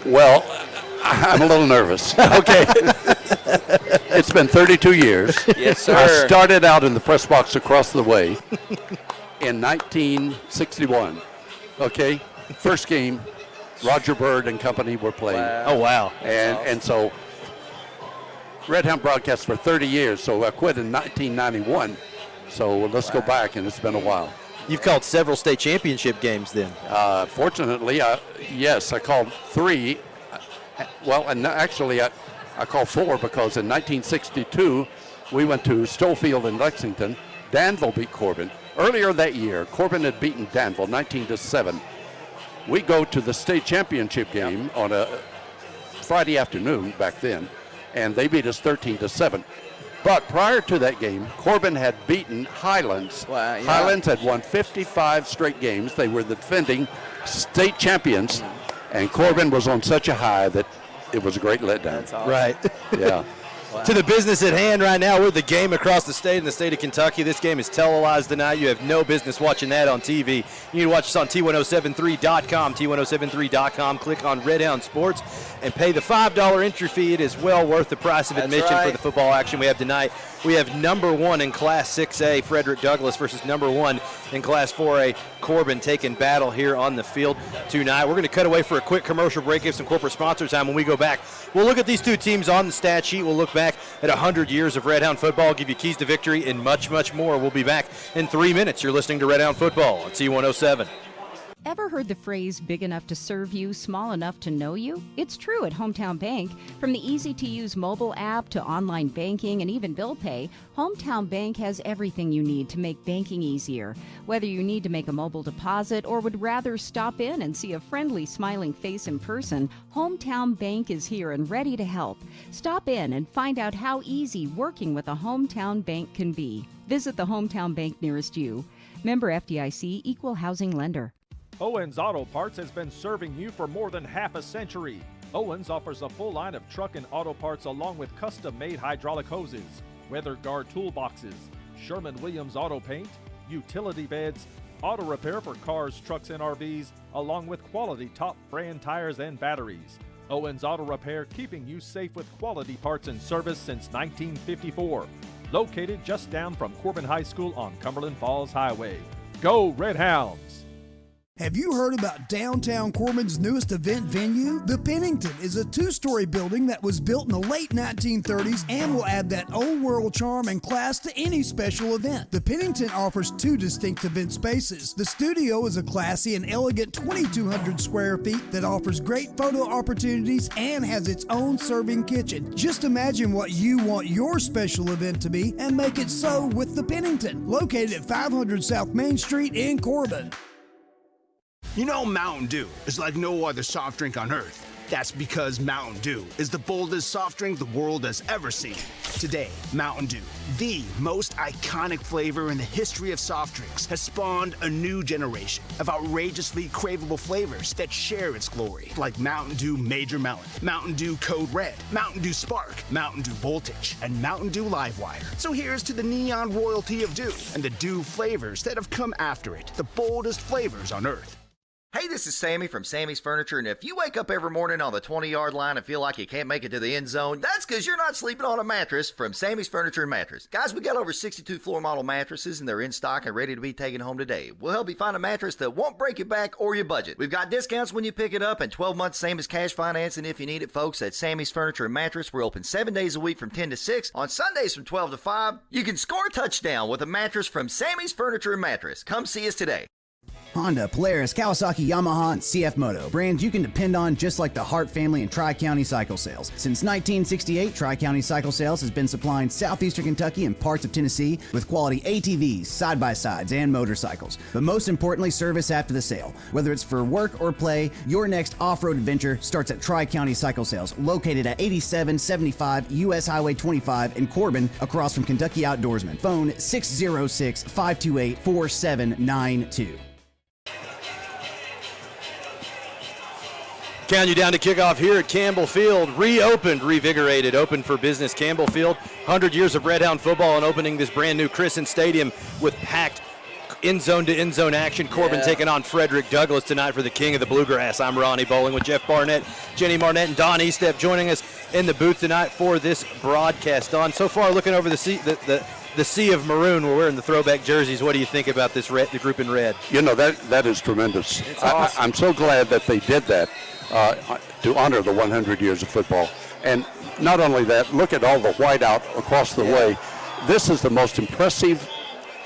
Well, I'm a little nervous. Okay. It's been 32 years. Yes, sir. I started out in the press box across the way in 1961. Okay, first game, Roger Byrd and company were playing. Wow. Oh, wow. And so Red Hound broadcast for 30 years, so I quit in 1991. So let's go back, and it's been a while. You've called several state championship games then. Fortunately, yes, I called 3. Well, and actually, I called 4 because in 1962, we went to Stowefield in Lexington. Danville beat Corbin. Earlier that year, Corbin had beaten Danville 19-7. We go to the state championship game on a Friday afternoon back then, and they beat us 13-7. But prior to that game, Corbin had beaten Highlands. Wow, yeah. Highlands had won 55 straight games. They were the defending state champions, and Corbin was on such a high that it was a great letdown. That's awesome. Right. Yeah. Wow. To the business at hand right now, we're the game across the state in the state of Kentucky. This game is televised tonight. You have no business watching that on TV. You need to watch us on T1073.com, T1073.com. Click on Red Hound Sports and pay the $5 entry fee. It is well worth the price of admission for the football action we have tonight. We have number 1 in Class 6A, Frederick Douglass, versus number 1 in Class 4A, Corbin, taking battle here on the field tonight. We're going to cut away for a quick commercial break, give some corporate sponsor time. When we go back, we'll look at these two teams on the stat sheet. We'll look back at 100 years of Red Hound football, give you keys to victory, and much, much more. We'll be back in 3 minutes. You're listening to Red Hound Football on T107. Ever heard the phrase big enough to serve you, small enough to know you? It's true at Hometown Bank. From the easy-to-use mobile app to online banking and even bill pay, Hometown Bank has everything you need to make banking easier. Whether you need to make a mobile deposit or would rather stop in and see a friendly, smiling face in person, Hometown Bank is here and ready to help. Stop in and find out how easy working with a Hometown Bank can be. Visit the Hometown Bank nearest you. Member FDIC, Equal Housing Lender. Owens Auto Parts has been serving you for more than half a century. Owens offers a full line of truck and auto parts along with custom-made hydraulic hoses, weather guard toolboxes, Sherman-Williams auto paint, utility beds, auto repair for cars, trucks, and RVs, along with quality top brand tires and batteries. Owens Auto Repair, keeping you safe with quality parts and service since 1954. Located just down from Corbin High School on Cumberland Falls Highway. Go Red Hounds! Have you heard about downtown Corbin's newest event venue? The Pennington is a 2-story building that was built in the late 1930s and will add that old world charm and class to any special event. The Pennington offers 2 distinct event spaces. The studio is a classy and elegant 2,200 square feet that offers great photo opportunities and has its own serving kitchen. Just imagine what you want your special event to be and make it so with the Pennington, located at 500 South Main Street in Corbin. You know Mountain Dew is like no other soft drink on earth. That's because Mountain Dew is the boldest soft drink the world has ever seen. Today, Mountain Dew, the most iconic flavor in the history of soft drinks, has spawned a new generation of outrageously craveable flavors that share its glory, like Mountain Dew Major Melon, Mountain Dew Code Red, Mountain Dew Spark, Mountain Dew Voltage, and Mountain Dew Livewire. So here's to the neon royalty of Dew and the Dew flavors that have come after it, the boldest flavors on earth. Hey, this is Sammy from Sammy's Furniture, and if you wake up every morning on the 20-yard line and feel like you can't make it to the end zone, that's because you're not sleeping on a mattress from Sammy's Furniture and Mattress. Guys, we got over 62 floor model mattresses, and they're in stock and ready to be taken home today. We'll help you find a mattress that won't break your back or your budget. We've got discounts when you pick it up, and 12 months same as cash financing if you need it, folks. At Sammy's Furniture and Mattress, we're open 7 days a week from 10 to 6. On Sundays from 12 to 5, you can score a touchdown with a mattress from Sammy's Furniture and Mattress. Come see us today. Honda, Polaris, Kawasaki, Yamaha, and CF Moto. Brands you can depend on just like the Hart family and Tri-County Cycle Sales. Since 1968, Tri-County Cycle Sales has been supplying southeastern Kentucky and parts of Tennessee with quality ATVs, side-by-sides, and motorcycles. But most importantly, service after the sale. Whether it's for work or play, your next off-road adventure starts at Tri-County Cycle Sales, located at 8775 U.S. Highway 25 in Corbin, across from Kentucky Outdoorsman. Phone 606-528-4792. Count you down to kickoff here at Campbell Field. Reopened, revigorated, open for business. Campbell Field, 100 years of Red Hound football, and opening this brand new Crescent Stadium with packed end-zone to end-zone action. Corbin taking on Frederick Douglass tonight for the King of the Bluegrass. I'm Ronnie Bowling with Jeff Barnett, Jenny Marnett, and Don Estep joining us in the booth tonight for this broadcast. Don, so far looking over the sea of maroon, we're wearing the throwback jerseys. What do you think about this the group in red? That is tremendous. It's awesome. I'm so glad that they did that to honor the 100 years of football. And not only that, look at all the whiteout across the way. This is the most impressive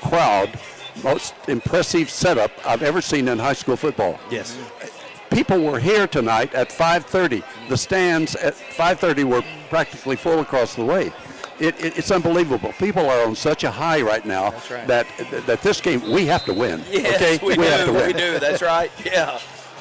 crowd, most impressive setup I've ever seen in high school football. Yes. People were here tonight at 5:30. The stands at 5:30 were practically full across the way. It's unbelievable. People are on such a high right now that this game we have to win. Yes, okay? we have to win. We do. That's right. Yeah.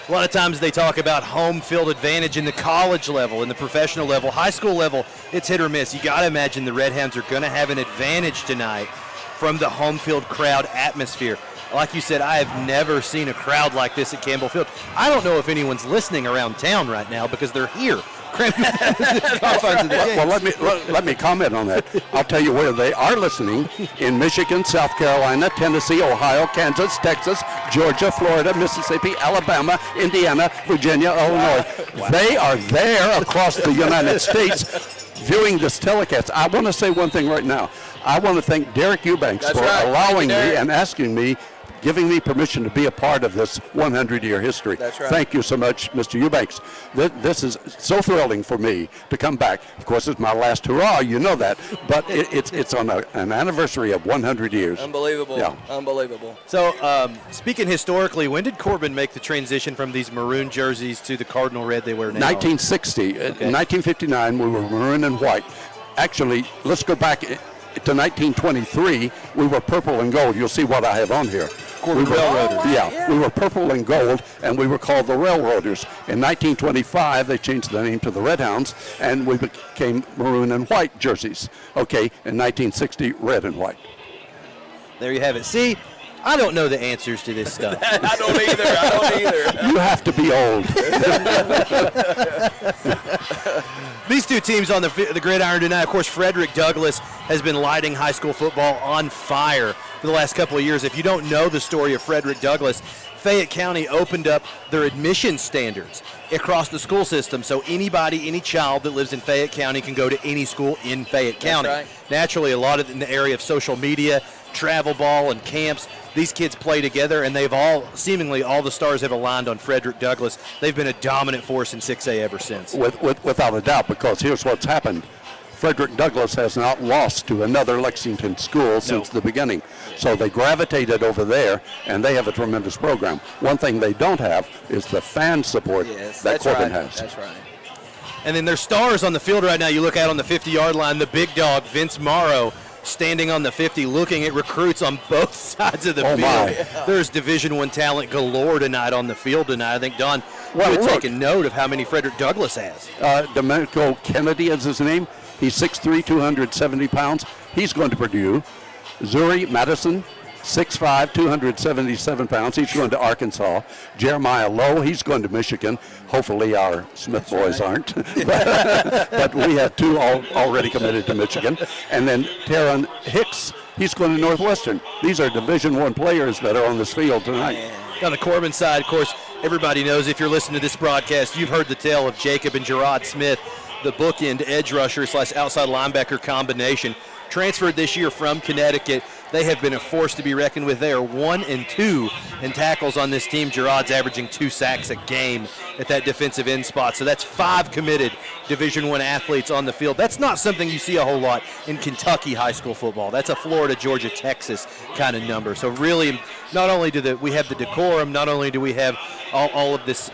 A lot of times they talk about home field advantage in the college level, in the professional level, high school level. It's hit or miss. You got to imagine the Red Hounds are going to have an advantage tonight from the home field crowd atmosphere. Like you said, I have never seen a crowd like this at Campbell Field. I don't know if anyone's listening around town right now because they're here. Well, let me comment on that. I'll tell you where they are listening: in Michigan, South Carolina, Tennessee, Ohio, Kansas, Texas, Georgia, Florida, Mississippi, Alabama, Indiana, Virginia, Illinois. Wow. They are there across the United States viewing this telecast. I want to say one thing right now. I want to thank Derek Eubanks for allowing me and asking me, giving me permission to be a part of this 100-year history. That's right. Thank you so much, Mr. Eubanks. This is so thrilling for me to come back. Of course, it's my last hurrah, you know that, but it's on an anniversary of 100 years. Unbelievable. Yeah. Unbelievable. So, speaking historically, when did Corbin make the transition from these maroon jerseys to the cardinal red they wear now? 1960. In 1959, we were maroon and white. Actually, let's go back to 1923. We were purple and gold. You'll see what I have on here. We were Railroaders. We were purple and gold, and we were called the Railroaders. In 1925, they changed the name to the Red Hounds, and we became maroon and white jerseys. Okay, in 1960, red and white. There you have it. See, I don't know the answers to this stuff. I don't either. You have to be old. These two teams on the gridiron tonight, of course, Frederick Douglass has been lighting high school football on fire for the last couple of years. If you don't know the story of Frederick Douglass, Fayette County opened up their admission standards across the school system, so anybody, any child that lives in Fayette County can go to any school in Fayette County. Right. Naturally, a lot of in the area of social media, travel ball, and camps, these kids play together, and seemingly all the stars have aligned on Frederick Douglass. They've been a dominant force in 6A ever since. Without a doubt, because here's what's happened. Frederick Douglass has not lost to another Lexington school since the beginning. So they gravitated over there, and they have a tremendous program. One thing they don't have is the fan support that Corbin has. That's right. And then there's stars on the field right now. You look out on the 50-yard line, the big dog, Vince Morrow, standing on the 50 looking at recruits on both sides of the field. My. There's Division I talent galore tonight on the field tonight. I think, Don, you're taking note of how many Frederick Douglass has. Domenico Kennedy is his name. He's 6'3", 270 pounds. He's going to Purdue. Zuri Madison, 6'5", 277 pounds. He's going to Arkansas. Jeremiah Lowe, he's going to Michigan. Hopefully our Smith boys aren't. But we have two already committed to Michigan. And then Taron Hicks, he's going to Northwestern. These are Division I players that are on this field tonight. On the Corbin side, of course, everybody knows if you're listening to this broadcast, you've heard the tale of Jacob and Gerard Smith, the bookend edge rusher / outside linebacker combination. Transferred this year from Connecticut. They have been a force to be reckoned with. They are 1-2 in tackles on this team. Gerard's averaging 2 sacks a game at that defensive end spot. So that's 5 committed Division I athletes on the field. That's not something you see a whole lot in Kentucky high school football. That's a Florida, Georgia, Texas kind of number. So really, not only do we have the decorum, not only do we have all of this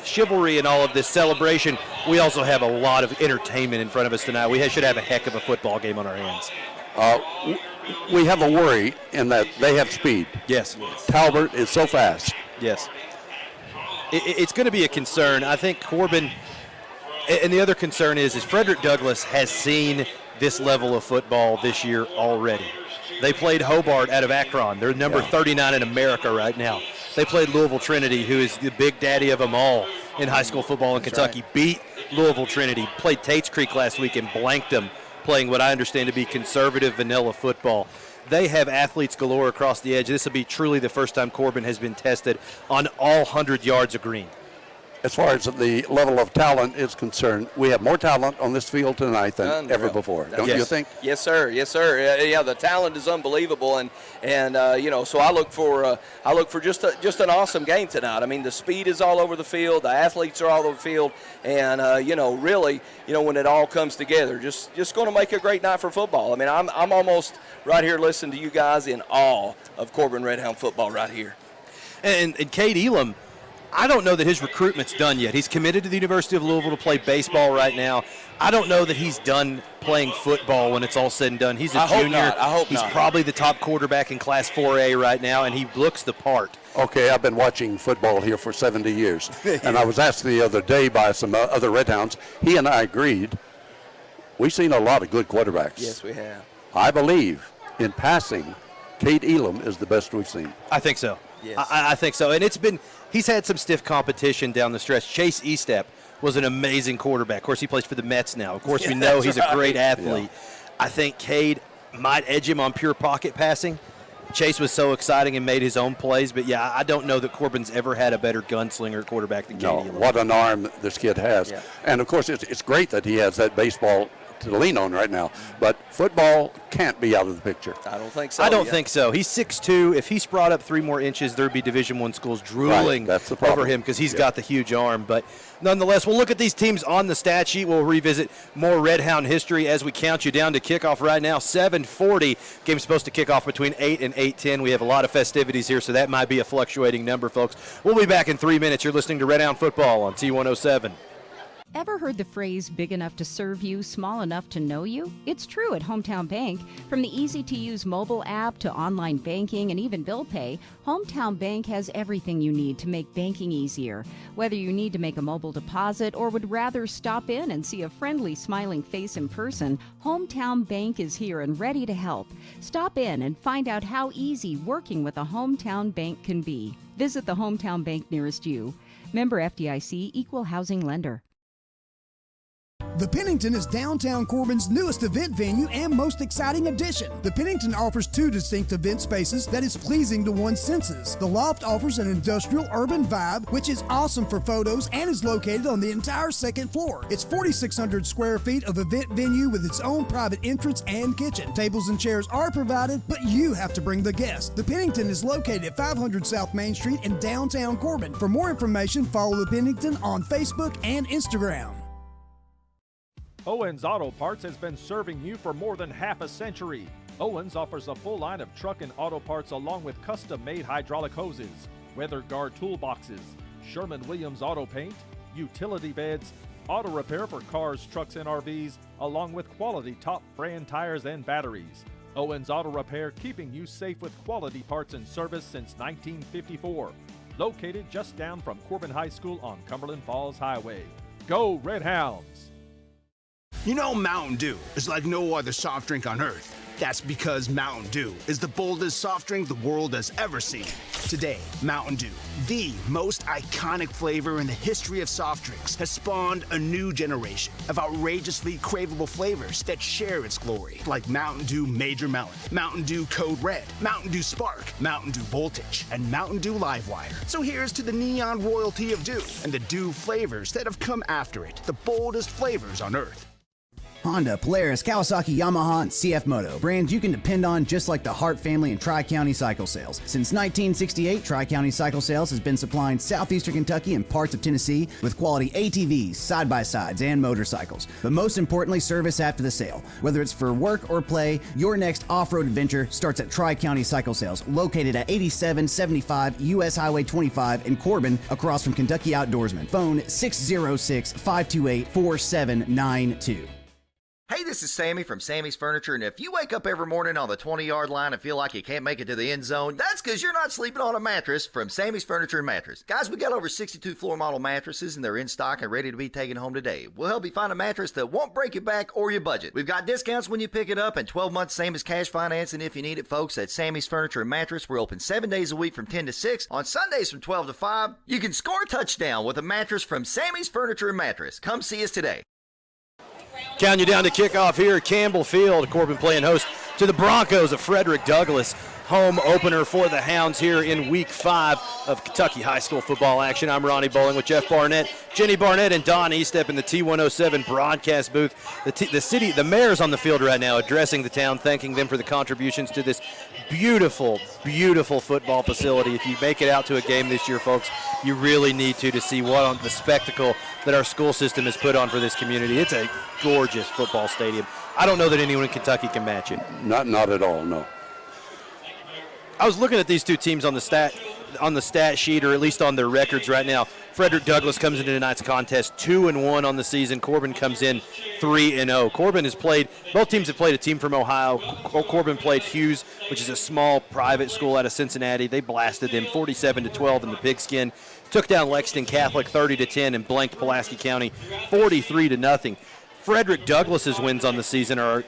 chivalry and all of this celebration, we also have a lot of entertainment in front of us tonight. We should have a heck of a football game on our hands. We have a worry in that they have speed. Yes. Talbert is so fast. Yes. It's going to be a concern. I think Corbin, and the other concern is Frederick Douglass has seen this level of football this year already. They played Hobart out of Akron. They're number 39 in America right now. They played Louisville Trinity, who is the big daddy of them all in high school football in Kentucky. Beat Louisville Trinity. Played Tates Creek last week and blanked them, playing what I understand to be conservative vanilla football. They have athletes galore across the edge. This will be truly the first time Corbin has been tested on all 100 yards of green. As far as the level of talent is concerned, we have more talent on this field tonight than ever before. Don't you think? Yes, sir. Yes, sir. Yeah, the talent is unbelievable, and so I look for just an awesome game tonight. I mean, the speed is all over the field, the athletes are all over the field, and really, when it all comes together, just going to make a great night for football. I mean, I'm almost right here listening to you guys in awe of Corbin Red Hound football right here. And Cade Elam, I don't know that his recruitment's done yet. He's committed to the University of Louisville to play baseball right now. I don't know that he's done playing football when it's all said and done. He's a junior. I hope he's not. Probably the top quarterback in Class 4A right now, and he looks the part. Okay, I've been watching football here for 70 years, and I was asked the other day by some other Red Hounds. He and I agreed. We've seen a lot of good quarterbacks. Yes, we have. I believe in passing, Cade Elam is the best we've seen. I think so. Yes. I think so. And he's had some stiff competition down the stretch. Chase Estep was an amazing quarterback. Of course, he plays for the Mets now. Of course, we know he's a great athlete. Yeah. I think Cade might edge him on pure pocket passing. Chase was so exciting and made his own plays. But, yeah, I don't know that Corbin's ever had a better gunslinger quarterback than Cade Elam. What an arm this kid has. Yeah. And, of course, it's great that he has that baseball to lean on right now. But football can't be out of the picture. I don't think so. I don't think so. He's 6'2". If he's brought up 3 more inches, there'd be Division I schools drooling over him because he's got the huge arm. But nonetheless, we'll look at these teams on the stat sheet. We'll revisit more Red Hound history as we count you down to kickoff right now. 7:40. Game's supposed to kick off between 8 and 8:10. We have a lot of festivities here, so that might be a fluctuating number, folks. We'll be back in 3 minutes. You're listening to Red Hound Football on T107. Ever heard the phrase big enough to serve you, small enough to know you? It's true at Hometown Bank. From the easy-to-use mobile app to online banking and even bill pay, Hometown Bank has everything you need to make banking easier. Whether you need to make a mobile deposit or would rather stop in and see a friendly, smiling face in person, Hometown Bank is here and ready to help. Stop in and find out how easy working with a Hometown Bank can be. Visit the Hometown Bank nearest you. Member FDIC, Equal Housing Lender. The Pennington is downtown Corbin's newest event venue and most exciting addition. The Pennington offers 2 distinct event spaces that is pleasing to one's senses. The Loft offers an industrial urban vibe, which is awesome for photos and is located on the entire 2nd floor. It's 4,600 square feet of event venue with its own private entrance and kitchen. Tables and chairs are provided, but you have to bring the guests. The Pennington is located at 500 South Main Street in downtown Corbin. For more information, follow the Pennington on Facebook and Instagram. Owens Auto Parts has been serving you for more than half a century. Owens offers a full line of truck and auto parts along with custom-made hydraulic hoses, weather guard toolboxes, Sherman-Williams auto paint, utility beds, auto repair for cars, trucks, and RVs, along with quality top brand tires and batteries. Owens Auto Repair, keeping you safe with quality parts and service since 1954. Located just down from Corbin High School on Cumberland Falls Highway. Go Red Hounds! You know Mountain Dew is like no other soft drink on earth. That's because Mountain Dew is the boldest soft drink the world has ever seen. Today, Mountain Dew, the most iconic flavor in the history of soft drinks, has spawned a new generation of outrageously craveable flavors that share its glory, like Mountain Dew Major Melon, Mountain Dew Code Red, Mountain Dew Spark, Mountain Dew Voltage, and Mountain Dew Livewire. So here's to the neon royalty of Dew and the Dew flavors that have come after it, the boldest flavors on earth. Honda, Polaris, Kawasaki, Yamaha, and CF Moto. Brands you can depend on just like the Hart family and Tri-County Cycle Sales. Since 1968, Tri-County Cycle Sales has been supplying southeastern Kentucky and parts of Tennessee with quality ATVs, side-by-sides, and motorcycles. But most importantly, service after the sale. Whether it's for work or play, your next off-road adventure starts at Tri-County Cycle Sales, located at 8775 U.S. Highway 25 in Corbin, across from Kentucky Outdoorsman. Phone 606-528-4792. Hey, this is Sammy from Sammy's Furniture, and if you wake up every morning on the 20-yard line and feel like you can't make it to the end zone, that's because you're not sleeping on a mattress from Sammy's Furniture and Mattress. Guys, we got over 62 floor model mattresses, and they're in stock and ready to be taken home today. We'll help you find a mattress that won't break your back or your budget. We've got discounts when you pick it up, and 12 months same as cash financing if you need it, folks. At Sammy's Furniture and Mattress, we're open 7 days a week from 10 to 6. On Sundays from 12 to 5, you can score a touchdown with a mattress from Sammy's Furniture and Mattress. Come see us today. Counting you down to kickoff here at Campbell Field. Corbin playing host to the Broncos of Frederick Douglass. Home opener for the Hounds here in Week 5 of Kentucky high school football action. I'm Ronnie Bowling with Jeff Barnett, Jenny Barnett, and Don Eastep in the T107 broadcast booth. The mayor's on the field right now addressing the town, thanking them for the contributions to this beautiful, beautiful football facility. If you make it out to a game this year, folks, you really need to see the spectacle that our school system has put on for this community. It's a gorgeous football stadium. I don't know that anyone in Kentucky can match it. Not at all, no. I was looking at these two teams on the stat sheet, or at least on their records right now. Frederick Douglass comes into tonight's contest 2-1 on the season. Corbin comes in 3-0. Both teams have played a team from Ohio. Corbin played Hughes, which is a small private school out of Cincinnati. They blasted them 47-12 in the pigskin. Took down Lexington Catholic 30-10 and blanked Pulaski County 43-0. Frederick Douglass's wins on the season are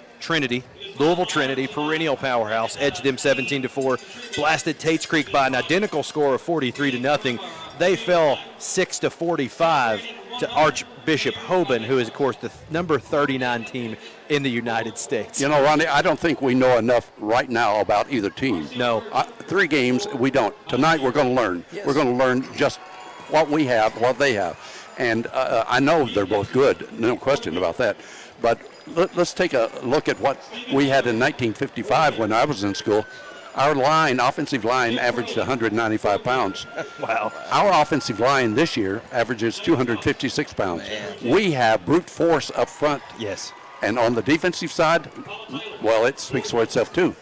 Louisville Trinity, perennial powerhouse, edged them 17-4, blasted Tates Creek by an identical score of 43-0. They fell 6-45 to Archbishop Hoban, who is, of course, the number 39 team in the United States. You know, Ronnie, I don't think we know enough right now about either team. No. 3 games, we don't. Tonight we're going to learn. Yes. We're going to learn just what we have, what they have. And I know they're both good, no question about that. But let's take a look at what we had in 1955 when I was in school. Our offensive line, averaged 195 pounds. Wow. Our offensive line this year averages 256 pounds. Man. We have brute force up front. Yes. And on the defensive side, well, it speaks for itself too.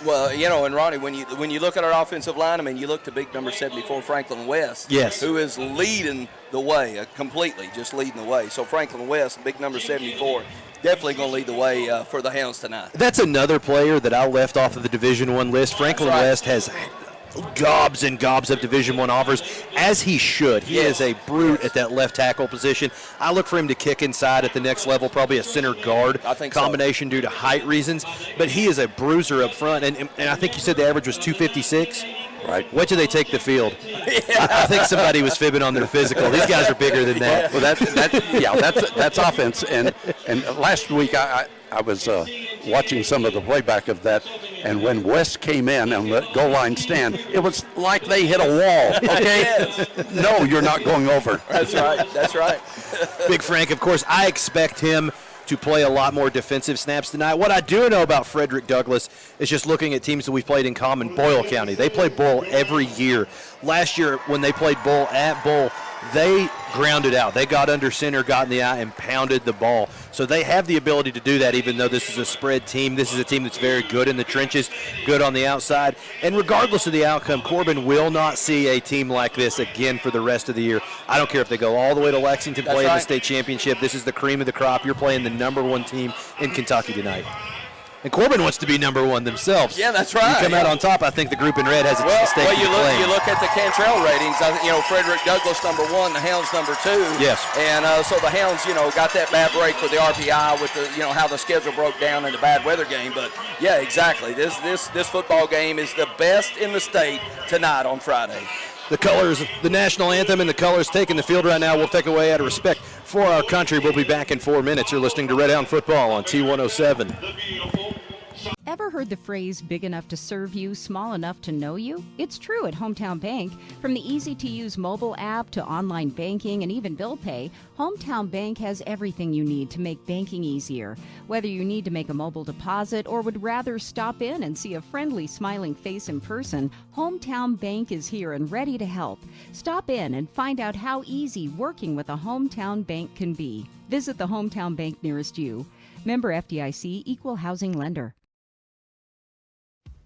Well, you know, and Ronnie, when you look at our offensive line, I mean, you look to big number 74, Franklin West, yes, who is leading the way, completely just leading the way. So Franklin West, big number 74, definitely going to lead the way for the Hounds tonight. That's another player that I left off of the Division I list. Franklin West has gobs and gobs of Division I offers, as he should. He is a brute at that left tackle position. I look for him to kick inside at the next level, probably a center guard combination due to height reasons. But he is a bruiser up front, and I think you said the average was 256. Right. What do they take the field? I think somebody was fibbing on their physical. These guys are bigger than that. Well, that's offense. And last week I was watching some of the playback of that, and when West came in on the goal line stand, it was like they hit a wall. Okay, no, you're not going over. That's right. That's right. Big Frank, of course, I expect him to play a lot more defensive snaps tonight. What I do know about Frederick Douglass is just looking at teams that we've played in common. Boyle County, they play Bull every year. Last year when they played Bull at Bull, they grounded out. They got under center, got in the eye, and pounded the ball. So they have the ability to do that, even though this is a spread team. This is a team that's very good in the trenches, good on the outside. And regardless of the outcome, Corbin will not see a team like this again for the rest of the year. I don't care if they go all the way to Lexington, play in the state championship. This is the cream of the crop. You're playing the number 1 team in Kentucky tonight. And Corbin wants to be number 1 themselves. Yeah, that's right. You come out on top, I think the group in red has a stake well, to claim. you look at the Cantrell ratings. Frederick Douglass number 1, the Hounds number 2. Yes. And so the Hounds, got that bad break with the RPI, with the how the schedule broke down in the bad weather game. But yeah, exactly. This football game is the best in the state tonight on Friday. The colors, the national anthem, and the colors taking the field right now. We'll take away out of respect for our country. We'll be back in 4 minutes. You're listening to Red Hound Football on T107. Ever heard the phrase big enough to serve you, small enough to know you? It's true at Hometown Bank. From the easy-to-use mobile app to online banking and even bill pay, Hometown Bank has everything you need to make banking easier. Whether you need to make a mobile deposit or would rather stop in and see a friendly, smiling face in person, Hometown Bank is here and ready to help. Stop in and find out how easy working with a Hometown Bank can be. Visit the Hometown Bank nearest you. Member FDIC, Equal Housing Lender.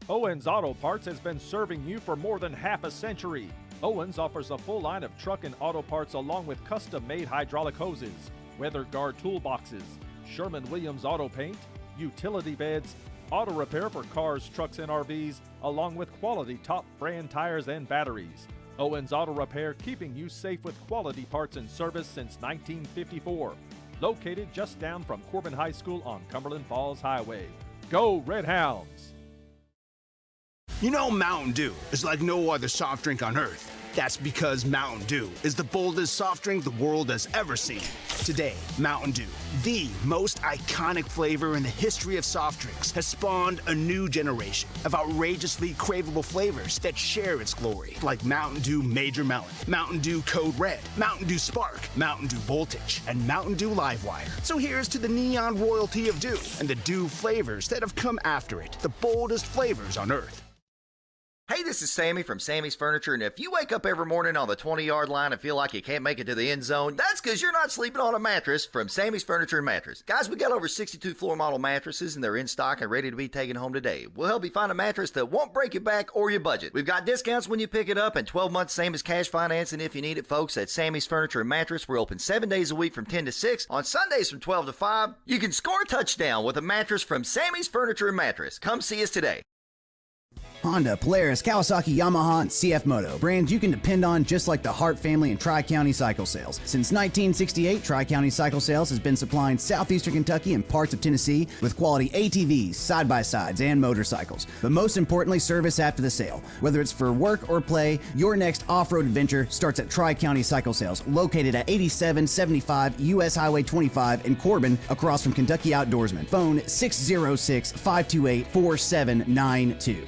Owens Auto Parts has been serving you for more than half a century. Owens offers a full line of truck and auto parts along with custom-made hydraulic hoses, weather guard toolboxes, Sherman-Williams auto paint, utility beds, auto repair for cars, trucks, and RVs, along with quality top brand tires and batteries. Owens Auto Repair, keeping you safe with quality parts and service since 1954. Located just down from Corbin High School on Cumberland Falls Highway. Go Red Hounds! You know Mountain Dew is like no other soft drink on earth. That's because Mountain Dew is the boldest soft drink the world has ever seen. Today, Mountain Dew, the most iconic flavor in the history of soft drinks, has spawned a new generation of outrageously craveable flavors that share its glory, like Mountain Dew Major Melon, Mountain Dew Code Red, Mountain Dew Spark, Mountain Dew Voltage, and Mountain Dew Livewire. So here's to the neon royalty of Dew and the Dew flavors that have come after it, the boldest flavors on earth. Hey, this is Sammy from Sammy's Furniture, and if you wake up every morning on the 20-yard line and feel like you can't make it to the end zone, that's because you're not sleeping on a mattress from Sammy's Furniture and Mattress. Guys, we got over 62 floor model mattresses, and they're in stock and ready to be taken home today. We'll help you find a mattress that won't break your back or your budget. We've got discounts when you pick it up, and 12 months same as cash financing if you need it, folks. At Sammy's Furniture and Mattress, we're open 7 days a week from 10 to 6, on Sundays from 12 to 5. You can score a touchdown with a mattress from Sammy's Furniture and Mattress. Come see us today. Honda, Polaris, Kawasaki, Yamaha, and CF Moto. Brands you can depend on just like the Hart family and Tri-County Cycle Sales. Since 1968, Tri-County Cycle Sales has been supplying southeastern Kentucky and parts of Tennessee with quality ATVs, side-by-sides, and motorcycles. But most importantly, service after the sale. Whether it's for work or play, your next off-road adventure starts at Tri-County Cycle Sales, located at 8775 U.S. Highway 25 in Corbin, across from Kentucky Outdoorsman. Phone 606-528-4792.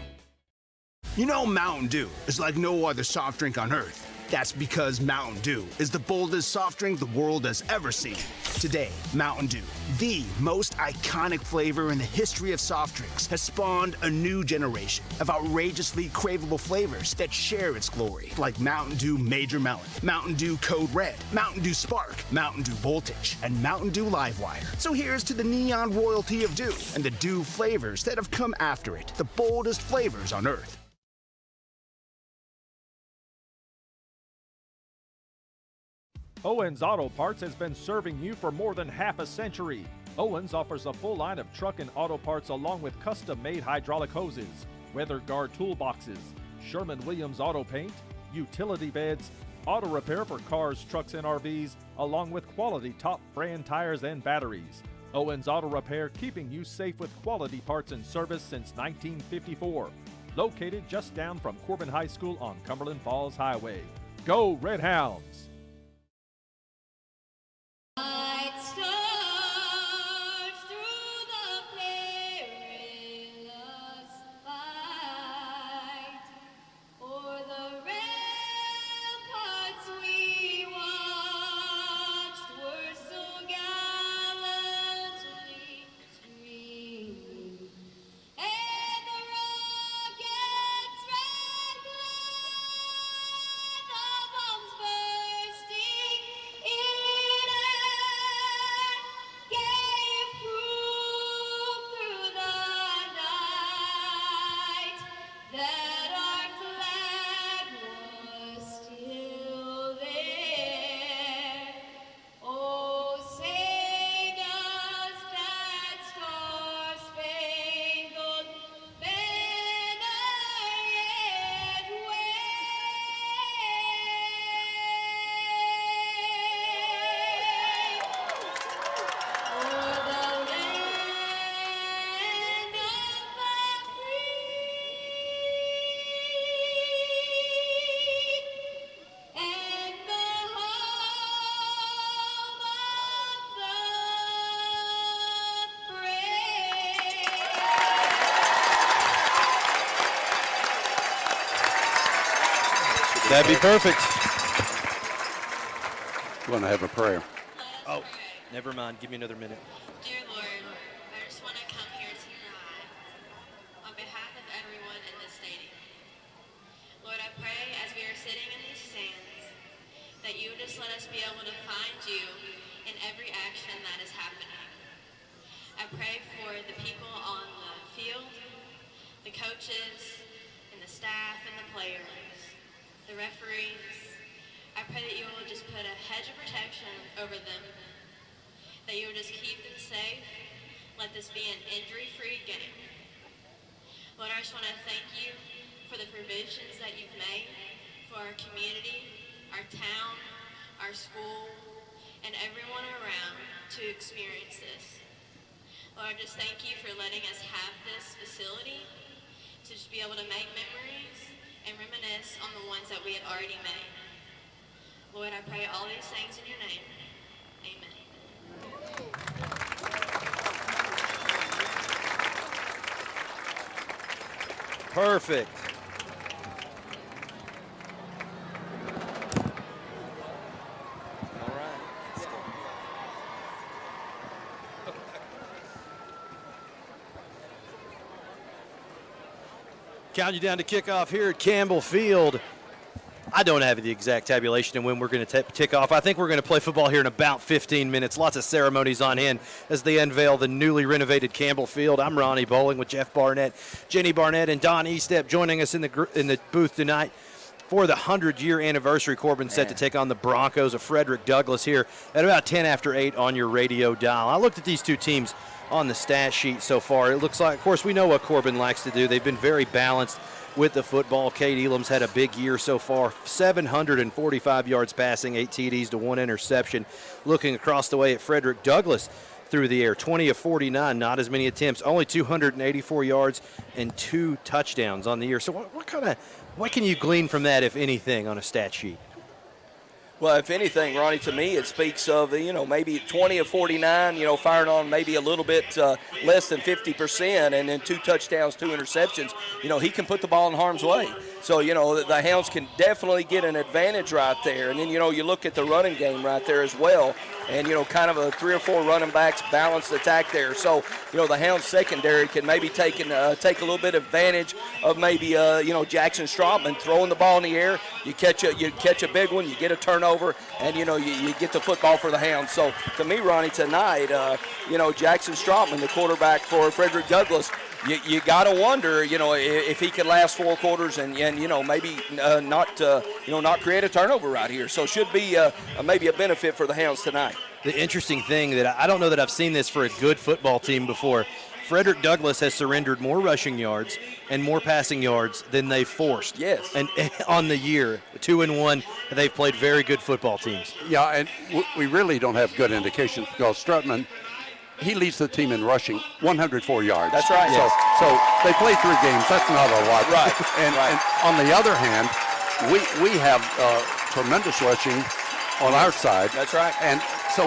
You know Mountain Dew is like no other soft drink on earth. That's because Mountain Dew is the boldest soft drink the world has ever seen. Today, Mountain Dew, the most iconic flavor in the history of soft drinks, has spawned a new generation of outrageously craveable flavors that share its glory, like Mountain Dew Major Melon, Mountain Dew Code Red, Mountain Dew Spark, Mountain Dew Voltage, and Mountain Dew Livewire. So here's to the neon royalty of Dew and the Dew flavors that have come after it, the boldest flavors on earth. Owens Auto Parts has been serving you for more than half a century. Owens offers a full line of truck and auto parts along with custom-made hydraulic hoses, weather guard toolboxes, Sherman-Williams auto paint, utility beds, auto repair for cars, trucks, and RVs, along with quality top brand tires and batteries. Owens Auto Repair, keeping you safe with quality parts and service since 1954. Located just down from Corbin High School on Cumberland Falls Highway. Go Red Hounds! That'd be perfect. I'm going to have a prayer. Oh, never mind. Give me another minute. Dear Lord, I just want to come here tonight on behalf of everyone in this stadium. Lord, I pray as we are sitting in these stands that you would just let us be able to find you in every action that is happening. I pray for the people on the field, the coaches, and the staff and the players, the referees. I pray that you will just put a hedge of protection over them, that you will just keep them safe. Let this be an injury-free game. Lord, I just want to thank you for the provisions that you've made for our community, our town, our school, and everyone around to experience this. Lord, I just thank you for letting us have this facility to just be able to make memories and reminisce on the ones that we had already made. Lord, I pray all these things in your name. Amen. Perfect. Count you down to kickoff here at Campbell Field. I don't have the exact tabulation of when we're going to kick off. I think we're going to play football here in about 15 minutes. Lots of ceremonies on hand as they unveil the newly renovated Campbell Field. I'm Ronnie Bowling with Jeff Barnett, Jenny Barnett, and Don Estep joining us in the booth tonight for the 100-year anniversary. Corbin set to take on the Broncos of Frederick Douglass here at about 10 after 8 on your radio dial. I looked at these two teams on the stat sheet so far. It looks like, of course, we know what Corbin likes to do. They've been very balanced with the football. Cade Elam's had a big year so far, 745 yards passing, 8 TDs to 1 interception. Looking across the way at Frederick Douglass through the air, 20 of 49, not as many attempts, only 284 yards and 2 touchdowns on the year. So what can you glean from that, if anything, on a stat sheet? Well, if anything, Ronnie, to me it speaks of, maybe 20 of 49, firing on maybe a little bit less than 50%, and then 2 touchdowns, 2 interceptions. He can put the ball in harm's way. So, the Hounds can definitely get an advantage right there. And then, you look at the running game right there as well, and, kind of a 3 or 4 running backs balanced attack there. So, the Hounds secondary can maybe take a little bit of advantage of maybe, Jackson Strautman throwing the ball in the air. You catch a big one, you get a turnover, and, you get the football for the Hounds. So, to me, Ronnie, tonight, Jackson Strautman, the quarterback for Frederick Douglass, you got to wonder, if he could last 4 quarters and maybe not create a turnover right here. So it should be maybe a benefit for the Hounds tonight. The interesting thing that I don't know that I've seen this for a good football team before. Frederick Douglass has surrendered more rushing yards and more passing yards than they've forced. Yes. And on the year, 2-1, they've played very good football teams. Yeah, and we really don't have good indications because Strautman, he leads the team in rushing 104 yards. That's right. So, Yes. so they play 3 games. That's not a lot. Right. And on the other hand, we have tremendous rushing on our side. That's right. And so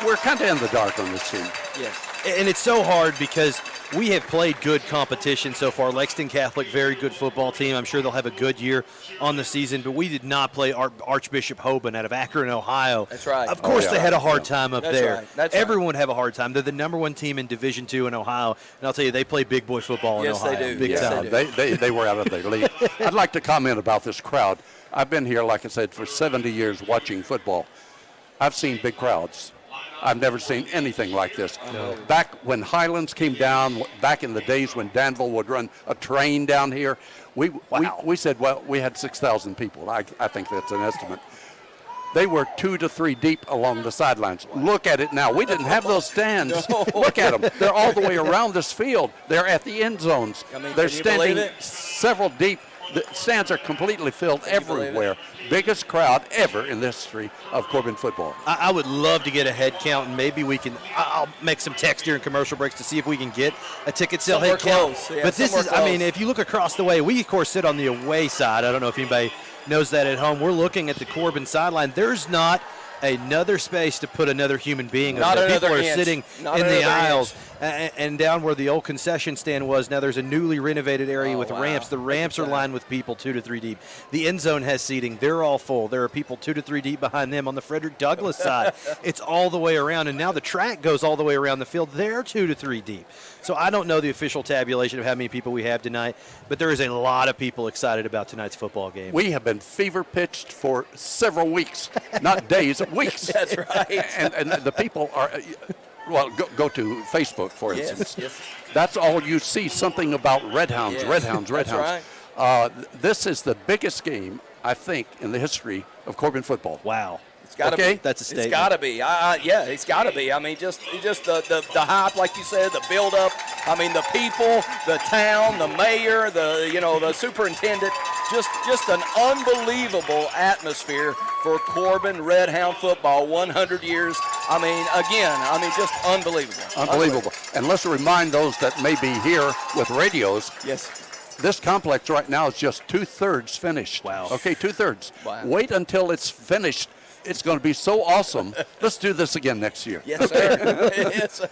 we're kind of in the dark on this team. Yes. And it's so hard because we have played good competition so far. Lexington Catholic, very good football team. I'm sure they'll have a good year on the season, but we did not play Archbishop Hoban out of Akron, Ohio. That's right. Of course they had a hard time up That's there. right. That's Everyone would have a hard time. They're the number 1 team in Division II in Ohio, and I'll tell you, they play big boy football in Yes, Ohio. they do. Big Yes, time. They were out of their league. I'd like to comment about this crowd. I've been here, like I said, for 70 years watching football. I've seen big crowds. I've never seen anything like this. No. Back when Highlands came down, back in the days when Danville would run a train down here, we said, well, we had 6,000 people. I think that's an estimate. They were 2 to 3 deep along the sidelines. Look at it now. We didn't have those stands. No. Look at them. They're all the way around this field. They're at the end zones. I mean, They're can you believe standing it? several deep. The stands are completely filled everywhere. Biggest crowd ever in the history of Corbin football. I would love to get a head count, and maybe we can. I'll make some text during commercial breaks to see if we can get a ticket sale Somewhere head count. close. Yeah, but this is, somewhere I mean, close. if you look across the way, we of course sit on the away side. I don't know if anybody knows that at home. We're looking at the Corbin sideline. There's not another space to put another human being. Not People another are inch. sitting Not in the another aisles. And down where the old concession stand was, now there's a newly renovated area with wow. ramps. The ramps are lined with people 2 to 3 deep. The end zone has seating. They're all full. There are people 2 to 3 deep behind them on the Frederick Douglass side. It's all the way around, and now the track goes all the way around the field. They're 2 to 3 deep. So I don't know the official tabulation of how many people we have tonight, but there is a lot of people excited about tonight's football game. We have been fever pitched for several weeks, not days, weeks. That's right. And the people are, well, go to Facebook, for instance. Yes. That's all you see, something about Red Hounds, Yes. Red Hounds, Red That's Hounds. This is the biggest game, I think, in the history of Corbin football. Wow. It's got to Okay. be. That's a statement. It's got to be. Yeah, it's got to be. I mean, just the hype, like you said, the build-up. I mean, the people, the town, the mayor, the superintendent. Just an unbelievable atmosphere for Corbin Red Hound football. 100 years. I mean, again, just unbelievable. Unbelievable. And let's remind those that may be here with radios. Yes. this complex right now is just 2/3 finished. Wow. Okay, 2/3. Wow. Wait until it's finished. It's going to be so awesome. Let's do this again next year. Yes, sir. Yes, sir.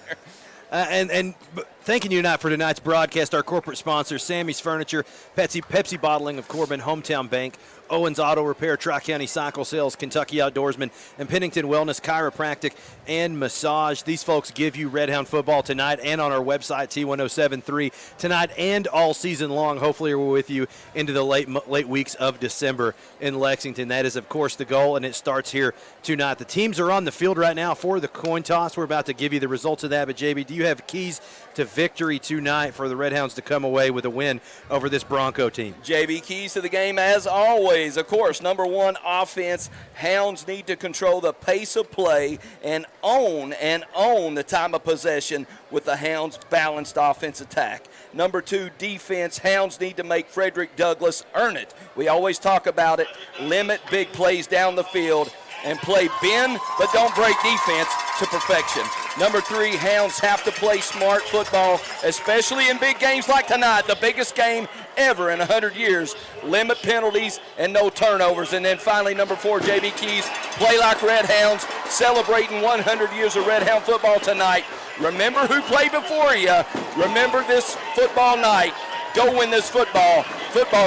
And thanking you tonight for tonight's broadcast, our corporate sponsors, Sammy's Furniture, Pepsi Bottling of Corbin, Hometown Bank, Owens Auto Repair, Tri-County Cycle Sales, Kentucky Outdoorsman, and Pennington Wellness Chiropractic and Massage. These folks give you Red Hound football tonight and on our website, T1073, tonight and all season long. Hopefully we're with you into the late weeks of December in Lexington. That is, of course, the goal, and it starts here tonight. The teams are on the field right now for the coin toss. We're about to give you the results of that, but JB, do you have keys to victory tonight for the Red Hounds to come away with a win over this Bronco team? JB, keys to the game as always. Of course, number one, offense. Hounds need to control the pace of play and own the time of possession with the Hounds' balanced offense attack. Number two, defense. Hounds need to make Frederick Douglass earn it. We always talk about it. Limit big plays down the field and play bend but don't break defense to perfection. Number three, Hounds have to play smart football, especially in big games like tonight, the biggest game ever in 100 years. Limit penalties and no turnovers. And then finally, number four, JB Keys, play like Red Hounds, celebrating 100 years of Red Hound football tonight. Remember who played before you. Remember this football night. Go win this football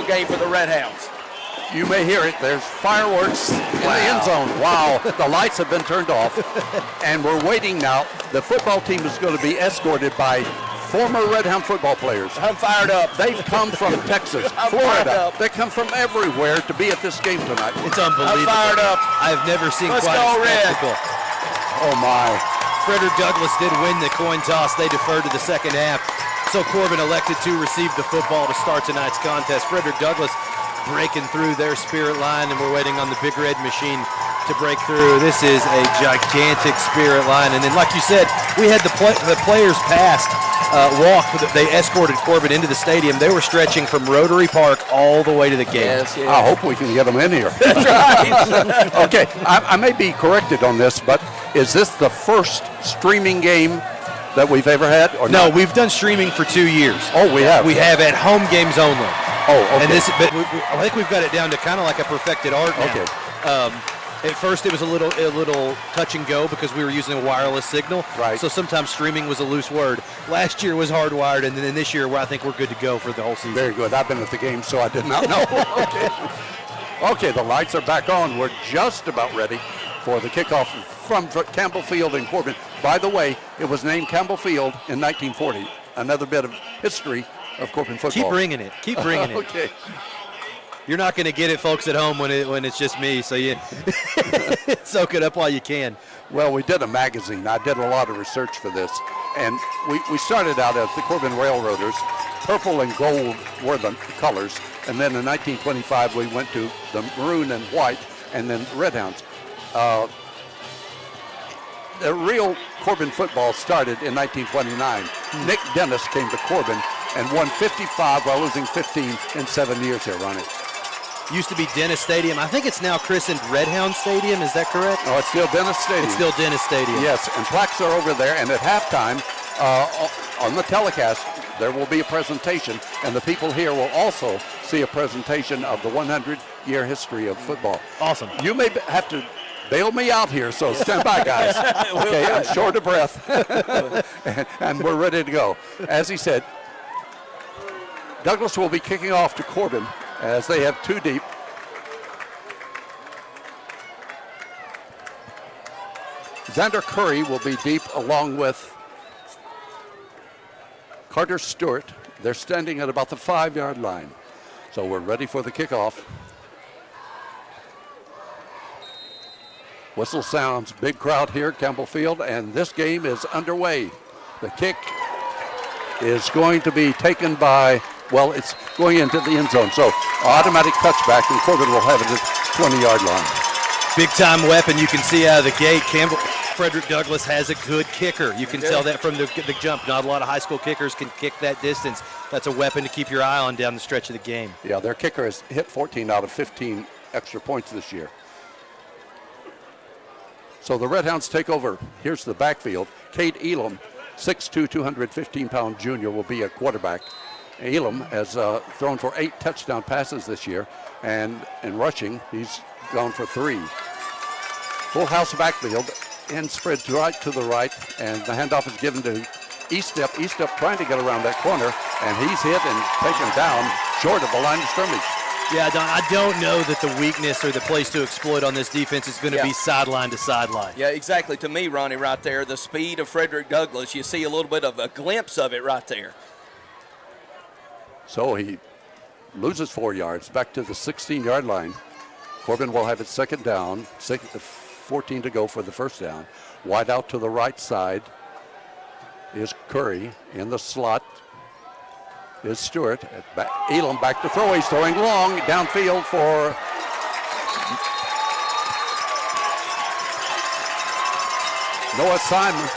game for the Red Hounds. You may hear it. There's fireworks in the end zone. Wow. The lights have been turned off. And we're waiting now. The football team is going to be escorted by former Red Hound football players. I'm fired up. They've come from Texas, Florida. They come from everywhere to be at this game tonight. It's unbelievable. I'm fired up. I've never seen Let's quite go a Red. spectacle. Oh, my. Frederick Douglass did win the coin toss. They deferred to the second half. So Corbin elected to receive the football to start tonight's contest. Frederick Douglass breaking through their spirit line, and we're waiting on the big red machine to break through. This is a gigantic spirit line. And then, like you said, we had the players past walk. They escorted Corbin into the stadium. They were stretching from Rotary Park all the way to the game. Yes, yes. I hope we can get them in here. That's right. Okay, I may be corrected on this, but is this the first streaming game that we've ever had? Or No, not? we've done streaming for 2 years. Oh, we have? We have at home games only. Oh, okay. And this, but I think we've got it down to kind of like a perfected art now. Okay. At first, it was a little touch and go because we were using a wireless signal. Right. So sometimes streaming was a loose word. Last year was hardwired, and then this year, I think we're good to go for the whole season. Very good. I've been at the game, so I did not know. Okay. Okay, the lights are back on. We're just about ready for the kickoff from Campbell Field in Corbin. By the way, it was named Campbell Field in 1940. Another bit of history of Corbin football. Keep bringing it. Keep bringing it. Okay. You're not going to get it, folks, at home when it's just me. So you soak it up while you can. Well, we did a magazine. I did a lot of research for this. And we started out as the Corbin Railroaders. Purple and gold were the colors. And then in 1925, we went to the maroon and white, and then Red Hounds. The real Corbin football started in 1929. Nick Dennis came to Corbin and won 55 while losing 15 in 7 years here, Ronnie. Used to be Dennis Stadium. I think it's now christened Red Hound Stadium. Is that correct? Oh, it's still Dennis Stadium. It's still Dennis Stadium. Yes, and plaques are over there. And at halftime, on the telecast, there will be a presentation, and the people here will also see a presentation of the 100-year history of football. Awesome. You may have to bail me out here, so stand by, guys. Okay, I'm short of breath, and we're ready to go. As he said, Douglass will be kicking off to Corbin as they have two deep. Xander Curry will be deep along with Carter Stewart. They're standing at about the 5-yard line. So we're ready for the kickoff. Whistle sounds, big crowd here at Campbell Field, and this game is underway. The kick is going to be taken by, well, it's going into the end zone. So automatic touchback, and Corbin will have it at the 20-yard line. Big time weapon. You can see out of the gate, Frederick Douglass has a good kicker. You can tell that from the jump. Not a lot of high school kickers can kick that distance. That's a weapon to keep your eye on down the stretch of the game. Yeah, their kicker has hit 14 out of 15 extra points this year. So the Red Hounds take over. Here's the backfield. Cade Elam, 6'2", 215-pound junior, will be a quarterback. Elam has thrown for 8 touchdown passes this year, and in rushing, he's gone for 3. Full house backfield, end spread to the right, and the handoff is given to Eastep. Eastep trying to get around that corner, and he's hit and taken down short of the line of scrimmage. Yeah, Don, I don't know that the weakness or the place to exploit on this defense is going to be sideline to sideline. Yeah, exactly. To me, Ronnie, right there, the speed of Frederick Douglass, you see a little bit of a glimpse of it right there. So he loses 4 yards back to the 16-yard line. Corbin will have it second down, 14 to go for the first down. Wide out to the right side is Curry. In the slot is Stewart. Elam back to throw. He's throwing long downfield for Noah Simon.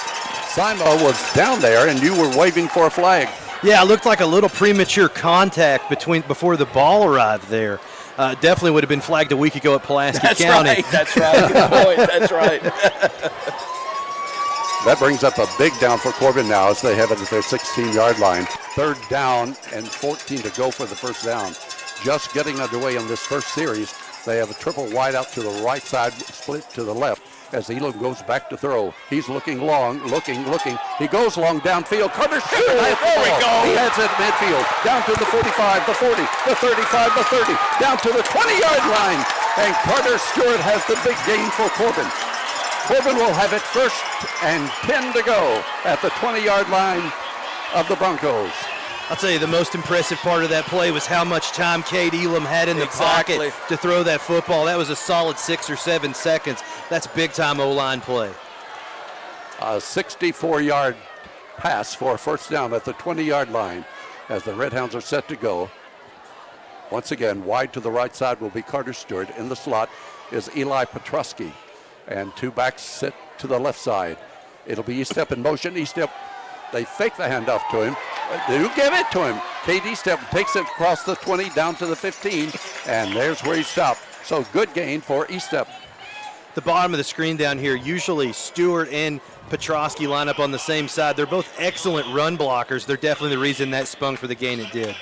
Simon was down there, and you were waving for a flag. Yeah, it looked like a little premature contact before the ball arrived there. Definitely would have been flagged a week ago at Pulaski County. That's right. Good point. That's right. That brings up a big down for Corbin now as they have it at their 16-yard line. Third down and 14 to go for the first down. Just getting underway on this first series. They have a triple wide out to the right side, split to the left as Elam goes back to throw. He's looking long, looking. He goes long downfield. Carter Stewart has the ball. He has it midfield. Down to the 45, the 40, the 35, the 30. Down to the 20-yard line. And Carter Stewart has the big gain for Corbin. Corbin will have it first and 10 to go at the 20-yard line of the Broncos. I'll tell you, the most impressive part of that play was how much time Cade Elam had in the pocket to throw that football. That was a solid 6 or 7 seconds. That's big-time O-line play. A 64-yard pass for a first down at the 20-yard line as the Red Hounds are set to go. Once again, wide to the right side will be Carter Stewart. In the slot is Eli Petrosky. And 2 backs sit to the left side. It'll be Eastep in motion. Eastep, they fake the handoff to him. They do give it to him. Cade Eastep takes it across the 20 down to the 15, and there's where he stopped. So good gain for Eastep. The bottom of the screen down here, usually Stewart and Petrosky line up on the same side. They're both excellent run blockers. They're definitely the reason that spun for the gain it did.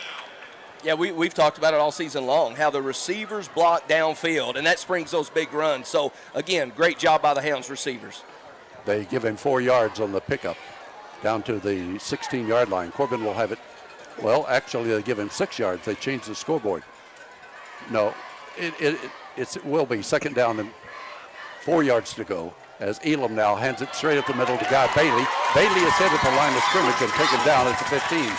Yeah, we've talked about it all season long, how the receivers block downfield, and that springs those big runs. So, again, great job by the Hounds receivers. They give him 4 yards on the pickup down to the 16-yard line. Corbin will have it. Well, actually, they give him 6 yards. They changed the scoreboard. No, it will be second down and 4 yards to go as Elam now hands it straight up the middle to Guy Bailey. Bailey is hit at the line of scrimmage and taken down at the 15.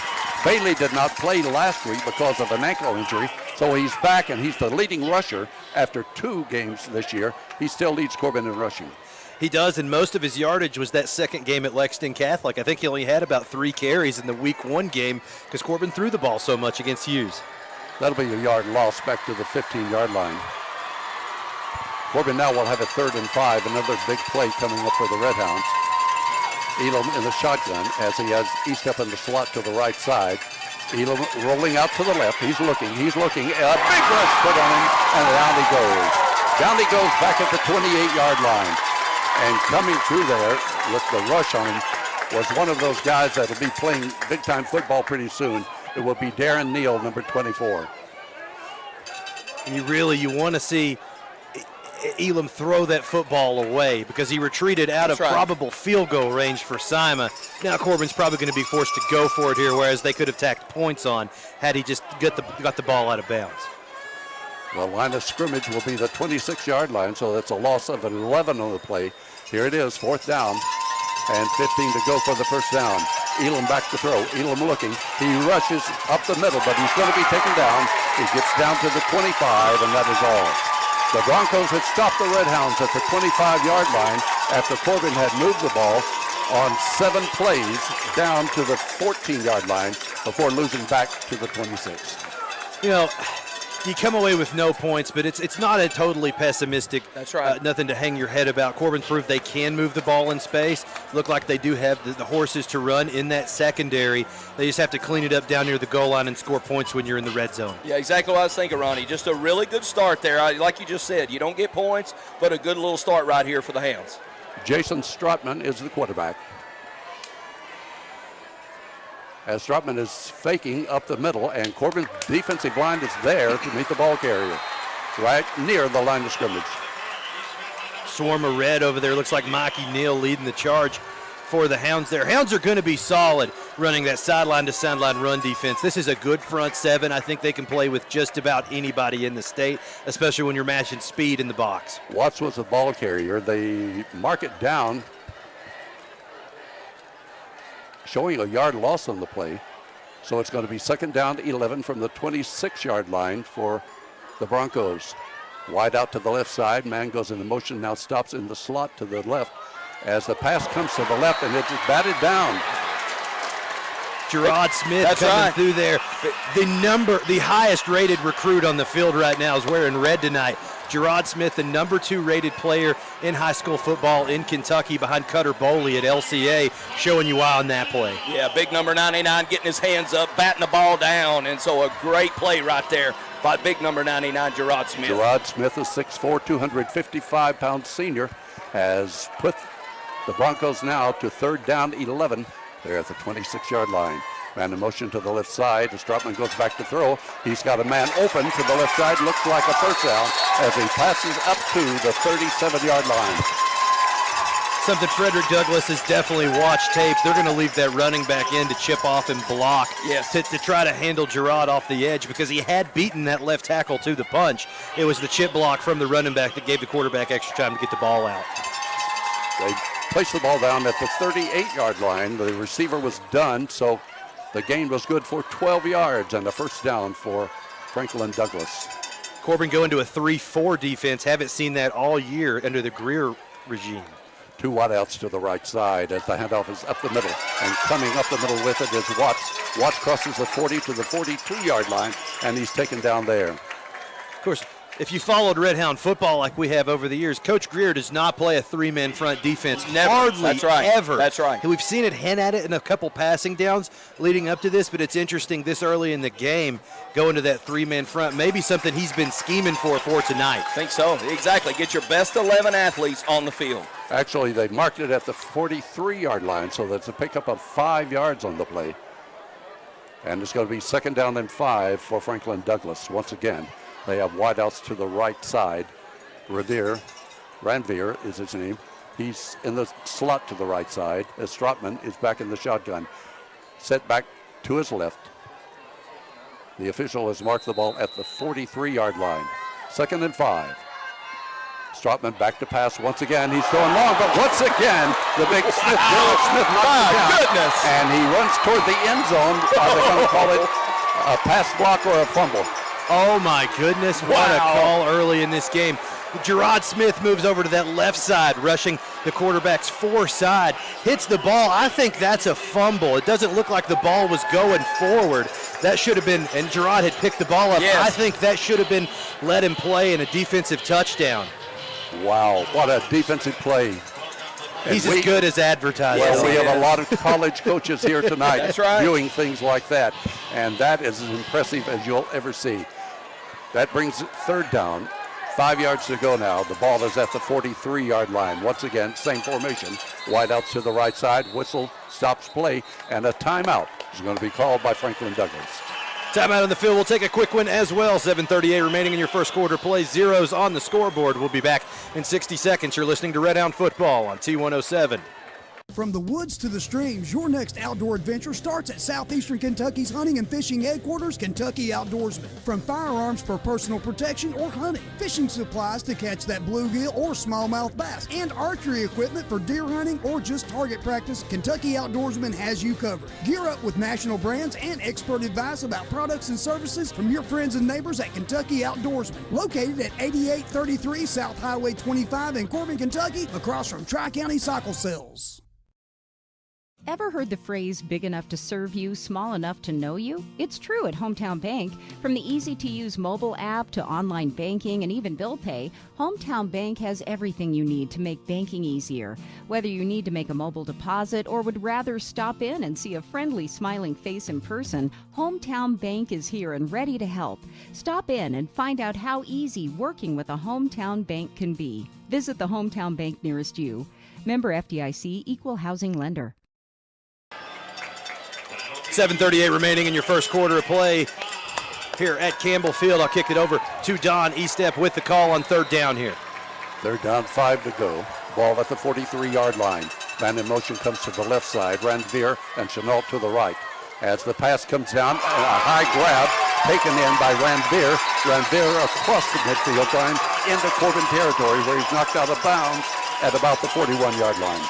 Bailey did not play last week because of an ankle injury, so he's back, and he's the leading rusher after 2 games this year. He still leads Corbin in rushing. He does, and most of his yardage was that second game at Lexington Catholic. I think he only had about 3 carries in the Week 1 game because Corbin threw the ball so much against Hughes. That'll be a yard loss back to the 15-yard line. Corbin now will have a 3rd and 5, another big play coming up for the Red Hounds. Elam in the shotgun as he has Eastep in the slot to the right side. Elam rolling out to the left. He's looking. A big rush put on him, and down he goes. Down he goes back at the 28-yard line. And coming through there with the rush on him was one of those guys that will be playing big-time football pretty soon. It will be Darren Neal, number 24. And you want to see Elam throw that football away because he retreated out of probable field goal range for Sima. Now Corbin's probably going to be forced to go for it here, whereas they could have tacked points on had he just got the ball out of bounds. The line of scrimmage will be the 26-yard line, so that's a loss of 11 on the play. Here it is, 4th down, and 15 to go for the first down. Elam back to throw. Elam looking. He rushes up the middle, but he's going to be taken down. He gets down to the 25, and that is all. The Broncos had stopped the Red Hounds at the 25-yard line after Corbin had moved the ball on 7 plays down to the 14-yard line before losing back to the 26. You know, you come away with no points, but it's not a totally pessimistic. That's right. Nothing to hang your head about. Corbin proved they can move the ball in space. Look like they do have the horses to run in that secondary. They just have to clean it up down near the goal line and score points when you're in the red zone. Yeah, exactly what I was thinking, Ronnie. Just a really good start there. Like you just said, you don't get points, but a good little start right here for the Hounds. Jason Strotman is the quarterback. as Strotman is faking up the middle, and Corbin's defensive line is there to meet the ball carrier, right near the line of scrimmage. Swarm of red over there. Looks like Mikey Neal leading the charge for the Hounds there. Hounds are going to be solid running that sideline to sideline run defense. This is a good front seven. I think they can play with just about anybody in the state, especially when you're matching speed in the box. Watts was the ball carrier. They mark it down, showing a yard loss on the play. So it's going to be 2nd down to 11 from the 26-yard line for the Broncos. Wide out to the left side. Man goes into motion, now stops in the slot to the left as the pass comes to the left, and it's batted down. Gerard Smith coming through there. The highest rated recruit on the field right now is wearing red tonight. Gerard Smith, the number 2 rated player in high school football in Kentucky behind Cutter Boley at LCA, showing you why on that play. Yeah, big number 99 getting his hands up, batting the ball down, and so a great play right there by big number 99, Gerard Smith. Gerard Smith, a 6'4", 255-pound senior, has put the Broncos now to 3rd down 11. They're at the 26-yard line. Man in motion to the left side. Strotman goes back to throw. He's got a man open to the left side. Looks like a first down as he passes up to the 37-yard line. Something Frederick Douglass has definitely watched tape. They're going to leave that running back in to chip off and block to try to handle Gerard off the edge because he had beaten that left tackle to the punch. It was the chip block from the running back that gave the quarterback extra time to get the ball out. They placed the ball down at the 38-yard line. The receiver was done, so the gain was good for 12 yards and a first down for Franklin Douglass. Corbin going to a 3-4 defense. Haven't seen that all year under the Greer regime. 2 wideouts to the right side as the handoff is up the middle. And coming up the middle with it is Watts. Watts crosses the 40 to the 42-yard line, and he's taken down there. Of course, if you followed Red Hound football like we have over the years, Coach Greer does not play a 3-man front defense. Never. Hardly That's right. ever. That's right. We've seen it hint at it in a couple passing downs leading up to this, but it's interesting this early in the game going to that 3-man front. Maybe something he's been scheming for tonight. I think so. Exactly. Get your best 11 athletes on the field. Actually, they marked it at the 43-yard line, so that's a pickup of 5 yards on the play. And it's going to be 2nd down and 5 for Franklin Douglass once again. They have wideouts to the right side. Ranvier is his name. He's in the slot to the right side as Strotman is back in the shotgun. Set back to his left. The official has marked the ball at the 43-yard line. 2nd and 5. Strotman back to pass once again. He's throwing long, but once again, the big Smith, Gerald Smith knocks it down. Goodness. And he runs toward the end zone. Are they going to call it a pass block or a fumble? Oh, my goodness. What a call early in this game. Gerard Smith moves over to that left side, rushing the quarterback's 4 side, hits the ball. I think that's a fumble. It doesn't look like the ball was going forward. That should have been, and Gerard had picked the ball up. Yes. I think that should have been let him play in a defensive touchdown. Wow, what a defensive play. He's as good as advertised. Well, we have a lot of college coaches here tonight That's right. doing things like that, and that is as impressive as you'll ever see. That brings it 3rd down. 5 yards to go now. The ball is at the 43-yard line. Once again, same formation. Wideouts to the right side. Whistle stops play, and a timeout is going to be called by Franklin Douglass. Timeout on the field. We'll take a quick one as well. 7:38 remaining in your first quarter. Play zeros on the scoreboard. We'll be back in 60 seconds. You're listening to Red Hound Football on T107. From the woods to the streams, your next outdoor adventure starts at Southeastern Kentucky's hunting and fishing headquarters, Kentucky Outdoorsman. From firearms for personal protection or hunting, fishing supplies to catch that bluegill or smallmouth bass, and archery equipment for deer hunting or just target practice, Kentucky Outdoorsman has you covered. Gear up with national brands and expert advice about products and services from your friends and neighbors at Kentucky Outdoorsman. Located at 8833 South Highway 25 in Corbin, Kentucky, across from Tri-County Cycle Sales. Ever heard the phrase big enough to serve you, small enough to know you? It's true at Hometown Bank. From the easy-to-use mobile app to online banking and even bill pay, Hometown Bank has everything you need to make banking easier. Whether you need to make a mobile deposit or would rather stop in and see a friendly, smiling face in person, Hometown Bank is here and ready to help. Stop in and find out how easy working with a Hometown Bank can be. Visit the Hometown Bank nearest you. Member FDIC, Equal Housing Lender. 7:38 remaining in your first quarter of play here at Campbell Field. I'll kick it over to Don Estep with the call on third down here. Third down, 5 to go. Ball at the 43-yard line. Man in motion comes to the left side. Ranvier and Chenault to the right. As the pass comes down, a high grab taken in by Ranvier. Ranvier across the midfield line into Corbin territory where he's knocked out of bounds at about the 41-yard line.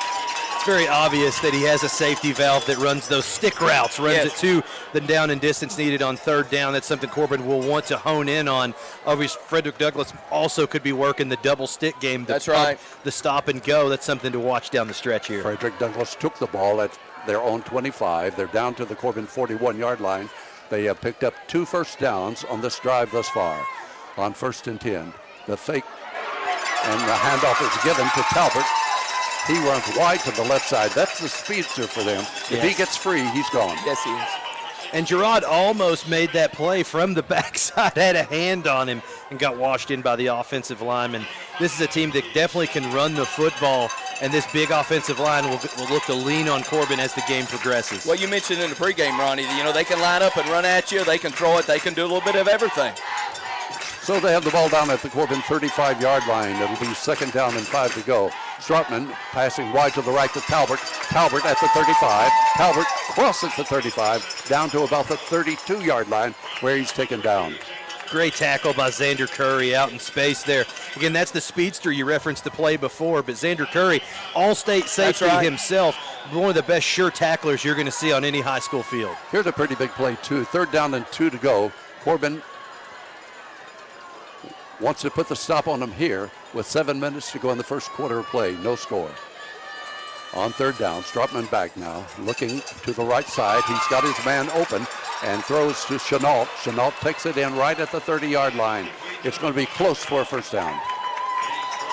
It's very obvious that he has a safety valve that runs those stick routes, runs it to the down and distance needed on third down. That's something Corbin will want to hone in on. Obviously, Frederick Douglass also could be working the double stick game. That's right. The stop and go. That's something to watch down the stretch here. Frederick Douglass took the ball at their own 25. They're down to the Corbin 41-yard line. They have picked up 2 first downs on this drive thus far. On 1st and 10, the fake and the handoff is given to Talbot. He runs wide to the left side. That's the speedster for them. If he gets free, he's gone. Yes, he is. And Gerard almost made that play from the backside, had a hand on him, and got washed in by the offensive lineman. This is a team that definitely can run the football, and this big offensive line will look to lean on Corbin as the game progresses. Well, you mentioned in the pregame, Ronnie, they can line up and run at you. They can throw it. They can do a little bit of everything. So they have the ball down at the Corbin 35-yard line. It'll be 2nd down and 5 to go. Strotman passing wide to the right to Talbot. Talbot at the 35. Talbot crosses the 35 down to about the 32-yard line where he's taken down. Great tackle by Xander Curry out in space there. Again, that's the speedster you referenced the play before, but Xander Curry, all-state safety himself, one of the best sure tacklers you're going to see on any high school field. Here's a pretty big play, too. 3rd down and 2 to go. Corbin wants to put the stop on him here with 7 minutes to go in the first quarter of play. No score. On 3rd down, Strotman back now, looking to the right side. He's got his man open and throws to Chenault. Chenault takes it in right at the 30-yard line. It's going to be close for a first down.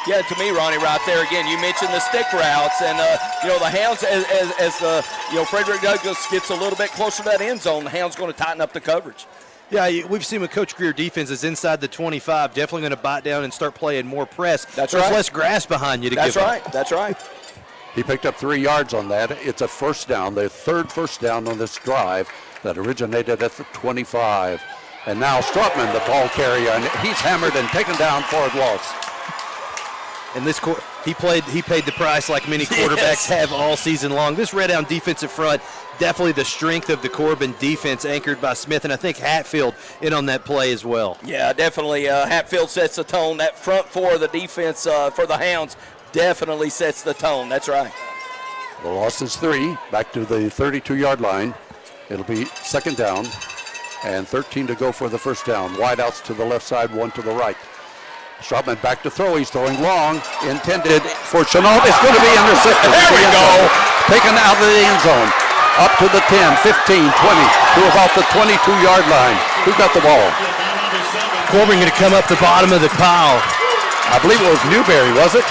Yeah, to me, Ronnie, right there again, you mentioned the stick routes, and the Hounds, as Frederick Douglass gets a little bit closer to that end zone, the Hounds going to tighten up the coverage. Yeah, we've seen with Coach Greer defenses inside the 25, definitely going to bite down and start playing more press. That's There's right. less grass behind you to give up. That's right. He picked up 3 yards on that. It's a first down, their 3rd first down on this drive that originated at the 25. And now Strotman, the ball carrier, and he's hammered and taken down for a loss. And this he paid the price like many quarterbacks have all season long. This Red Hound defensive front, definitely the strength of the Corbin defense, anchored by Smith, and I think Hatfield in on that play as well. Yeah, definitely. Hatfield sets the tone. That front 4 of the defense for the Hounds definitely sets the tone. That's right. The loss is 3, back to the 32-yard line. It'll be 2nd down and 13 to go for the first down. Wide outs to the left side, 1 to the right. Strotman back to throw. He's throwing long. Intended for Chenault. It's going to be intercepted. There we go. Taken out of the end zone. Up to the 10, 15, 20, to about the 22-yard line. Who got the ball? Corbin going to come up the bottom of the pile. I believe it was Newberry, was it?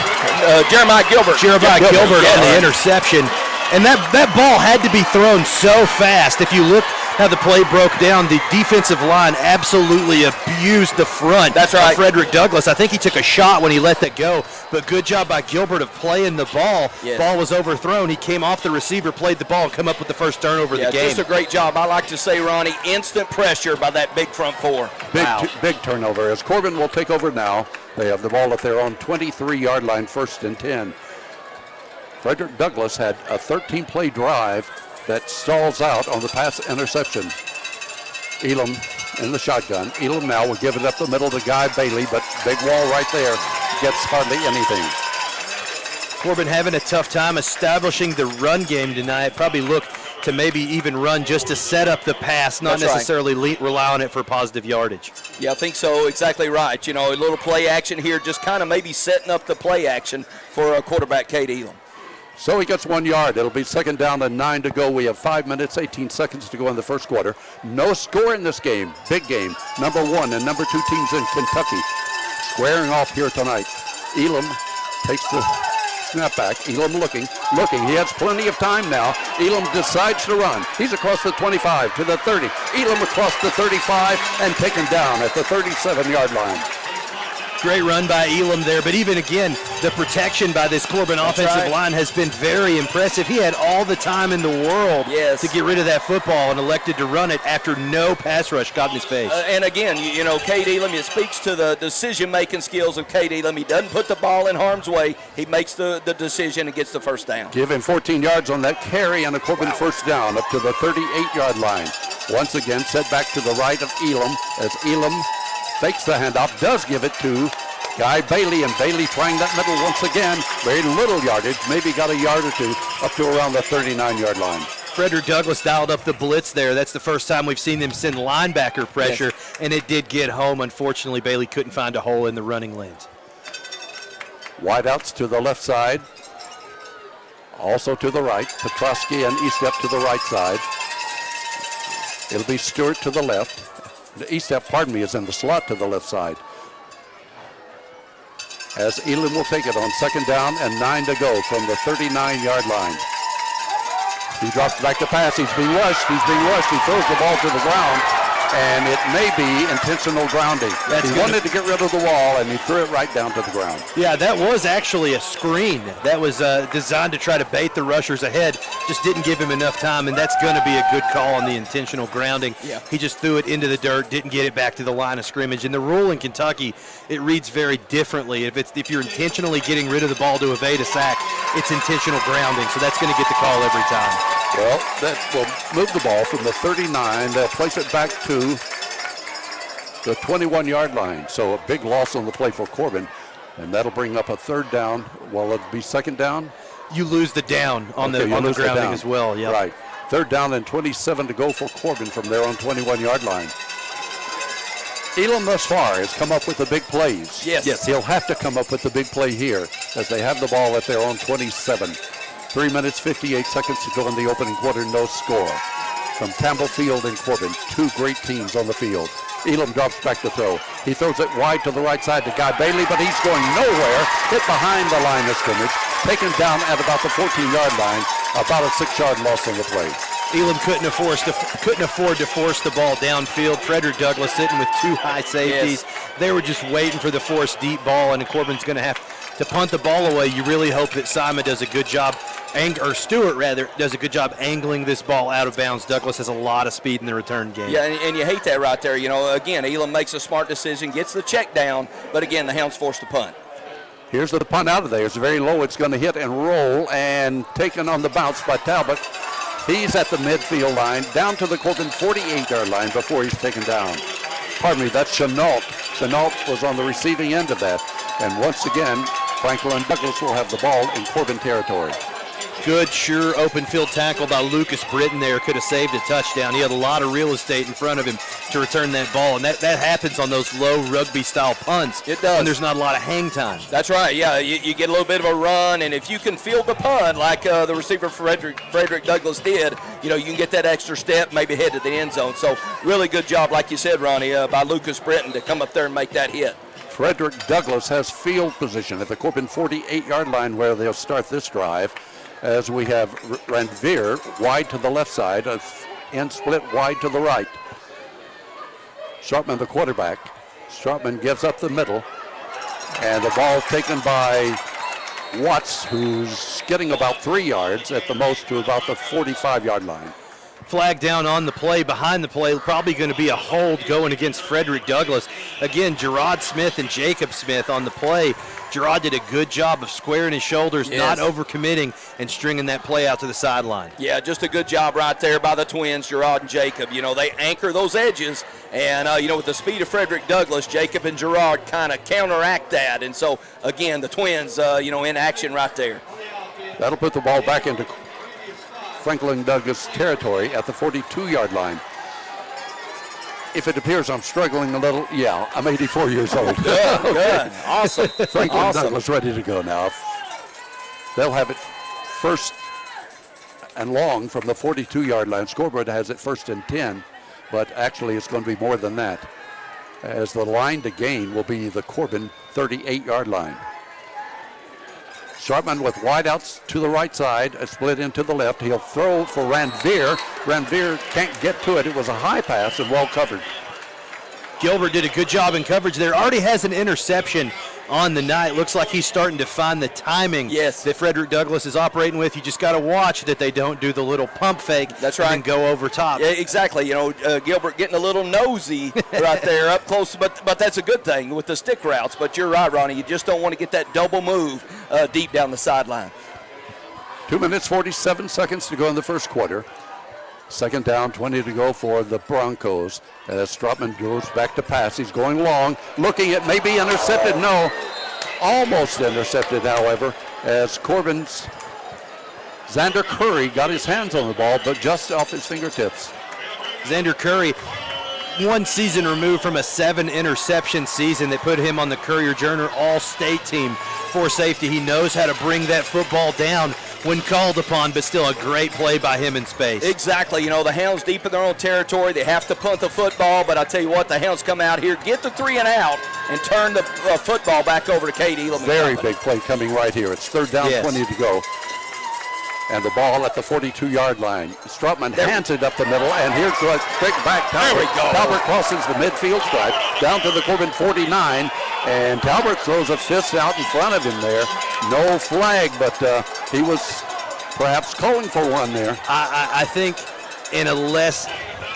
Jeremiah Gilbert. Gilbert on the interception. And that ball had to be thrown so fast. If you look how the play broke down, the defensive line absolutely abused the front. That's right. Of Frederick Douglass. I think he took a shot when he let that go, but good job by Gilbert of playing the ball. Yes. Ball was overthrown. He came off the receiver, played the ball, and come up with the first turnover of the game. Just a great job. I like to say, Ronnie, instant pressure by that big front 4. Big turnover as Corbin will take over now. They have the ball at their own 23-yard line, 1st and 10. Frederick Douglass had a 13-play drive that stalls out on the pass interception. Elam in the shotgun. Elam now will give it up the middle to Guy Bailey, but big wall right there gets hardly anything. Corbin having a tough time establishing the run game tonight. Probably look to maybe even run just to set up the pass, not necessarily rely on it for positive yardage. Yeah, I think so. Exactly right. A little play action here, just kind of maybe setting up the play action for quarterback Cade Elam. So he gets 1 yard. It'll be 2nd down and 9 to go. We have 5 minutes, 18 seconds to go in the first quarter. No score in this game. Big game. Number 1 and number 2 teams in Kentucky squaring off here tonight. Elam takes the snap back. Elam looking. He has plenty of time now. Elam decides to run. He's across the 25 to the 30. Elam across the 35 and taken down at the 37-yard line. Great run by Elam there, but even again, the protection by this Corbin offensive line has been very impressive. He had all the time in the world to get rid of that football and elected to run it after no pass rush got in his face. And again, you know, Cade Elam, it speaks to the decision-making skills of Cade Elam. He doesn't put the ball in harm's way. He makes the decision and gets the first down. Give him 14 yards on that carry and a Corbin first down up to the 38-yard line. Once again, set back to the right of Elam as Elam fakes the handoff, does give it to Guy Bailey, and Bailey trying that middle once again. Very little yardage, maybe got a yard or two up to around the 39-yard line. Frederick Douglass dialed up the blitz there. That's the first time we've seen them send linebacker pressure, and it did get home. Unfortunately, Bailey couldn't find a hole in the running lanes. Wideouts to the left side, also to the right. Petrosky and Estep to the right side. It'll be Stewart to the left. Estep, pardon me, is in the slot to the left side. As Elam will take it on second down and 9 to go from the 39-yard line. He drops back to pass. He's being rushed. He throws the ball to the ground, and it may be intentional grounding. He wanted to get rid of the wall, and he threw it right down to the ground. Yeah, that was actually a screen that was designed to try to bait the rushers ahead. Just didn't give him enough time, and that's going to be a good call on the intentional grounding. Yeah. He just threw it into the dirt, didn't get it back to the line of scrimmage. And the rule in Kentucky, it reads very differently. If you're intentionally getting rid of the ball to evade a sack, it's intentional grounding, so that's going to get the call every time. Well, that will move the ball from the 39. They'll place it back to the 21-yard line. So a big loss on the play for Corbin, and that'll bring up a third down. Will it be second down? You lose the down on the grounding as well. Yeah. Right. Third down and 27 to go for Corbin from their own 21-yard line. Elam thus far has come up with the big plays. Yes. He'll have to come up with the big play here as they have the ball at their own 27. 3 minutes, 58 seconds to go in the opening quarter, no score. From Campbell Field and Corbin, two great teams on the field. Elam drops back to throw. He throws it wide to the right side to Guy Bailey, but he's going nowhere. Hit behind the line of scrimmage. Taken down at about the 14-yard line. About a 6-yard loss on the play. Elam couldn't afford to force the ball downfield. Frederick Douglass sitting with two high safeties. They were just waiting for the forced deep ball, and Corbin's going to have to punt the ball away. You really hope that Simon does a good job, or Stewart rather, does a good job angling this ball out of bounds. Douglass has a lot of speed in the return game. Yeah, and you hate that right there. You know, again, Elam makes a smart decision, gets the check down, but again, the Hounds forced to punt. Here's the punt out of there. It's very low. It's going to hit and roll, and taken on the bounce by Talbot. He's at the midfield line, down to the Corbin 48-yard line before he's taken down. Pardon me, that's Chenault. Chenault was on the receiving end of that. And once again, Franklin Douglass will have the ball in Corbin territory. Good, sure, open field tackle by Lucas Britton there. Could have saved a touchdown. He had a lot of real estate in front of him to return that ball, and that happens on those low rugby-style punts. It does. And there's not a lot of hang time. That's right, yeah. You get a little bit of a run, and if you can field the punt like the receiver Frederick Douglass did, you know, you can get that extra step, maybe head to the end zone. So really good job, like you said, Ronnie, by Lucas Britton to come up there and make that hit. Frederick Douglass has field position at the Corbin 48-yard line where they'll start this drive. As we have Ranvier wide to the left side, end split wide to the right. Sharpman, the quarterback. Sharpman gives up the middle, and the ball taken by Watts, who's getting about 3 yards at the most to about the 45-yard line. Flag down on the play, behind the play, probably going to be a hold going against Frederick Douglass. Again, Gerard Smith and Jacob Smith on the play. Gerard did a good job of squaring his shoulders, not overcommitting, and stringing that play out to the sideline. Yeah, just a good job right there by the twins, Gerard and Jacob. You know, they anchor those edges, and, you know, with the speed of Frederick Douglass, Jacob and Gerard kind of counteract that. And so, again, the twins, you know, in action right there. That'll put the ball back into Franklin Douglass territory at the 42-yard line. If it appears I'm struggling a little, yeah, I'm 84 years old. Good. Awesome. Franklin Douglass ready to go now. They'll have it first and long from the 42-yard line. Scoreboard has it first and 10, but actually it's going to be more than that, as the line to gain will be the Corbin 38-yard line. Sharpman with wideouts to the right side, a split into the left. He'll throw for Ranvier. Ranvier can't get to it. It was a high pass and well covered. Gilbert did a good job in coverage there. Already has an interception on the night. Looks like he's starting to find the timing that Frederick Douglass is operating with. You just got to watch that they don't do the little pump fake and go over top. Yeah, exactly. Gilbert getting a little nosy right there up close, but that's a good thing with the stick routes. But you're right, Ronnie. You just don't want to get that double move deep down the sideline. 2 minutes, 47 seconds to go in the first quarter. Second down, 20 to go for the Broncos. As Stropman goes back to pass. He's going long, looking at maybe intercepted. No, almost intercepted, however, as Corbin's Xander Curry got his hands on the ball, but just off his fingertips. Xander Curry, one season removed from a 7-interception season that put him on the Courier-Journal All-State team for safety. He knows how to bring that football down when called upon, but still a great play by him in space. Exactly. The Hounds deep in their own territory. They have to punt the football, but I tell you what, the Hounds come out here, get the 3 and out, and turn the football back over to Cade Elam. Very big play coming right here. It's third down, 20 to go. And the ball at the 42-yard line. Stropman hands it up the middle, and here's the quick back. Talbert crosses the midfield stripe down to the Corbin 49, and Talbert throws a fist out in front of him there. No flag, but he was perhaps calling for one there. I think in a less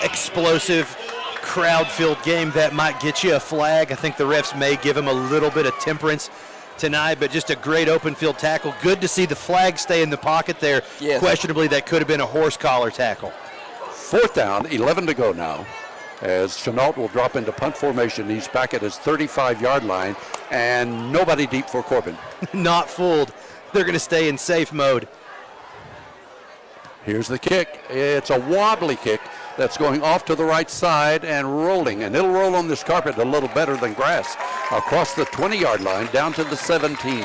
explosive, crowd-filled game, that might get you a flag. I think the refs may give him a little bit of temperance tonight, but just a great open field tackle. Good to see the flag stay in the pocket there. Yes. Questionably, that could have been a horse collar tackle. Fourth down, 11 to go now, as Chenault will drop into punt formation. He's back at his 35-yard line, and nobody deep for Corbin. Not fooled. They're going to stay in safe mode. Here's the kick. It's a wobbly kick that's going off to the right side and rolling, and it'll roll on this carpet a little better than grass across the 20-yard line down to the 17.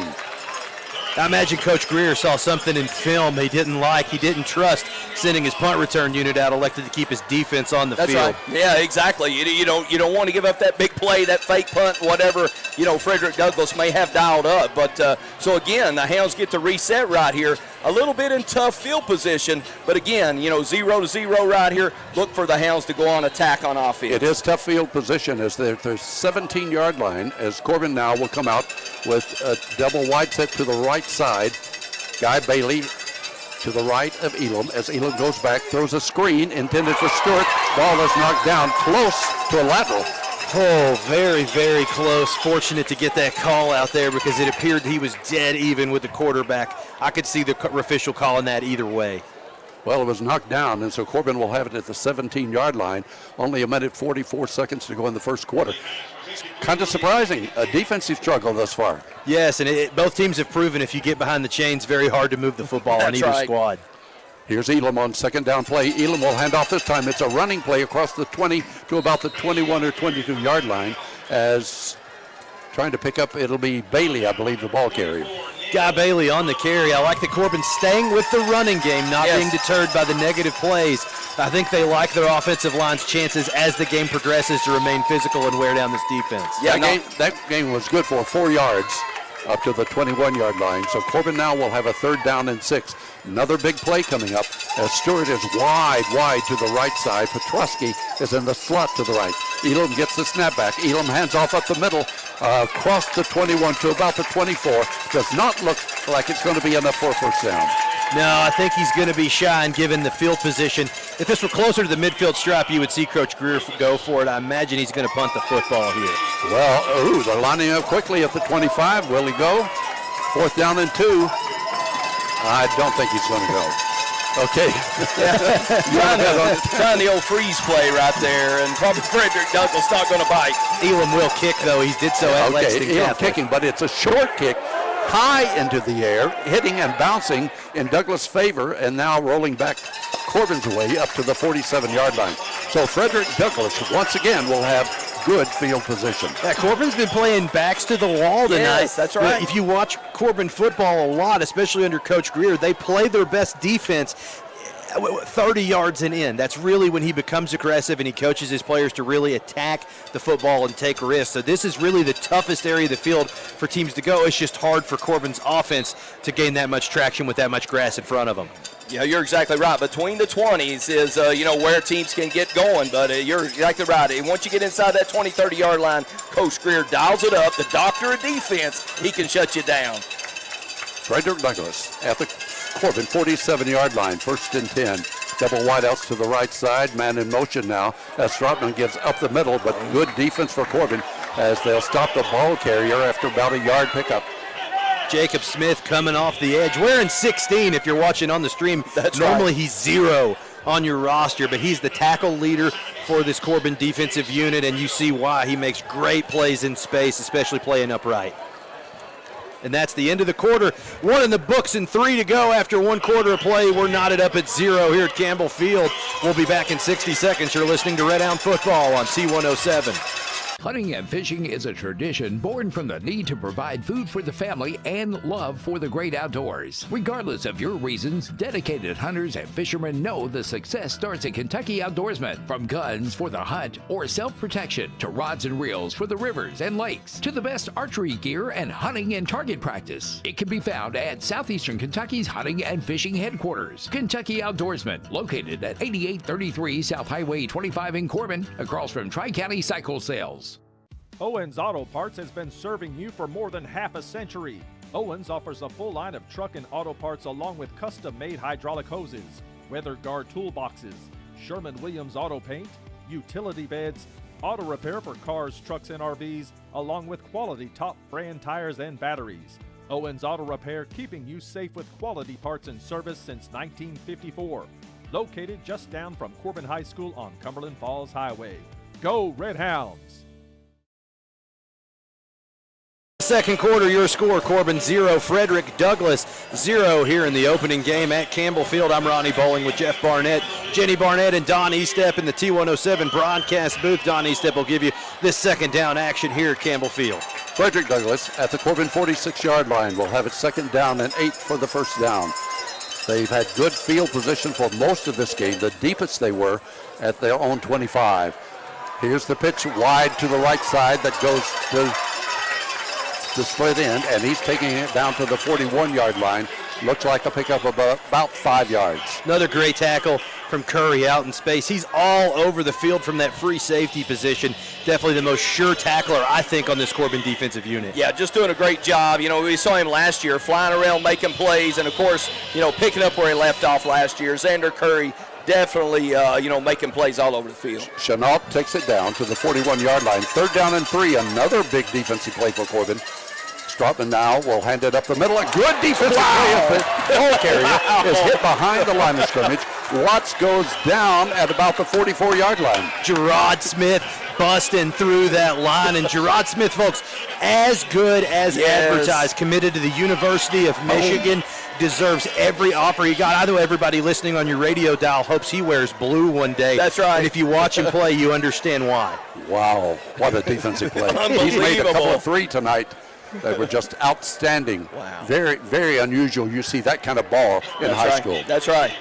I imagine Coach Greer saw something in film he didn't like. He didn't trust sending his punt return unit out, elected to keep his defense on the field. That's right. Yeah, exactly. You don't want to give up that big play, that fake punt, whatever, Frederick Douglass may have dialed up. But so again, the Hounds get to reset right here. A little bit in tough field position, but again, 0-0 right here. Look for the Hounds to go on attack on offense. It is tough field position as their 17-yard line, as Corbin now will come out with a double wide set to the right side. Guy Bailey to the right of Elam as Elam goes back, throws a screen intended for Stewart. Ball is knocked down close to a lateral. Oh, very, very close. Fortunate to get that call out there because it appeared he was dead even with the quarterback. I could see the official calling that either way. Well, it was knocked down, and so Corbin will have it at the 17-yard line. Only a minute 44 seconds to go in the first quarter. Kind of surprising, a defensive struggle thus far. Yes, and both teams have proven if you get behind the chains, very hard to move the football on either squad. Here's Elam on second down play. Elam will hand off this time. It's a running play across the 20 to about the 21 or 22-yard line as trying to pick up, it'll be Bailey, I believe, the ball carrier. Guy Bailey on the carry. I like that Corbin staying with the running game, not being deterred by the negative plays. I think they like their offensive line's chances as the game progresses to remain physical and wear down this defense. Yeah, that game was good for 4 yards up to the 21-yard line. So Corbin now will have a third down and 6. Another big play coming up as Stewart is wide to the right side. Petrosky is in the slot to the right. Elam gets the snap back. Elam hands off up the middle, across the 21 to about the 24. Does not look like it's going to be enough for a first down. No, I think he's going to be shy and given the field position. If this were closer to the midfield stripe, you would see Coach Greer go for it. I imagine he's going to punt the football here. Well, they're lining up quickly at the 25. Will he go? Fourth down and 2. I don't think he's going to go. Okay. Trying the old freeze play right there, and probably Frederick Douglass not going to bite. Elam will kick, though. He did so at Lexington Elam kicking, but it's a short kick, high into the air, hitting and bouncing in Douglas' favor, and now rolling back Corbin's way up to the 47-yard line. So Frederick Douglass once again will have good field position. Yeah, Corbin's been playing backs to the wall tonight. Yes, that's right. If you watch Corbin football a lot, especially under Coach Greer, they play their best defense 30 yards and in. That's really when he becomes aggressive and he coaches his players to really attack the football and take risks. So this is really the toughest area of the field for teams to go. It's just hard for Corbin's offense to gain that much traction with that much grass in front of them. Yeah, you're exactly right. Between the 20s is, where teams can get going. But you're exactly right. And once you get inside that 20, 30-yard line, Coach Greer dials it up. The doctor of defense, he can shut you down. Frederick Douglass at the Corbin 47-yard line, 1st and 10. Double wideouts to the right side. Man in motion now as Strotman gives up the middle, but good defense for Corbin as they'll stop the ball carrier after about a yard pickup. Jacob Smith coming off the edge, wearing 16 if you're watching on the stream. That's Normally right. He's 0 on your roster, but he's the tackle leader for this Corbin defensive unit, and you see why. He makes great plays in space, especially playing upright. And that's the end of the quarter. 1 in the books and 3 to go after 1 quarter of play. We're knotted up at 0 here at Campbell Field. We'll be back in 60 seconds. You're listening to Red Hound Football on T107. Hunting and fishing is a tradition born from the need to provide food for the family and love for the great outdoors. Regardless of your reasons, dedicated hunters and fishermen know the success starts at Kentucky Outdoorsman. From guns for the hunt or self-protection to rods and reels for the rivers and lakes to the best archery gear and hunting and target practice. It can be found at Southeastern Kentucky's hunting and fishing headquarters. Kentucky Outdoorsman, located at 8833 South Highway 25 in Corbin, across from Tri-County Cycle Sales. Owens Auto Parts has been serving you for more than half a century. Owens offers a full line of truck and auto parts along with custom-made hydraulic hoses, weather guard toolboxes, Sherman-Williams auto paint, utility beds, auto repair for cars, trucks, and RVs, along with quality top brand tires and batteries. Owens Auto Repair, keeping you safe with quality parts and service since 1954. Located just down from Corbin High School on Cumberland Falls Highway. Go Red Hounds! Second quarter, your score, Corbin 0, Frederick Douglass 0 here in the opening game at Campbell Field. I'm Ronnie Bowling with Jeff Barnett, Jenny Barnett, and Don Estep in the T107 broadcast booth. Don Estep will give you this second down action here at Campbell Field. Frederick Douglass at the Corbin 46-yard line will have it 2nd down and 8 for the first down. They've had good field position for most of this game, the deepest they were at their own 25. Here's the pitch wide to the right side that goes to the split end, and he's taking it down to the 41-yard line. Looks like a pickup of about 5 yards. Another great tackle from Curry out in space. He's all over the field from that free safety position. Definitely the most sure tackler, I think, on this Corbin defensive unit. Yeah, just doing a great job. We saw him last year flying around making plays, and of course, picking up where he left off last year. Xander Curry definitely, making plays all over the field. Chenault takes it down to the 41-yard line. 3rd down and 3, another big defensive play for Corbin. Strotman now will hand it up the middle. A good defensive play of the ball carrier is hit behind the line of scrimmage. Watts goes down at about the 44-yard line. Gerard Smith busting through that line. And Gerard Smith, folks, as good as advertised, committed to the University of Michigan. Deserves every offer he got. I know everybody listening on your radio dial hopes he wears blue one day. That's right. And if you watch him play, you understand why. Wow, what a defensive play. He's made a couple of 3 tonight that were just outstanding. Wow. Very, very unusual. You see that kind of ball in high school. That's right.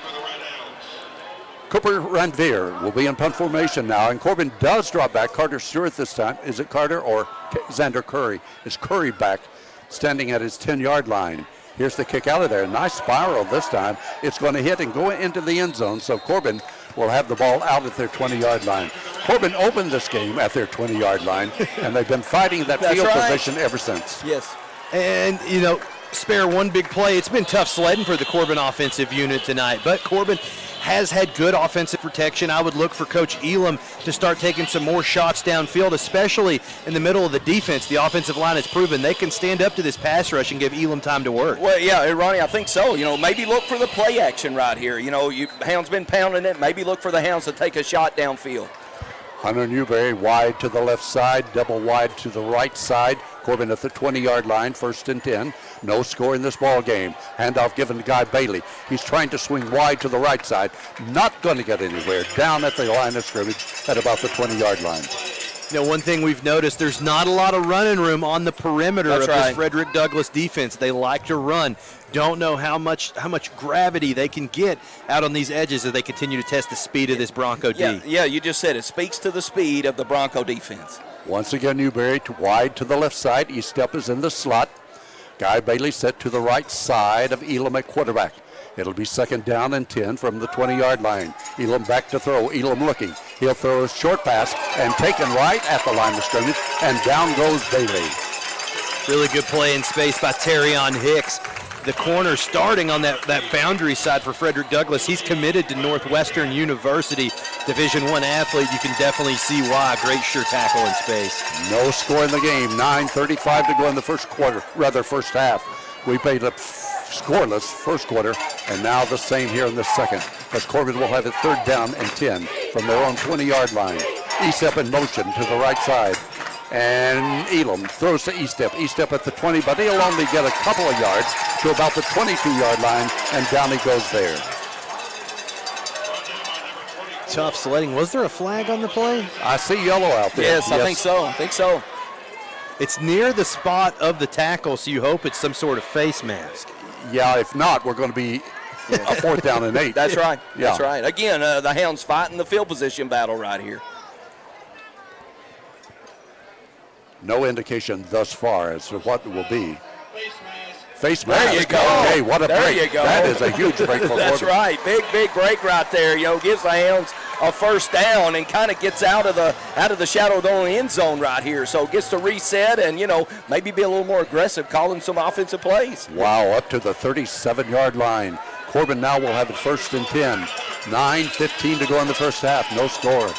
Cooper Ranvier will be in punt formation now, and Corbin does drop back. Carter Stewart this time. Is it Carter or Xander Curry? Is Curry back standing at his 10-yard line? Here's the kick out of there. Nice spiral this time. It's going to hit and go into the end zone, so Corbin will have the ball out at their 20-yard line. Corbin opened this game at their 20-yard line, and they've been fighting that field position ever since. Yes. And, spare one big play. It's been tough sledding for the Corbin offensive unit tonight, but Corbin has had good offensive protection. I would look for Coach Elam to start taking some more shots downfield, especially in the middle of the defense. The offensive line has proven they can stand up to this pass rush and give Elam time to work. Well, yeah, Ronnie, I think so. Maybe look for the play action right here. Hound's been pounding it. Maybe look for the Hounds to take a shot downfield. Hunter Newberry wide to the left side, double wide to the right side. Corbin at the 20-yard line, 1st and 10. No score in this ball game. Handoff given to Guy Bailey. He's trying to swing wide to the right side. Not going to get anywhere. Down at the line of scrimmage at about the 20-yard line. One thing we've noticed, there's not a lot of running room on the perimeter of this Frederick Douglass defense. They like to run. Don't know how much gravity they can get out on these edges as they continue to test the speed of this Bronco D. Yeah, you just said it. Speaks to the speed of the Bronco defense. Once again, Newberry wide to the left side. Estep is in the slot. Guy Bailey set to the right side of Elam at quarterback. It'll be 2nd down and 10 from the 20-yard line. Elam back to throw. Elam looking. He'll throw a short pass and taken right at the line of scrimmage, and down goes Bailey. Really good play in space by Terrion Hicks. The corner starting on that boundary side for Frederick Douglass. He's committed to Northwestern University. Division I athlete. You can definitely see why. Great sure tackle in space. No score in the game. 9:35 to go in the first half. We played a scoreless first quarter, and now the same here in the second. As Corbin will have it 3rd down and 10 from their own 20-yard line. Estep in motion to the right side. And Elam throws to Estep. Estep at the 20, but he'll only get a couple of yards to about the 22-yard line, and down he goes there. Tough sledding. Was there a flag on the play? I see yellow out there. Yes, I think so. It's near the spot of the tackle, so you hope it's some sort of face mask. Yeah, if not, we're going to be a 4th down and 8. That's right. Yeah. That's right. Again, the Hounds fighting the field position battle right here. No indication thus far as to what it will be. Face mask. There you go. Hey, what a there break. You go. That is a huge break for That's Corbin. right. Big break right there. Gives the Hounds a 1st down and kind of gets out of the shadow of the own end zone right here. So gets to reset and, maybe be a little more aggressive, calling some offensive plays. Wow, up to the 37-yard line. Corbin now will have it 1st and 10. 9:15 to go in the first half. No score.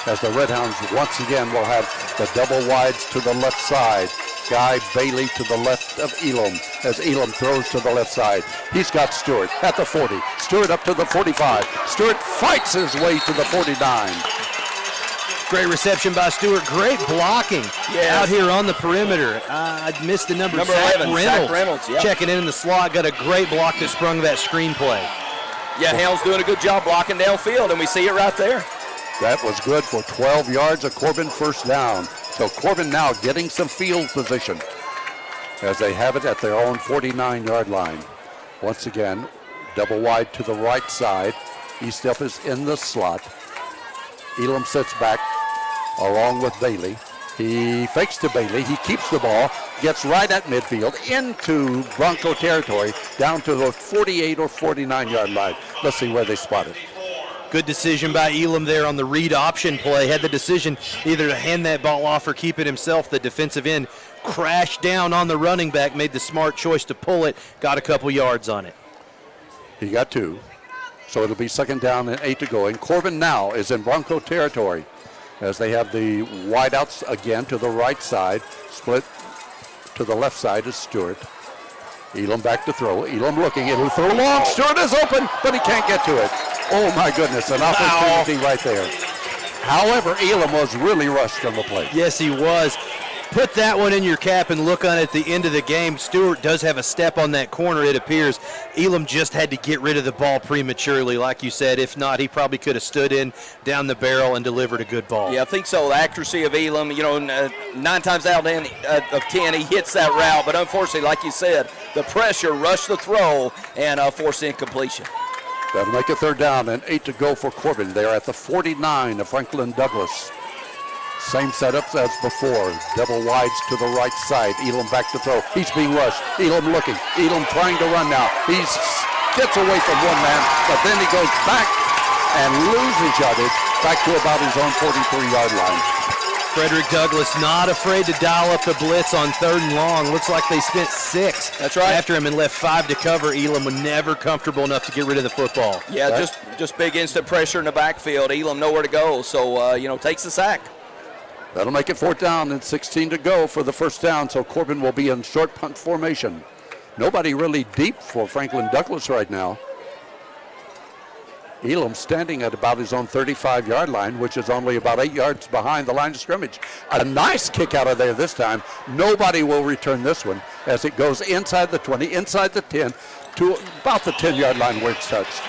As the Red Hounds once again will have the double wides to the left side. Guy Bailey to the left of Elam as Elam throws to the left side. He's got Stewart at the 40. Stewart up to the 45. Stewart fights his way to the 49. Great reception by Stewart. Great blocking out here on the perimeter. I missed the number 11, Zach Reynolds. Yeah. Checking in the slot. Got a great block that sprung that screenplay. Yeah, Hounds doing a good job blocking downfield, and we see it right there. That was good for 12 yards of Corbin 1st down. So Corbin now getting some field position as they have it at their own 49-yard line. Once again, double wide to the right side. Estep is in the slot. Elam sits back along with Bailey. He fakes to Bailey. He keeps the ball, gets right at midfield into Bronco territory, down to the 48 or 49-yard line. Let's see where they spot it. Good decision by Elam there on the read option play. Had the decision either to hand that ball off or keep it himself. The defensive end crashed down on the running back, made the smart choice to pull it, got a couple yards on it. He got 2. So it'll be 2nd down and 8 to go. And Corbin now is in Bronco territory as they have the wideouts again to the right side. Split to the left side is Stewart. Elam back to throw. Elam looking. It'll throw long. Stewart is open, but he can't get to it. Oh, my goodness. An opportunity right there. However, Elam was really rushed from the plate. Yes, he was. Put that one in your cap and look on it at the end of the game. Stewart does have a step on that corner, it appears. Elam just had to get rid of the ball prematurely, like you said. If not, he probably could have stood in down the barrel and delivered a good ball. Yeah, I think so. The accuracy of Elam, 9 times out of 10, he hits that route. But unfortunately, like you said, the pressure rushed the throw and forced incompletion. That'll make it 3rd down and 8 to go for Corbin. They're at the 49 of Franklin Douglas. Same setups as before. Double wides to the right side. Elam back to throw. He's being rushed. Elam looking. Elam trying to run now. He gets away from one man, but then he goes back and loses yardage back to about his own 43-yard line. Frederick Douglass not afraid to dial up the blitz on 3rd and long. Looks like they spent 6 That's right. after him and left 5 to cover. Elam was never comfortable enough to get rid of the football. Yeah, just big instant pressure in the backfield. Elam nowhere to go, so, takes the sack. That'll make it 4th down and 16 to go for the 1st down, so Corbin will be in short punt formation. Nobody really deep for Franklin Douglas right now. Elam standing at about his own 35-yard line, which is only about 8 yards behind the line of scrimmage. A nice kick out of there this time. Nobody will return this one as it goes inside the 20, inside the 10, to about the 10-yard line where it's touched.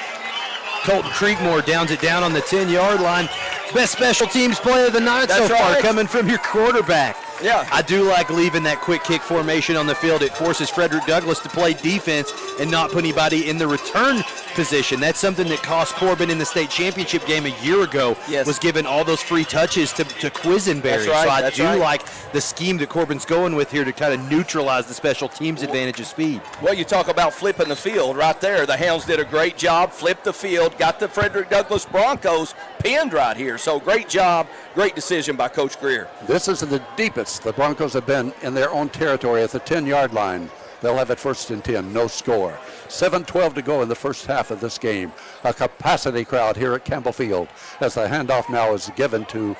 Colton Creekmore downs it down on the 10-yard line. Best special teams play of the night so far coming from your quarterback. Yeah. I do like leaving that quick kick formation on the field. It forces Frederick Douglass to play defense and not put anybody in the return position. That's something that cost Corbin in the state championship game a year ago, was given all those free touches to Quisenberry. That's right, So I do like the scheme that Corbin's going with here to kind of neutralize the special teams advantage of speed. Well, you talk about flipping the field right there. The Hounds did a great job, flipped the field, got the Frederick Douglass Broncos pinned right here. So great job, great decision by Coach Greer. This is the deepest the Broncos have been in their own territory at the 10-yard line. They'll have it 1st and 10, no score. 7:12 to go in the first half of this game. A capacity crowd here at Campbell Field as the handoff now is given to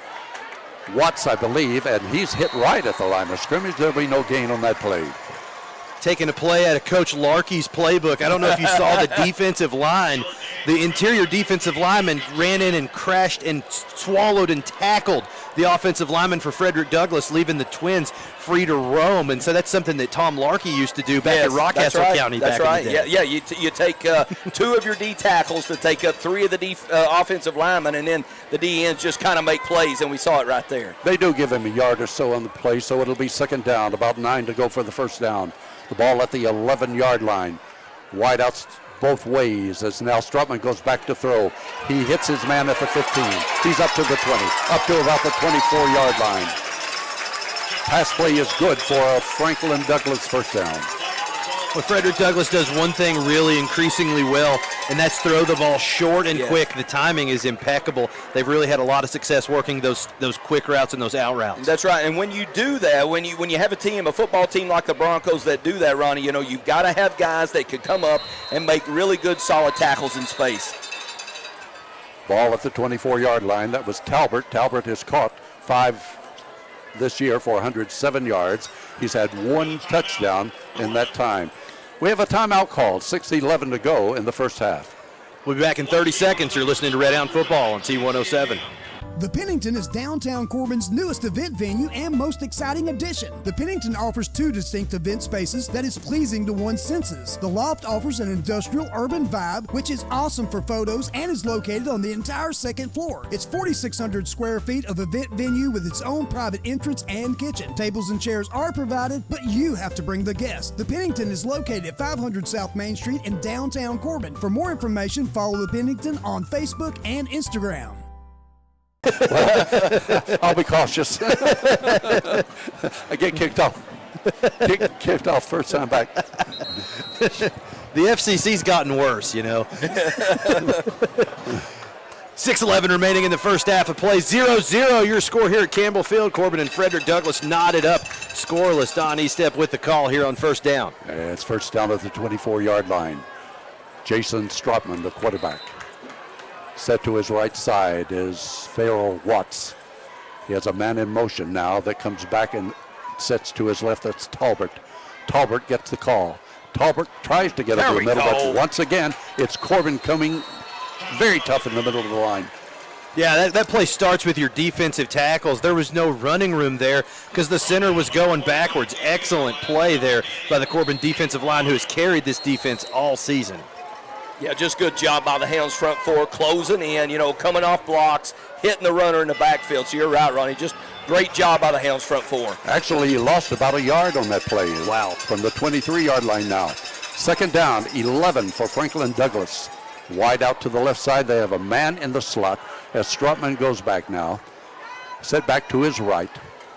Watts, I believe, and he's hit right at the line of scrimmage. There'll be no gain on that play. Taking a play out of Coach Larkey's playbook. I don't know if you saw the defensive line. The interior defensive lineman ran in and crashed and swallowed and tackled the offensive lineman for Frederick Douglass, leaving the Twins free to roam. And so that's something that Tom Larkey used to do back at Rockcastle County back in the day. Yeah, you take 2 of your D tackles to take up 3 of the offensive linemen, and then the D ends just kind of make plays, and we saw it right there. They do give him a yard or so on the play, so it'll be 2nd down, about 9 to go for the first down. The ball at the 11-yard line. Wideouts both ways as now Strutman goes back to throw. He hits his man at the 15. He's up to the 20, up to about the 24-yard line. Pass play is good for a Franklin Douglass first down. Well, Frederick Douglass does one thing really increasingly well, and that's throw the ball short and quick. The timing is impeccable. They've really had a lot of success working those quick routes and those out routes. That's right. And when you do that, when you have a football team like the Broncos that do that, Ronnie, you've got to have guys that can come up and make really good, solid tackles in space. Ball at the 24-yard line. That was Talbert. Talbert has caught 5 this year for 107 yards. He's had 1 touchdown in that time. We have a timeout called, 6:11 to go in the first half. We'll be back in 30 seconds. You're listening to Red Hound Football on T107. The Pennington is downtown Corbin's newest event venue and most exciting addition. The Pennington offers 2 distinct event spaces that is pleasing to one's senses. The Loft offers an industrial urban vibe, which is awesome for photos and is located on the entire 2nd floor. It's 4,600 square feet of event venue with its own private entrance and kitchen. Tables and chairs are provided, but you have to bring the guests. The Pennington is located at 500 South Main Street in downtown Corbin. For more information, follow the Pennington on Facebook and Instagram. I'll be cautious. I get kicked off. Kicked off first time back. The FCC's gotten worse, 6:11 remaining in the first half of play. 0-0 your score here at Campbell Field. Corbin and Frederick Douglass knotted up scoreless. Don Estep with the call here on first down. It's first down at the 24-yard line. Jason Strotman, the quarterback. Set to his right side is Farrell Watts. He has a man in motion now that comes back and sets to his left. That's Talbert. Talbert gets the call. Talbert tries to get up the middle, but once again, it's Corbin coming very tough in the middle of the line. Yeah, that play starts with your defensive tackles. There was no running room there because the center was going backwards. Excellent play there by the Corbin defensive line, who has carried this defense all season. Yeah, just good job by the Hounds front 4, closing in, coming off blocks, hitting the runner in the backfield. So you're right, Ronnie. Just great job by the Hounds front 4. Actually, he lost about a yard on that play. Wow. From the 23-yard line now. 2nd down, 11 for Franklin Douglass. Wide out to the left side. They have a man in the slot as Strotman goes back now. Set back to his right.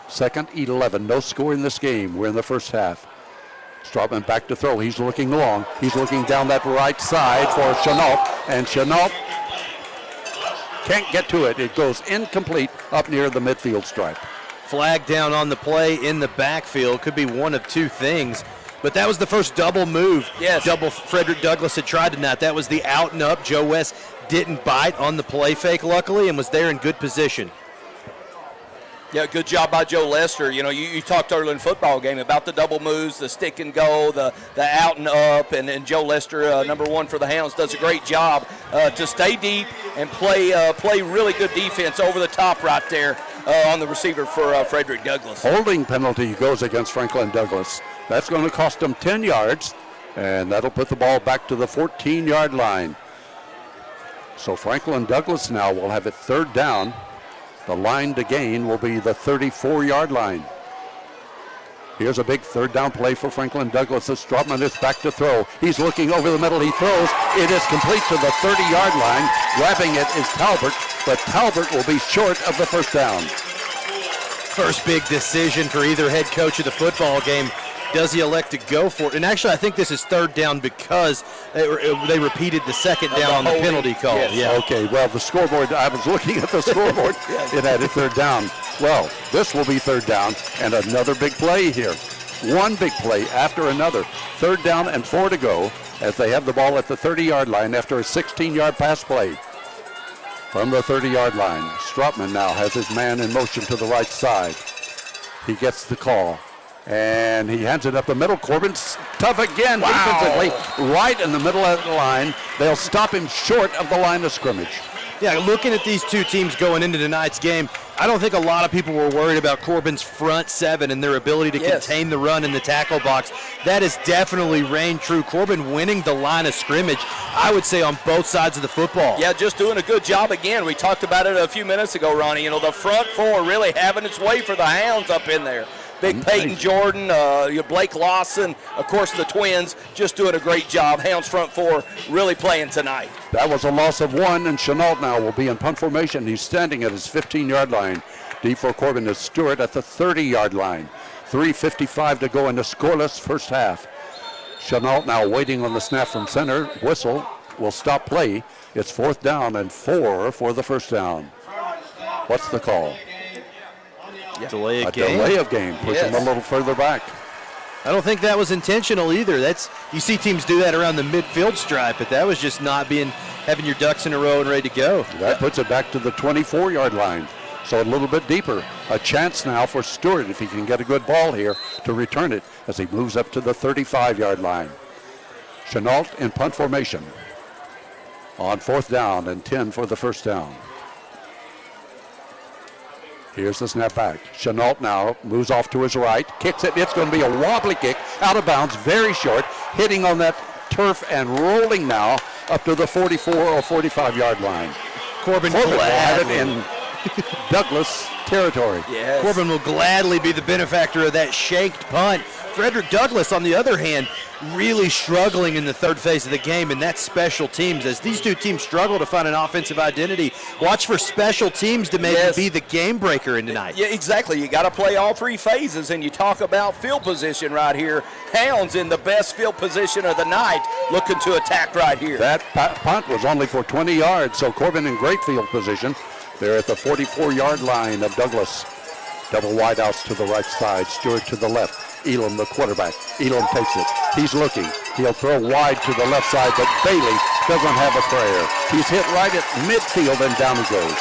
2nd, 11. No score in this game. We're in the first half. Strotman back to throw. He's looking long. He's looking down that right side for Chenault. And Chenault can't get to it. It goes incomplete up near the midfield stripe. Flag down on the play in the backfield. Could be one of 2 things. But that was the first double move. Yes. Double Frederick Douglass had tried tonight. That was the out and up. Joe West didn't bite on the play fake, luckily, and was there in good position. Yeah, good job by Joe Lester. You talked earlier in the football game about the double moves, the stick and go, the out and up, and Joe Lester, number 1 for the Hounds, does a great job to stay deep and play really good defense over the top right there on the receiver for Frederick Douglass. Holding penalty goes against Franklin Douglass. That's going to cost them 10 yards, and that'll put the ball back to the 14-yard line. So Franklin Douglass now will have it 3rd down. The line to gain will be the 34-yard line. Here's a big third down play for Franklin Douglas. Strotman is back to throw. He's looking over the middle. He throws. It is complete to the 30-yard line. Grabbing it is Talbert, but Talbot will be short of the first down. First big decision for either head coach of the football game. Does he elect to go for it? And actually, I think this is third down because they repeated the second down on the penalty call. Yes. Yeah. Okay, well, the scoreboard, I was looking at the scoreboard. It had a third down. Well, this will be third down and another big play here. One big play after another. Third down and 4 to go as they have the ball at the 30-yard line after a 16-yard pass play. From the 30-yard line, Strotman now has his man in motion to the right side. He gets the call. And he hands it up the middle. Corbin's tough again defensively, right in the middle of the line. They'll stop him short of the line of scrimmage. Yeah, looking at these two teams going into tonight's game, I don't think a lot of people were worried about Corbin's front seven and their ability to contain the run in the tackle box. That has definitely reigned true. Corbin winning the line of scrimmage, I would say, on both sides of the football. Yeah, just doing a good job again. We talked about it a few minutes ago, Ronnie. You know, the front four really having its way for the Hounds up in there. Big Peyton Jordan, Blake Lawson, of course the twins, just doing a great job. Hounds front four really playing tonight. That was a loss of 1, and Chenault now will be in punt formation. He's standing at his 15-yard line. Deep for Corbin is Stewart at the 30-yard line. 3:55 to go in the scoreless first half. Chenault now waiting on the snap from center. Whistle will stop play. It's 4th down and 4 for the first down. What's the call? Delay of game. Push him a little further back. I don't think that was intentional either. You see teams do that around the midfield stripe, but that was just not having your ducks in a row and ready to go. That puts it back to the 24-yard line. So a little bit deeper. A chance now for Stewart, if he can get a good ball here, to return it as he moves up to the 35-yard line. Chenault in punt formation on 4th down and 10 for the first down. Here's the snap back. Chenault now moves off to his right, kicks it. It's going to be a wobbly kick, out of bounds, very short, hitting on that turf and rolling now up to the 44 or 45-yard line. Corbin will have it in Douglas territory. Yes. Corbin will gladly be the benefactor of that shanked punt. Frederick Douglass, on the other hand, really struggling in the third phase of the game, and that's special teams. As these two teams struggle to find an offensive identity, watch for special teams to maybe be the game breaker in tonight. Yeah, exactly. You got to play all three phases, and you talk about field position right here. Hounds in the best field position of the night, looking to attack right here. That punt was only for 20 yards, so Corbin in great field position. They're at the 44-yard line of Douglas. Double wide outs to the right side, Stewart to the left. Elam, the quarterback. Elam takes it. He's looking. He'll throw wide to the left side, but Bailey doesn't have a prayer. He's hit right at midfield, and down he goes.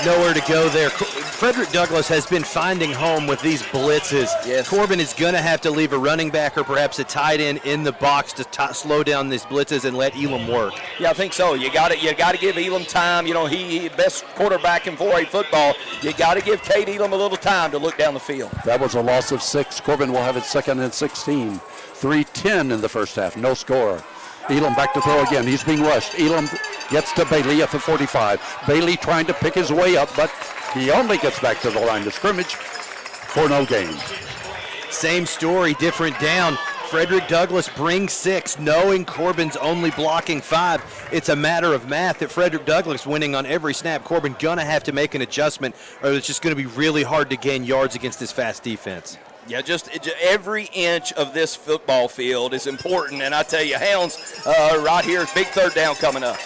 Nowhere to go there. Frederick Douglass has been finding home with these blitzes. Yes. Corbin is going to have to leave a running back or perhaps a tight end in the box to slow down these blitzes and let Elam work. Yeah, I think so. You got to give Elam time. You know, he best quarterback in 4A football. You got to give Cade Elam a little time to look down the field. That was a loss of 6. Corbin will have it 2nd and 16. 3:10 in the first half. No score. Elam back to throw again. He's being rushed. Elam gets to Bailey at the 45. Bailey trying to pick his way up, but he only gets back to the line of scrimmage for no gain. Same story, different down. Frederick Douglass brings 6, knowing Corbin's only blocking 5. It's a matter of math that Frederick Douglass winning on every snap. Corbin going to have to make an adjustment, or it's just going to be really hard to gain yards against this fast defense. Yeah, just every inch of this football field is important, and I tell you, Hounds right here, big third down coming up.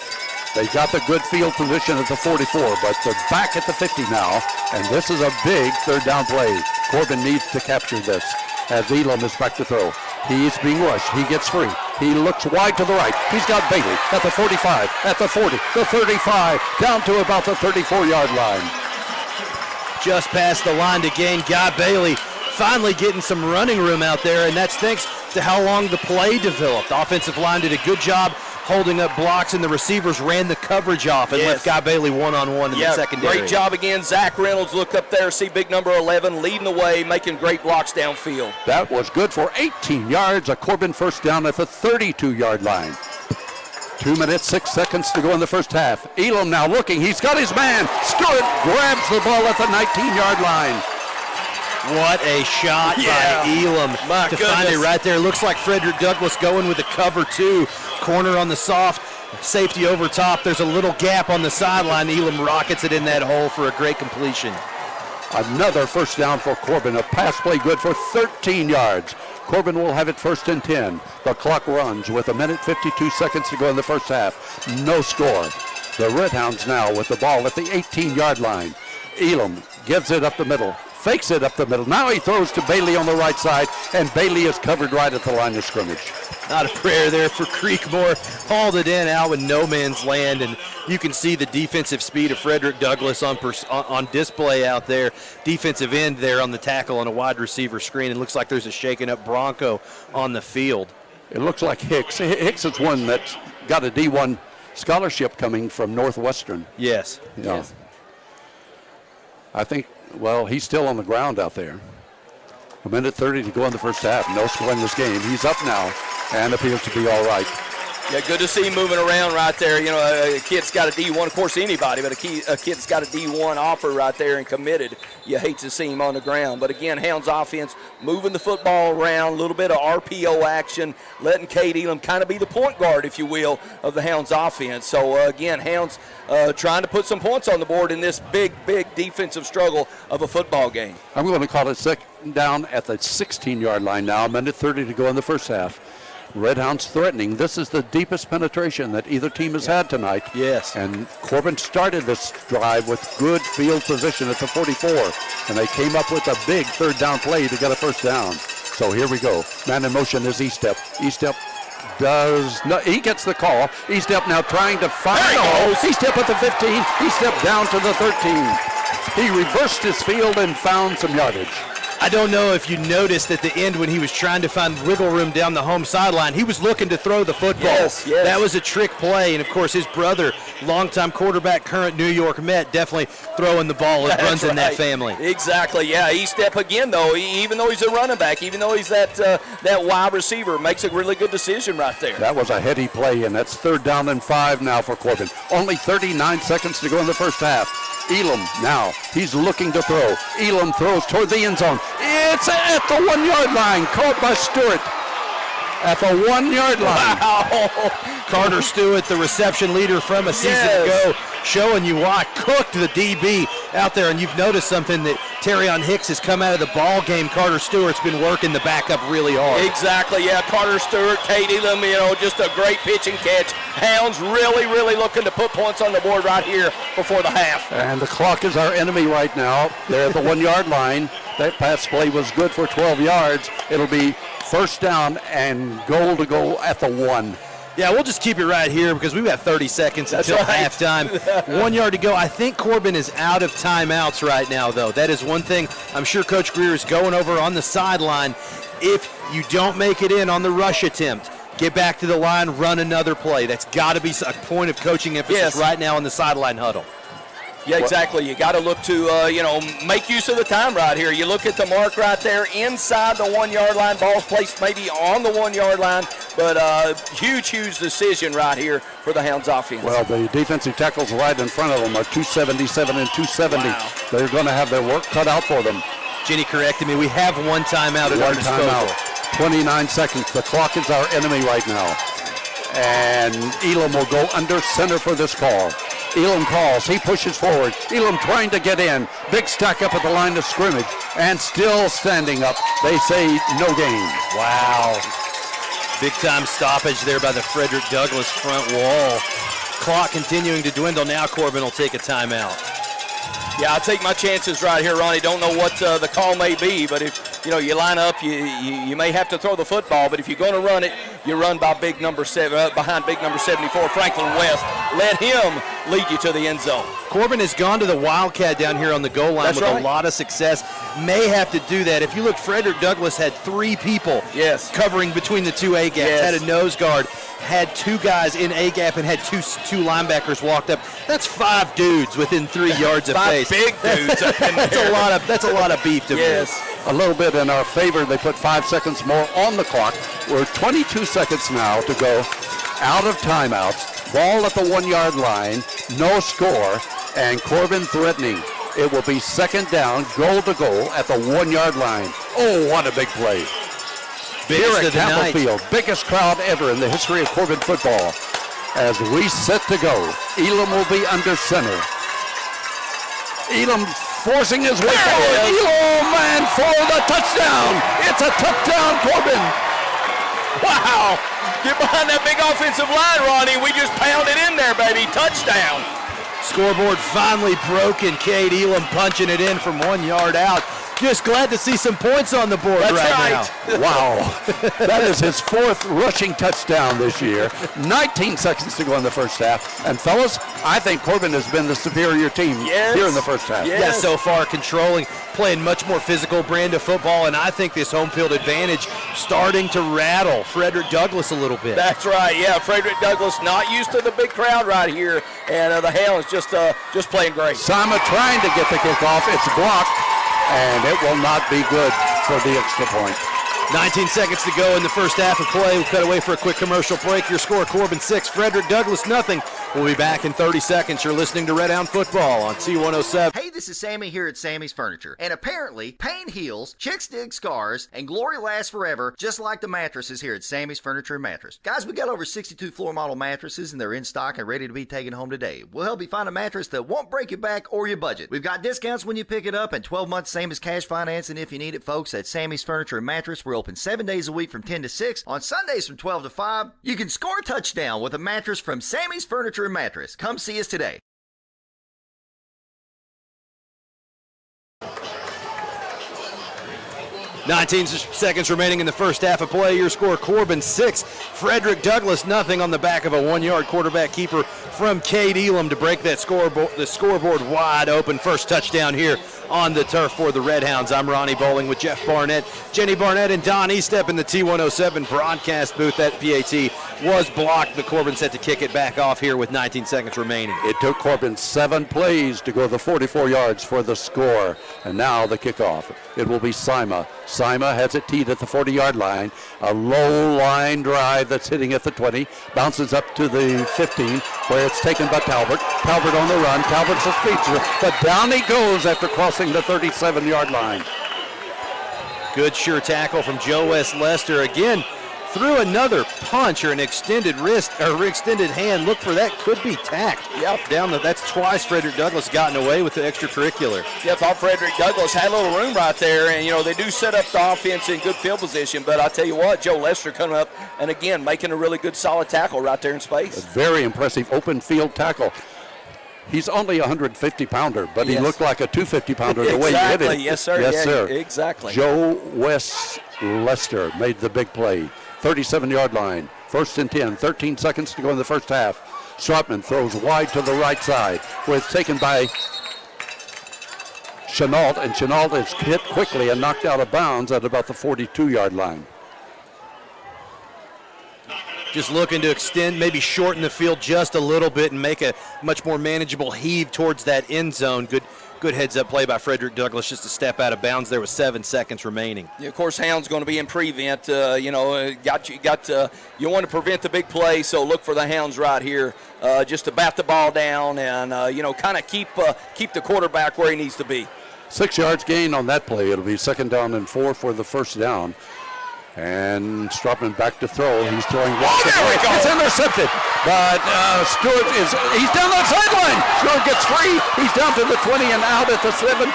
They got the good field position at the 44, but they're back at the 50 now, and this is a big third down play. Corbin needs to capture this as Elam is back to throw. He's being rushed. He gets free. He looks wide to the right. He's got Bailey at the 45, at the 40, the 35, down to about the 34-yard line. Just past the line to gain. Guy Bailey finally getting some running room out there, and that's thanks to how long the play developed. The offensive line did a good job holding up blocks, and the receivers ran the coverage off and left Guy Bailey one-on-one in the secondary. Great job again. Zach Reynolds, look up there, see big number 11 leading the way, making great blocks downfield. That was good for 18 yards. A Corbin first down at the 32-yard line. 2 minutes, 6 seconds to go in the first half. Elam now looking. He's got his man. Stewart grabs the ball at the 19-yard line. What a shot by Elam My to find it goodness. right there. Looks like Frederick Douglass going with the cover 2. Corner on the soft, safety over top. There's a little gap on the sideline. Elam rockets it in that hole for a great completion. Another first down for Corbin. A pass play good for 13 yards. Corbin will have it 1st and 10. The clock runs with 1:52 to go in the first half. No score. The Red Hounds now with the ball at the 18-yard line. Elam gives it up the middle, fakes it up the middle. Now he throws to Bailey on the right side, and Bailey is covered right at the line of scrimmage. Not a prayer there for Creekmore. Hauled it in out with no man's land, and you can see the defensive speed of Frederick Douglass on display out there. Defensive end there on the tackle on a wide receiver screen. It looks like there's a shaken up Bronco on the field. It looks like Hicks. Hicks is one that's got a D1 scholarship coming from Northwestern. Yes. Yes. I think, well, he's still on the ground out there. 1:30 to go in the first half. No score in this game. He's up now and appears to be all right. Yeah, good to see him moving around right there. You know, a kid's got a D1, of course, anybody, but a kid's got a D1 offer right there and committed. You hate to see him on the ground. But again, Hounds offense moving the football around, a little bit of RPO action, letting Cade Elam kind of be the point guard, if you will, of the Hounds offense. So again, Hounds trying to put some points on the board in this big defensive struggle of a football game. I'm going to call it second down at the 16-yard line now. 1:30 to go in the first half. Red Hounds threatening. This is the deepest penetration that either team has had tonight. Yes. And Corbin started this drive with good field position at the 44. And they came up with a big third down play to get a first down. So here we go. Man in motion is Estep. Estep does not, he gets the call. Estep now trying to find the hole. Estep at the 15. Estep down to the 13. He reversed his field and found some yardage. I don't know if you noticed at the end when he was trying to find wiggle room down the home sideline, he was looking to throw the football. Yes. That was a trick play, and of course his brother, longtime quarterback, current New York Met, definitely throwing the ball. It runs in that family. Exactly, yeah. Estep again, though, even though he's a running back, even though he's that wide receiver, makes a really good decision right there. That was a heady play, and that's 3rd down and 5 now for Corbin. Only 39 seconds to go in the first half. Elam now, he's looking to throw. Elam throws toward the end zone. It's at the 1-yard line, caught by Stewart. At the 1-yard line. Wow. Carter Stewart, the reception leader from a season ago, showing you why. Cooked the DB out there, and you've noticed something that Terrion Hicks has come out of the ball game. Carter Stewart's been working the backup really hard. Exactly, yeah. Carter Stewart, Cade Elam, just a great pitch and catch. Hounds really looking to put points on the board right here before the half. And the clock is our enemy right now. They're at the 1-yard line. That pass play was good for 12 yards. It'll be first down and goal to go at the 1. Yeah, we'll just keep it right here because we've got 30 seconds until halftime. 1 yard to go. I think Corbin is out of timeouts right now, though. That is one thing I'm sure Coach Greer is going over on the sideline. If you don't make it in on the rush attempt, get back to the line, run another play. That's got to be a point of coaching emphasis right now in the sideline huddle. Yeah, exactly. You got to look to, make use of the time right here. You look at the mark right there inside the 1-yard line. Ball's placed maybe on the 1-yard line, but huge decision right here for the Hounds offense. Well, the defensive tackles right in front of them are 277 and 270. Wow. They're going to have their work cut out for them. Jenny corrected me. We have one timeout at our disposal. Timeout. 29 seconds. The clock is our enemy right now. And Elam will go under center for this call. Elam calls. He pushes forward. Elam trying to get in. Big stack up at the line of scrimmage. And still standing up. They say no gain. Wow. Big time stoppage there by the Frederick Douglass front wall. Clock continuing to dwindle. Now Corbin will take a timeout. Yeah, I'll take my chances right here, Ronnie. Don't know what the call may be, but if you line up, you may have to throw the football. But if you're going to run it, you run by big number 7 behind big number 74, Franklin West. Let him lead you to the end zone. Corbin has gone to the Wildcat down here on the goal line with a lot of success. May have to do that. If you look, Frederick Douglass had 3 people covering between the 2 A gaps. Had a nose guard, had 2 guys in A gap, and had two linebackers walked up. That's 5 dudes within 3 yards of pace. Big dudes. That's a lot of beef to move. A little bit in our favor. They put 5 seconds more on the clock. We're 22 seconds now to go. Out of timeouts. Ball at the 1-yard line. No score. And Corbin threatening. It will be second down, goal to goal at the 1-yard line. Oh, what a big play. Here at Campbell Field, biggest crowd ever in the history of Corbin football. As we set to go, Elam will be under center. Elam forcing his way forward. Elam, man, for the touchdown. It's a touchdown, Corbin. Wow. Get behind that big offensive line, Ronnie. We just pounded in there, baby. Touchdown. Scoreboard finally broken. Cade Elam punching it in from 1 yard out. Just glad to see some points on the board now. Wow. That is his 4th rushing touchdown this year. 19 seconds to go in the first half. And fellas, I think Corbin has been the superior team here in the first half. Yeah, so far controlling, playing much more physical brand of football, and I think this home field advantage starting to rattle Frederick Douglass a little bit. That's right, yeah. Frederick Douglass not used to the big crowd right here, and the Hounds just playing great. Sama trying to get the kickoff. It's blocked, and it will not be good for the extra point. 19 seconds to go in the first half of play. We'll cut away for a quick commercial break. Your score, Corbin 6, Frederick Douglass nothing. We'll be back in 30 seconds. You're listening to Red Hound Football on T107. Hey, this is Sammy here at Sammy's Furniture. And apparently, pain heals, chicks dig scars, and glory lasts forever, just like the mattresses here at Sammy's Furniture and Mattress. Guys, we got over 62 floor model mattresses, and they're in stock and ready to be taken home today. We'll help you find a mattress that won't break your back or your budget. We've got discounts when you pick it up, and 12 months same as cash financing if you need it, folks. At Sammy's Furniture and Mattress, we're open 7 days a week from 10 to 6. On Sundays from 12 to 5, you can score a touchdown with a mattress from Sammy's Furniture and Mattress. Come see us today. Nineteen seconds remaining in the first half of play. Your score, Corbin 6, Frederick Douglass nothing on the back of a 1-yard quarterback keeper from Cade Elam to break that the scoreboard wide open. First touchdown here on the turf for the Red Hounds. I'm Ronnie Bowling with Jeff Barnett, Jenny Barnett, and Don Estep in the T107 broadcast booth. That PAT was blocked, but Corbin set to kick it back off here with 19 seconds remaining. It took Corbin 7 plays to go the 44 yards for the score. And now the kickoff. It will be Sima. Sima has it teed at the 40-yard line. A low line drive that's hitting at the 20. Bounces up to the 15, where it's taken by Talbot. Talbot on the run. Talbot's a speedster, but down he goes after crossing the 37-yard line. Good sure tackle from Joe West Lester. Again, threw another punch or an extended wrist or extended hand. Look for that. Could be tacked. Yep. That's twice Frederick Douglass gotten away with the extracurricular. Yeah, I thought Frederick Douglass had a little room right there, and they do set up the offense in good field position. But I tell you what, Joe Lester coming up and again making a really good solid tackle right there in space. A very impressive open field tackle. He's only a 150-pounder, but he looked like a 250-pounder the way he hit it. Yes, sir. Yes, yeah, sir. Exactly. Joe West Lester made the big play. 37-yard line. First and 10. 13 seconds to go in the first half. Stropman throws wide to the right side, where it's taken by Chenault, and Chenault is hit quickly and knocked out of bounds at about the 42-yard line. Just looking to extend, maybe shorten the field just a little bit and make a much more manageable heave towards that end zone. Good heads-up play by Frederick Douglass just to step out of bounds there with 7 seconds remaining. Yeah, of course, Hound's going to be in prevent. You want to prevent the big play, so look for the Hounds right here just to bat the ball down and, kind of keep the quarterback where he needs to be. 6 yards gain on that play. It'll be second down and 4 for the first down. And Stropman back to throw. He's throwing wide. It's intercepted. But Stewart he's down that sideline. Stewart gets free. He's down to the 20 and out at the 17.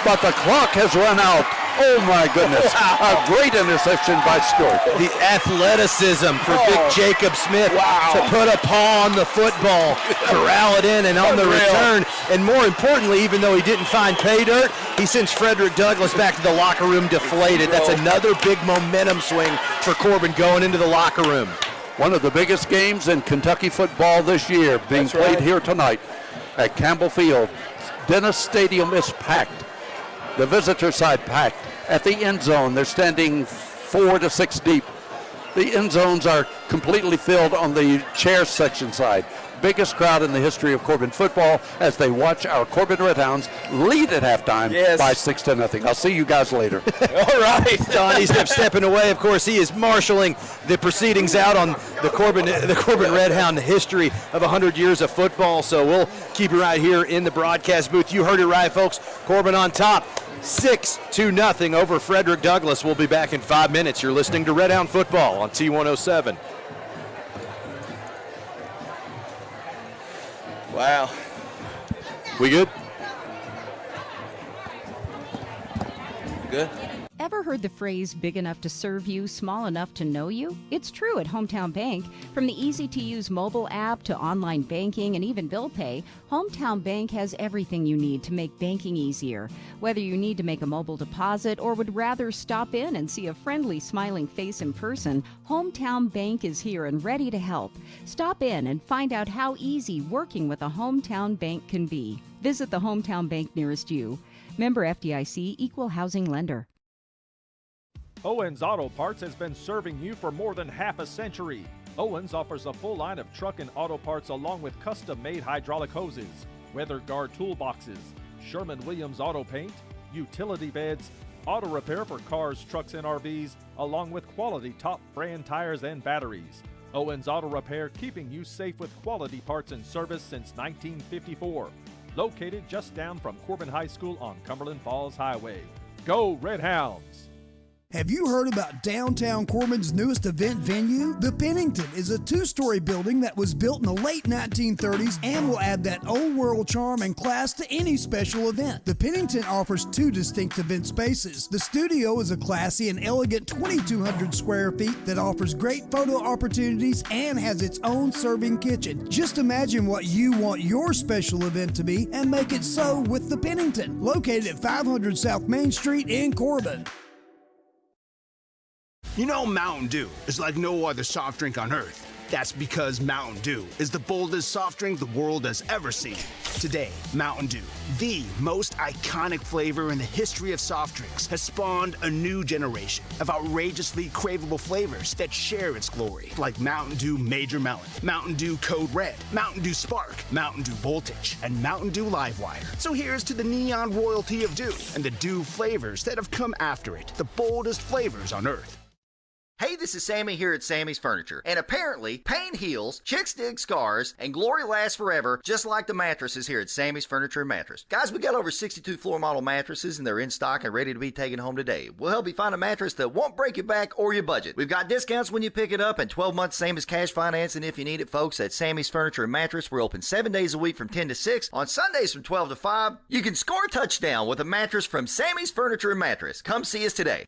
But the clock has run out. Oh, my goodness. A great interception by Stewart. The athleticism for Big Jacob Smith to put a paw on the football, corral it in, and on the return. And more importantly, even though he didn't find pay dirt, he sends Frederick Douglass back to the locker room deflated. That's another big momentum swing for Corbin going into the locker room. One of the biggest games in Kentucky football this year being played here tonight at Campbell Field. Dennis Stadium is packed. The visitor side packed. At the end zone, they're standing 4 to 6 deep. The end zones are completely filled on the chair section side. biggest crowd in the history of Corbin football as they watch our Corbin Redhounds lead at halftime by 6-0. I'll see you guys later. All right, Donnie's stepping away. Of course, he is marshaling the proceedings out on the Corbin Redhound history of 100 years of football. So we'll keep you right here in the broadcast booth. You heard it right, folks. Corbin on top, 6-0 over Frederick Douglass. We'll be back in 5 minutes. You're listening to Redhound Football on T107. Wow. We good? Good. Ever heard the phrase big enough to serve you, small enough to know you? It's true at Hometown Bank. From the easy-to-use mobile app to online banking and even bill pay, Hometown Bank has everything you need to make banking easier. Whether you need to make a mobile deposit or would rather stop in and see a friendly, smiling face in person, Hometown Bank is here and ready to help. Stop in and find out how easy working with a Hometown Bank can be. Visit the Hometown Bank nearest you. Member FDIC, Equal Housing Lender. Owens Auto Parts has been serving you for more than half a century. Owens offers a full line of truck and auto parts along with custom-made hydraulic hoses, weather guard toolboxes, Sherman-Williams auto paint, utility beds, auto repair for cars, trucks, and RVs, along with quality top brand tires and batteries. Owens Auto Repair, keeping you safe with quality parts and service since 1954. Located just down from Corbin High School on Cumberland Falls Highway. Go Red Hounds! Have you heard about downtown Corbin's newest event venue? The Pennington is a two-story building that was built in the late 1930s and will add that old-world charm and class to any special event. The Pennington offers two distinct event spaces. The studio is a classy and elegant 2,200 square feet that offers great photo opportunities and has its own serving kitchen. Just imagine what you want your special event to be and make it so with the Pennington, located at 500 South Main Street in Corbin. You know Mountain Dew is like no other soft drink on earth. That's because Mountain Dew is the boldest soft drink the world has ever seen. Today, Mountain Dew, the most iconic flavor in the history of soft drinks, has spawned a new generation of outrageously craveable flavors that share its glory, like Mountain Dew Major Melon, Mountain Dew Code Red, Mountain Dew Spark, Mountain Dew Voltage, and Mountain Dew Livewire. So here's to the neon royalty of Dew and the Dew flavors that have come after it, the boldest flavors on earth. Hey, this is Sammy here at Sammy's Furniture, and apparently pain heals, chicks dig scars, and glory lasts forever, just like the mattresses here at Sammy's Furniture and Mattress. Guys, we got over 62 floor model mattresses, and they're in stock and ready to be taken home today. We'll help you find a mattress that won't break your back or your budget. We've got discounts when you pick it up, and 12 months same as cash financing if you need it, folks. At Sammy's Furniture and Mattress, we're open 7 days a week from 10 to 6, on Sundays from 12 to 5. You can score a touchdown with a mattress from Sammy's Furniture and Mattress. Come see us today.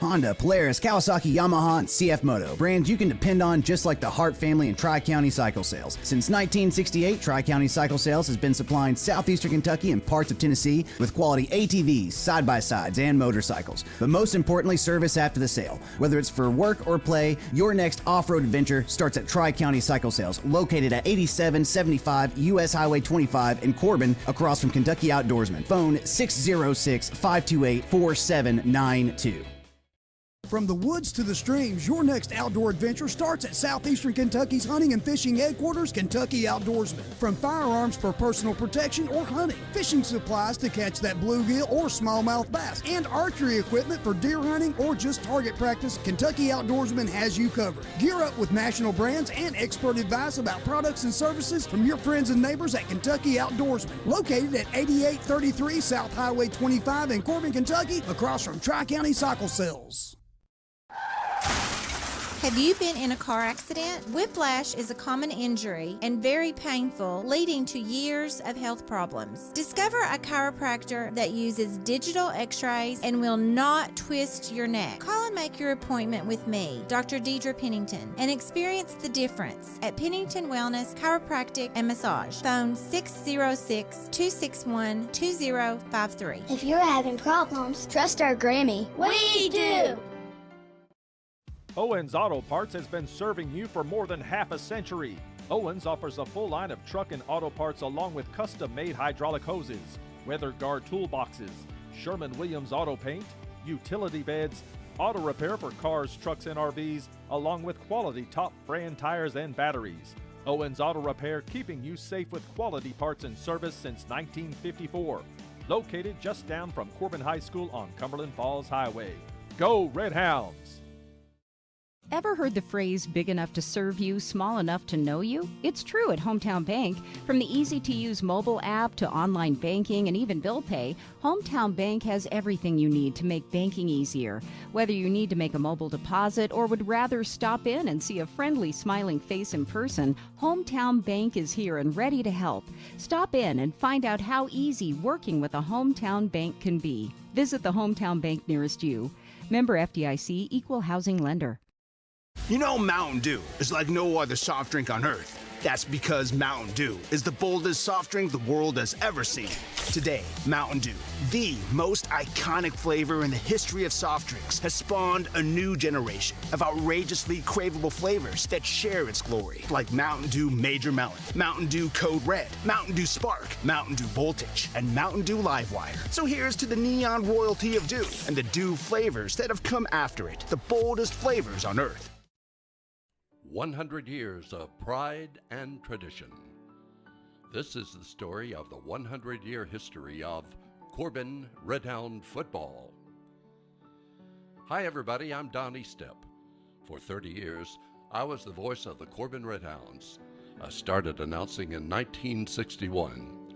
Honda, Polaris, Kawasaki, Yamaha, and CF Moto. Brands you can depend on just like the Hart family and Tri-County Cycle Sales. Since 1968, Tri-County Cycle Sales has been supplying southeastern Kentucky and parts of Tennessee with quality ATVs, side-by-sides, and motorcycles. But most importantly, service after the sale. Whether it's for work or play, your next off-road adventure starts at Tri-County Cycle Sales, located at 8775 US Highway 25 in Corbin, across from Kentucky Outdoorsman. Phone 606-528-4792. From the woods to the streams, your next outdoor adventure starts at Southeastern Kentucky's hunting and fishing headquarters, Kentucky Outdoorsman. From firearms for personal protection or hunting, fishing supplies to catch that bluegill or smallmouth bass, and archery equipment for deer hunting or just target practice, Kentucky Outdoorsman has you covered. Gear up with national brands and expert advice about products and services from your friends and neighbors at Kentucky Outdoorsman, located at 8833 South Highway 25 in Corbin, Kentucky, across from Tri-County Cycle Sales. Have you been in a car accident? Whiplash is a common injury and very painful, leading to years of health problems. Discover a chiropractor that uses digital x-rays and will not twist your neck. Call and make your appointment with me, Dr. Deidre Pennington, and experience the difference at Pennington Wellness Chiropractic and Massage. Phone 606-261-2053. If you're having problems, trust our Grammy. We do! Owens Auto Parts has been serving you for more than half a century. Owens offers a full line of truck and auto parts along with custom-made hydraulic hoses, weather guard toolboxes, Sherman-Williams auto paint, utility beds, auto repair for cars, trucks, and RVs, along with quality top brand tires and batteries. Owens Auto Repair, keeping you safe with quality parts and service since 1954. Located just down from Corbin High School on Cumberland Falls Highway. Go Red Hounds! Ever heard the phrase big enough to serve you, small enough to know you? It's true at Hometown Bank. From the easy-to-use mobile app to online banking and even bill pay, Hometown Bank has everything you need to make banking easier. Whether you need to make a mobile deposit or would rather stop in and see a friendly, smiling face in person, Hometown Bank is here and ready to help. Stop in and find out how easy working with a Hometown Bank can be. Visit the Hometown Bank nearest you. Member FDIC, Equal Housing Lender. You know Mountain Dew is like no other soft drink on earth. That's because Mountain Dew is the boldest soft drink the world has ever seen. Today, Mountain Dew, the most iconic flavor in the history of soft drinks, has spawned a new generation of outrageously craveable flavors that share its glory, like Mountain Dew Major Melon, Mountain Dew Code Red, Mountain Dew Spark, Mountain Dew Voltage, and Mountain Dew Livewire. So here's to the neon royalty of Dew and the Dew flavors that have come after it, the boldest flavors on earth. 100 years of pride and tradition. This is the story of the 100-year history of Corbin Redhound football. Hi everybody, I'm Donnie Stepp. For 30 years, I was the voice of the Corbin Redhounds. I started announcing in 1961.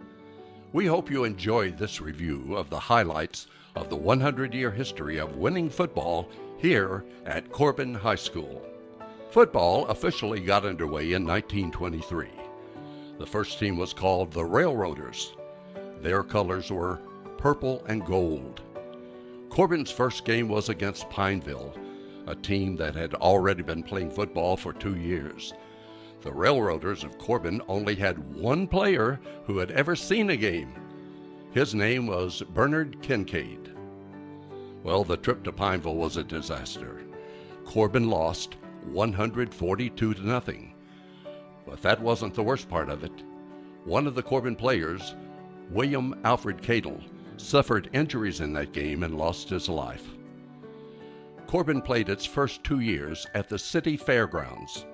We hope you enjoy this review of the highlights of the 100-year history of winning football here at Corbin High School. Football officially got underway in 1923. The first team was called the Railroaders. Their colors were purple and gold. Corbin's first game was against Pineville, a team that had already been playing football for 2 years. The Railroaders of Corbin only had one player who had ever seen a game. His name was Bernard Kincaid. Well, the trip to Pineville was a disaster. Corbin lost 142-0. But that wasn't the worst part of it. One of the Corbin players, William Alfred Cadle, suffered injuries in that game and lost his life. Corbin played its first 2 years at the city fairgrounds.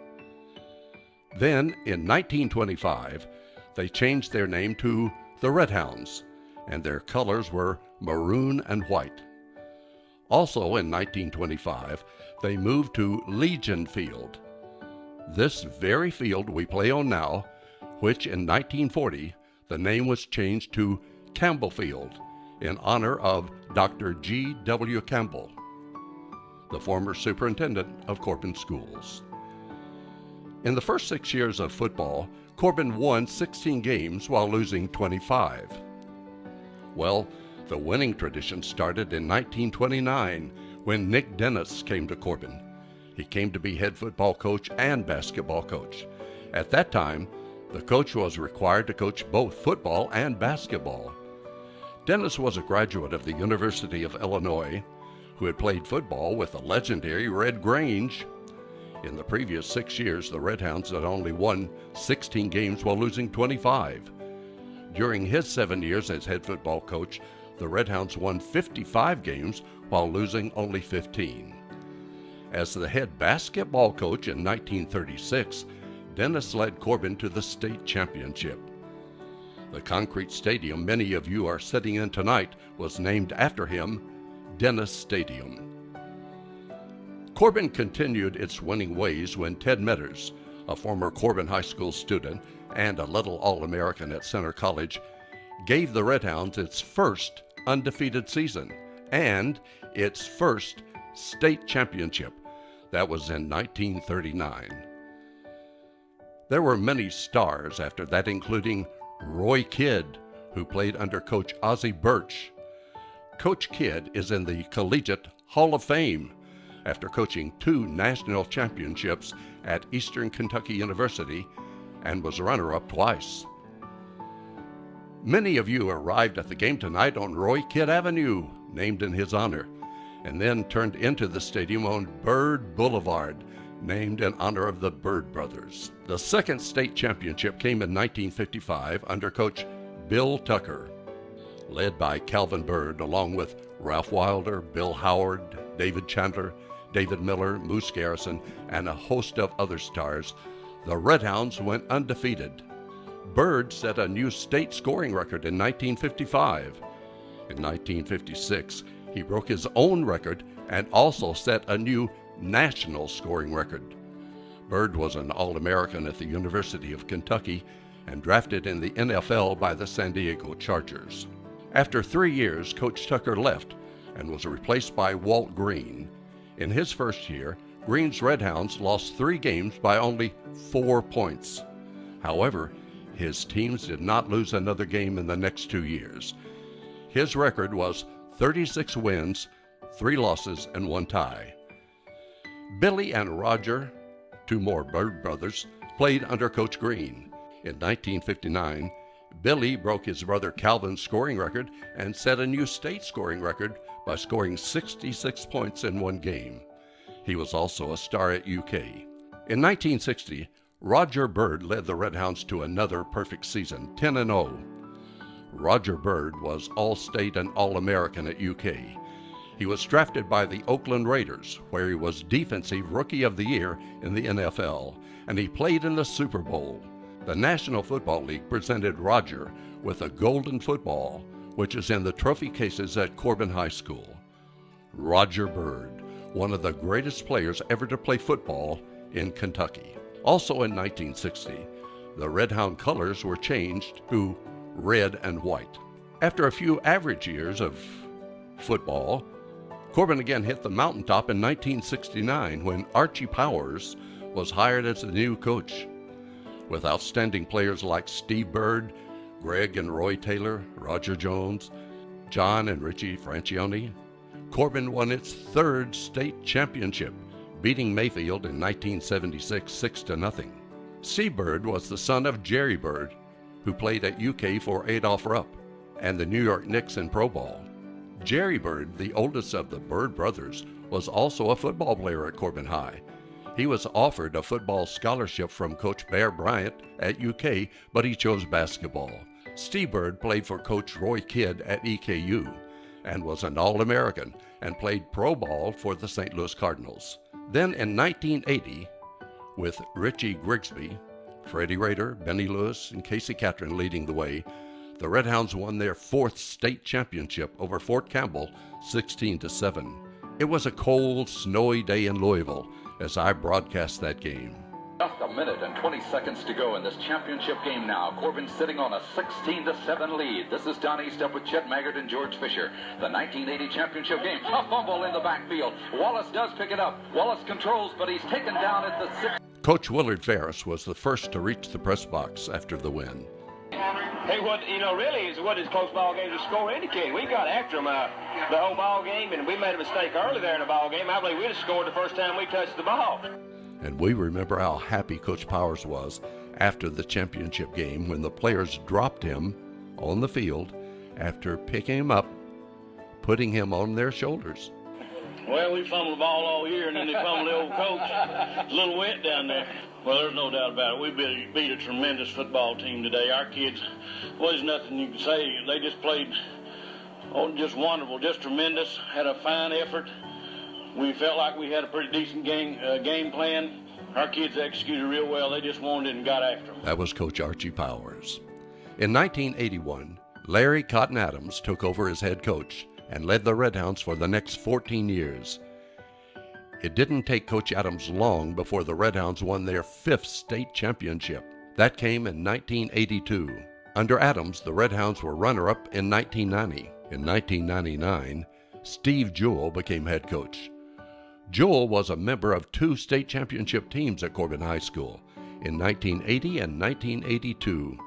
Then, in 1925, they changed their name to the Redhounds, and their colors were maroon and white. Also in 1925, they moved to Legion Field. This very field we play on now, which in 1940, the name was changed to Campbell Field in honor of Dr. G.W. Campbell, the former superintendent of Corbin Schools. In the first 6 years of football, Corbin won 16 games while losing 25. Well, the winning tradition started in 1929 when Nick Dennis came to Corbin. He came to be head football coach and basketball coach. At that time, the coach was required to coach both football and basketball. Dennis was a graduate of the University of Illinois who had played football with the legendary Red Grange. In the previous 6 years, the Redhounds had only won 16 games while losing 25. During his 7 years as head football coach, the Redhounds won 55 games while losing only 15. As the head basketball coach in 1936, Dennis led Corbin to the state championship. The concrete stadium many of you are sitting in tonight was named after him, Dennis Stadium. Corbin continued its winning ways when Ted Metters, a former Corbin High School student and a Little All-American at Center College, gave the Redhounds its first undefeated season and its first state championship. That was in 1939. There were many stars after that, including Roy Kidd, who played under Coach Ozzie Birch. Coach Kidd is in the Collegiate Hall of Fame after coaching 2 national championships at Eastern Kentucky University and was runner-up twice. Many of you arrived at the game tonight on Roy Kidd Avenue, named in his honor, and then turned into the stadium on Bird Boulevard, named in honor of the Bird brothers. The second state championship came in 1955 under Coach Bill Tucker, led by Calvin Bird, along with Ralph Wilder, Bill Howard, David Chandler, David Miller, Moose Garrison, and a host of other stars. the Redhounds went undefeated. Bird set a new state scoring record in 1955. In 1956, he broke his own record and also set a new national scoring record. Bird was an All-American at the University of Kentucky and drafted in the NFL by the San Diego Chargers. After 3 years, Coach Tucker left and was replaced by Walt Green. In his first year, Green's Redhounds lost 3 games by only 4 points. However, his teams did not lose another game in the next 2 years. His record was 36 wins, 3 losses, and 1 tie. Billy and Roger, 2 more Bird brothers, played under Coach Green. In 1959, Billy broke his brother Calvin's scoring record and set a new state scoring record by scoring 66 points in 1 game. He was also a star at UK. In 1960, Roger Bird led the Redhounds to another perfect season, 10-0. Roger Bird was All-State and All-American at UK. He was drafted by the Oakland Raiders, where he was Defensive Rookie of the Year in the NFL, and he played in the Super Bowl. The National Football League presented Roger with a golden football, which is in the trophy cases at Corbin High School. Roger Bird, one of the greatest players ever to play football in Kentucky. Also in 1960, the Redhound colors were changed to red and white. After a few average years of football, Corbin again hit the mountaintop in 1969 when Archie Powers was hired as the new coach. With outstanding players like Steve Bird, Greg and Roy Taylor, Roger Jones, John and Richie Francione, Corbin won its 3rd state championship, beating Mayfield in 1976 6-0. Steve Bird was the son of Jerry Bird, who played at UK for Adolph Rupp and the New York Knicks in Pro Ball. Jerry Bird, the oldest of the Bird brothers, was also a football player at Corbin High. He was offered a football scholarship from Coach Bear Bryant at UK, but he chose basketball. Steve Bird played for Coach Roy Kidd at EKU and was an All-American and played pro ball for the St. Louis Cardinals. Then in 1980, with Richie Grigsby, Freddie Rader, Benny Lewis, and Casey Catron leading the way, the Redhounds won their 4th state championship over Fort Campbell 16-7. It was a cold, snowy day in Louisville as I broadcast that game. Just a minute and 20 seconds to go in this championship game now. Corbin sitting on a 16-7 lead. This is Don East up with Chet Maggart and George Fisher. The 1980 championship game. A fumble in the backfield. Wallace does pick it up. Wallace controls, but he's taken down at the 6. Coach Willard Ferris was the first to reach the press box after the win. Hey, really is what his close ball games of score indicate. We got after him the whole ball game, and we made a mistake early there in the ball game. I believe we'd have scored the first time we touched the ball. And we remember how happy Coach Powers was after the championship game when the players dropped him on the field after picking him up, putting him on their shoulders. Well, we fumbled the ball all year, and then they fumbled the old coach. A little wet down there. Well, there's no doubt about it. We beat a tremendous football team today. Our kids, well, there's nothing you can say. They just played, just wonderful, just tremendous, had a fine effort. We felt like we had a pretty decent game plan. Our kids executed real well. They just wanted it and got after them. That was Coach Archie Powers. In 1981, Larry Cotton Adams took over as head coach and led the Redhounds for the next 14 years. It didn't take Coach Adams long before the Redhounds won their 5th state championship. That came in 1982. Under Adams, the Redhounds were runner-up in 1990. In 1999, Steve Jewell became head coach. Jewell was a member of 2 state championship teams at Corbin High School in 1980 and 1982.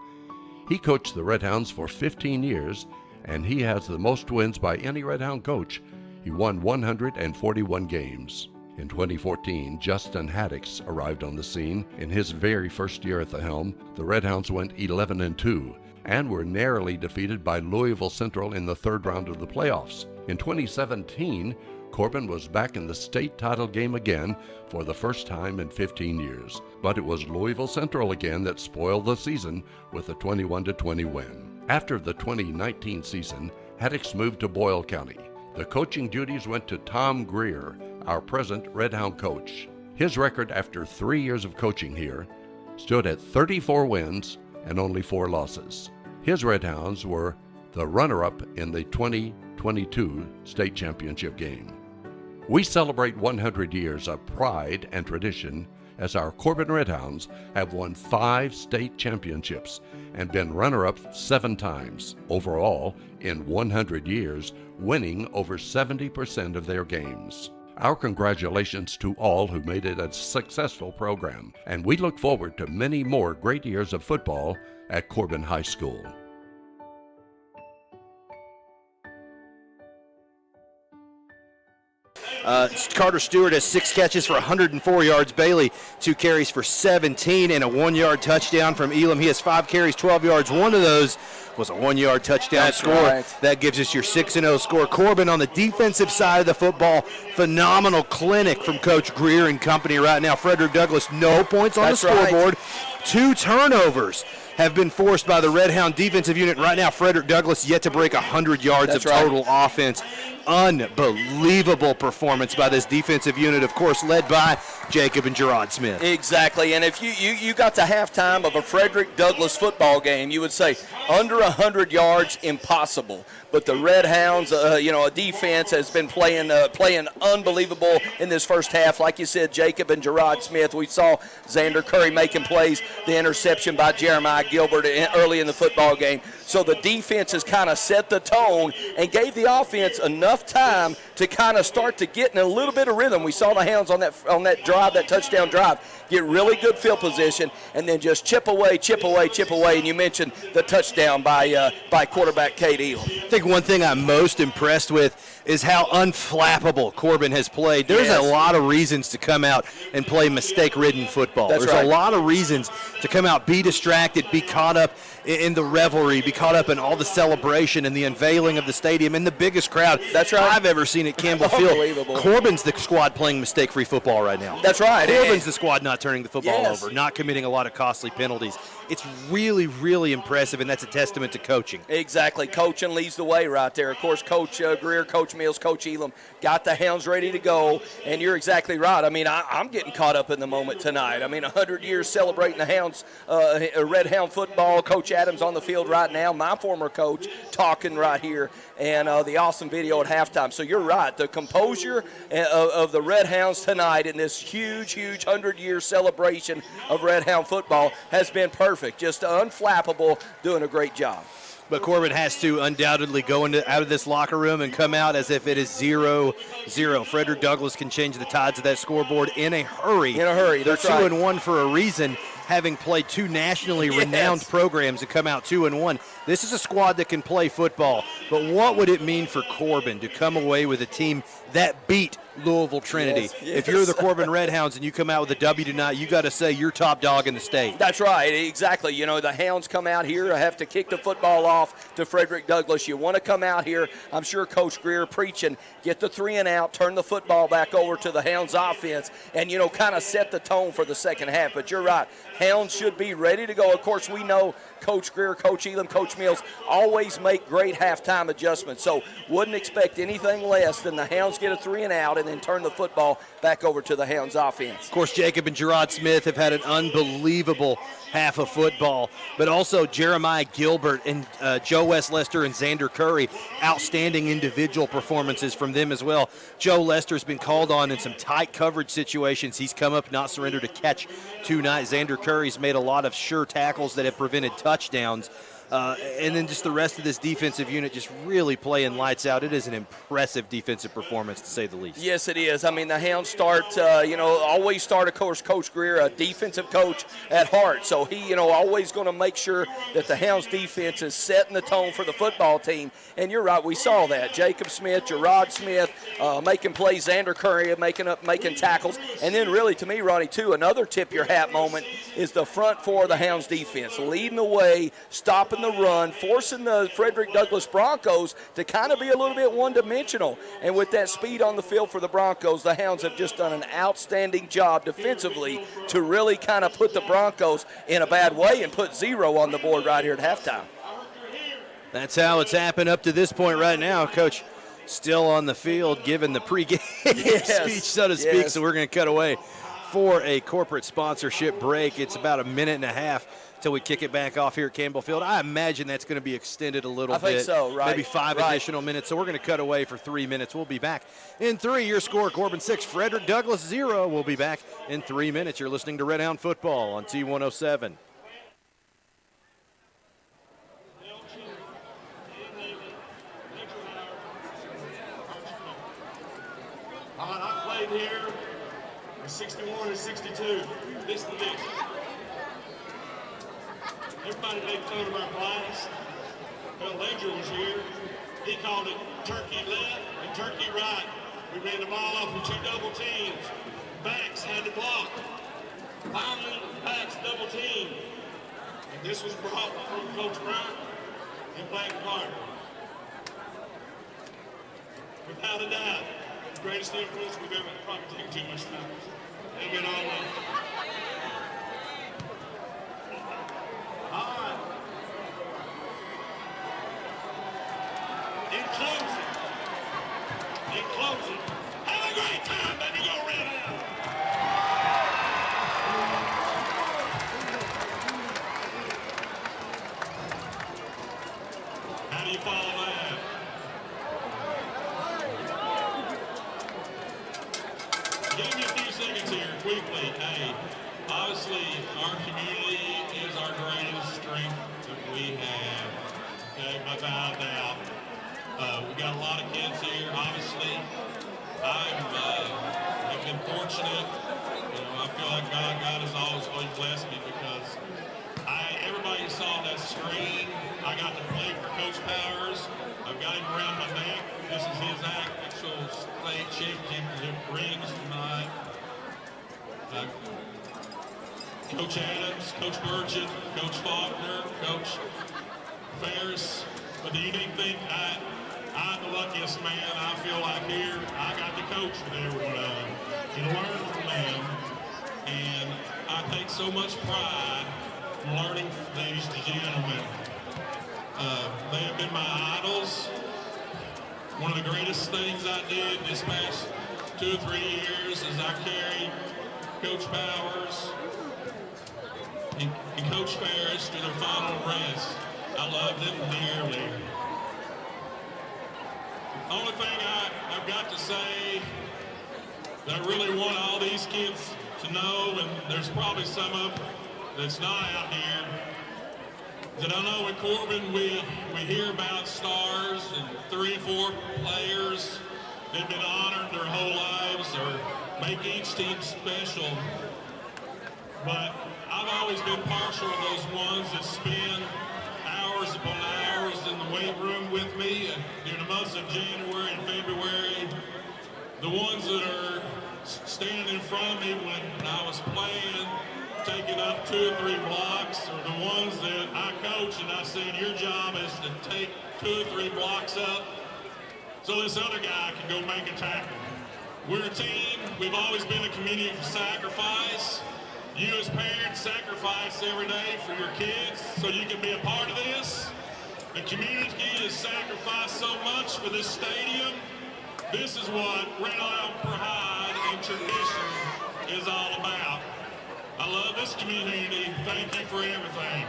He coached the Redhounds for 15 years, and he has the most wins by any Redhound coach. He won 141 games. In 2014, Justin Haddix arrived on the scene. In his very first year at the helm, the Redhounds went 11-2 and were narrowly defeated by Louisville Central in the 3rd round of the playoffs. In 2017, Corbin was back in the state title game again for the first time in 15 years. But it was Louisville Central again that spoiled the season with a 21-20 win. After the 2019 season, Haddix moved to Boyle County. The coaching duties went to Tom Greer, our present Redhound coach. His record after 3 years of coaching here, stood at 34 wins and only 4 losses. His Red Hounds were the runner-up in the 2022 state championship game. We celebrate 100 years of pride and tradition as our Corbin Red Hounds have won 5 state championships and been runner-up 7 times overall in 100 years, winning over 70% of their games. Our congratulations to all who made it a successful program, and we look forward to many more great years of football at Corbin High School. Carter Stewart has 6 catches for 104 yards. Bailey, 2 carries for 17 and a 1-yard touchdown from Elam. He has 5 carries, 12 yards. One of those was a 1-yard touchdown score. Right. That gives us your 6-0 score. Corbin on the defensive side of the football, phenomenal clinic from Coach Greer and company right now. Frederick Douglass, no points on the scoreboard. 2 turnovers have been forced by the Red Hound defensive unit. Right now, Frederick Douglass yet to break 100 yards of total offense. Unbelievable performance by this defensive unit, of course, led by Jacob and Gerard Smith. Exactly, and if you got to halftime of a Frederick Douglass football game, you would say under 100 yards, impossible. But the Red Hounds, a defense has been playing unbelievable in this first half. Like you said, Jacob and Gerard Smith. We saw Xander Curry making plays, the interception by Jeremiah Gilbert early in the football game. So the defense has kind of set the tone and gave the offense enough time to kind of start to get in a little bit of rhythm. We saw the Hounds on that drive, that touchdown drive, get really good field position and then just chip away. And you mentioned the touchdown by quarterback Cade Elam. I think one thing I'm most impressed with is how unflappable Corbin has played. There's a lot of reasons to come out and play mistake-ridden football. There's a lot of reasons to come out, be distracted, be caught up in the revelry, be caught up in all the celebration and the unveiling of the stadium and the biggest crowd I've ever seen at Campbell Field. Corbin's the squad playing mistake-free football right now. That's right. Corbin's the squad not turning the football over, not committing a lot of costly penalties. It's really, really impressive, and that's a testament to coaching. Exactly. Coaching leads the way right there. Of course, Coach Greer, Coach Mills, Coach Elam got the Hounds ready to go, and you're exactly right. I mean, I'm getting caught up in the moment tonight. I mean, 100 years celebrating the Hounds, Red Hound football. Coach Adams on the field right now, my former coach, talking right here, and the awesome video at halftime. So you're right. The composure of the Red Hounds tonight in this huge 100-year celebration of Red Hound football has been perfect. Just unflappable, doing a great job. But Corbin has to undoubtedly go out of this locker room and come out as if it is 0-0. Frederick Douglass can change the tides of that scoreboard in a hurry. They're that's 2-1 for a reason, having played 2 nationally renowned programs and come out 2-1. This is a squad that can play football. But what would it mean for Corbin to come away with a team that beat Louisville Trinity? If you're the Corbin Red Hounds and you come out with a W tonight, you got to say you're top dog in the state. That's right, exactly. You know, the Hounds come out here, have to kick the football off to Frederick Douglass. You want to come out here, I'm sure Coach Greer preaching, get the 3 and out, turn the football back over to the Hounds offense, and, kind of set the tone for the second half. But you're right, Hounds should be ready to go. Of course, we know Coach Greer, Coach Elam, Coach Mills always make great halftime adjustments. So wouldn't expect anything less than the Hounds get a 3 and out and then turn the football back over to the Hounds offense. Of course, Jacob and Gerard Smith have had an unbelievable half of football, but also Jeremiah Gilbert and Joe West Lester and Xander Curry, outstanding individual performances from them as well. Joe Lester's been called on in some tight coverage situations. He's come up, not surrendered a catch tonight. Xander Curry's made a lot of sure tackles that have prevented touchdowns. And then just the rest of this defensive unit just really playing lights out. It is an impressive defensive performance, to say the least. Yes, it is. I mean, the Hounds always start, of course, Coach Greer, a defensive coach at heart. So he, always going to make sure that the Hounds defense is setting the tone for the football team. And you're right, we saw that. Jacob Smith, Gerard Smith making plays, Xander Curry making tackles. And then really, to me, Ronnie, too, another tip your hat moment is the front four of the Hounds defense, leading the way, stopping the run, forcing the Frederick Douglass Broncos to kind of be a little bit one-dimensional. And with that speed on the field for the Broncos, the Hounds have just done an outstanding job defensively to really kind of put the Broncos in a bad way and put 0 on the board right here at halftime. That's how it's happened up to this point right now. Coach still on the field giving the pregame speech, so to speak, so we're going to cut away for a corporate sponsorship break. It's about a minute and a half till we kick it back off here at Campbell Field. I imagine that's going to be extended a little bit. I think so, right. Maybe 5 additional minutes. So we're going to cut away for 3 minutes. We'll be back in 3. Your score, Corbin 6, Frederick Douglass 0. We'll be back in 3 minutes. You're listening to Red Hound Football on T107. I played here in 61 and 62. This and this. Everybody made fun of our class. Well, Ledger was here. He called it turkey left and turkey right. We ran the ball off in 2 double teams. Backs had to block. Finally, backs double team. And this was brought from Coach Brown and Black Clark. Without a doubt, the greatest influence we've ever probably taken too much time. They've been all over. All right. In closing, have a great time, baby. Go Red Hound. How do you follow that? Give me a few seconds here, quickly. Hey, obviously, our community is our greatest strength that we have. Okay, without a doubt. We got a lot of kids here. Obviously, I've been fortunate. You know, I feel like God has always blessed me because everybody saw that screen. I got to play for Coach Powers. I've got him around my neck. This is his actual state championship rings tonight. Coach Adams, Coach Burchett, Coach Faulkner, Coach Ferris. But the unique thing, I'm the luckiest man. I feel like here, I got to coach with every one of them and learn from them. And I take so much pride in learning from these gentlemen. They have been my idols. One of the greatest things I did this past 2 or 3 years is I carried Coach Powers and Coach Ferris to their final rest. I love them dearly. The only thing I've got to say that I really want all these kids to know, and there's probably some of them that's not out here, that I know in Corbin we hear about stars and 3 or 4 players that have been honored their whole lives or make each team special. But I've always been partial to those ones that spend hours upon hours in the weight room with me during the months of January and February. The ones that are standing in front of me when I was playing, taking up 2 or 3 blocks, or the ones that I coach and I said, your job is to take 2 or 3 blocks up so this other guy can go make a tackle. We're a team. We've always been a community of sacrifice. You as parents sacrifice every day for your kids so you can be a part of this. The community has sacrificed so much for this stadium. This is what Red Hound pride and tradition is all about. I love this community. Thank you for everything.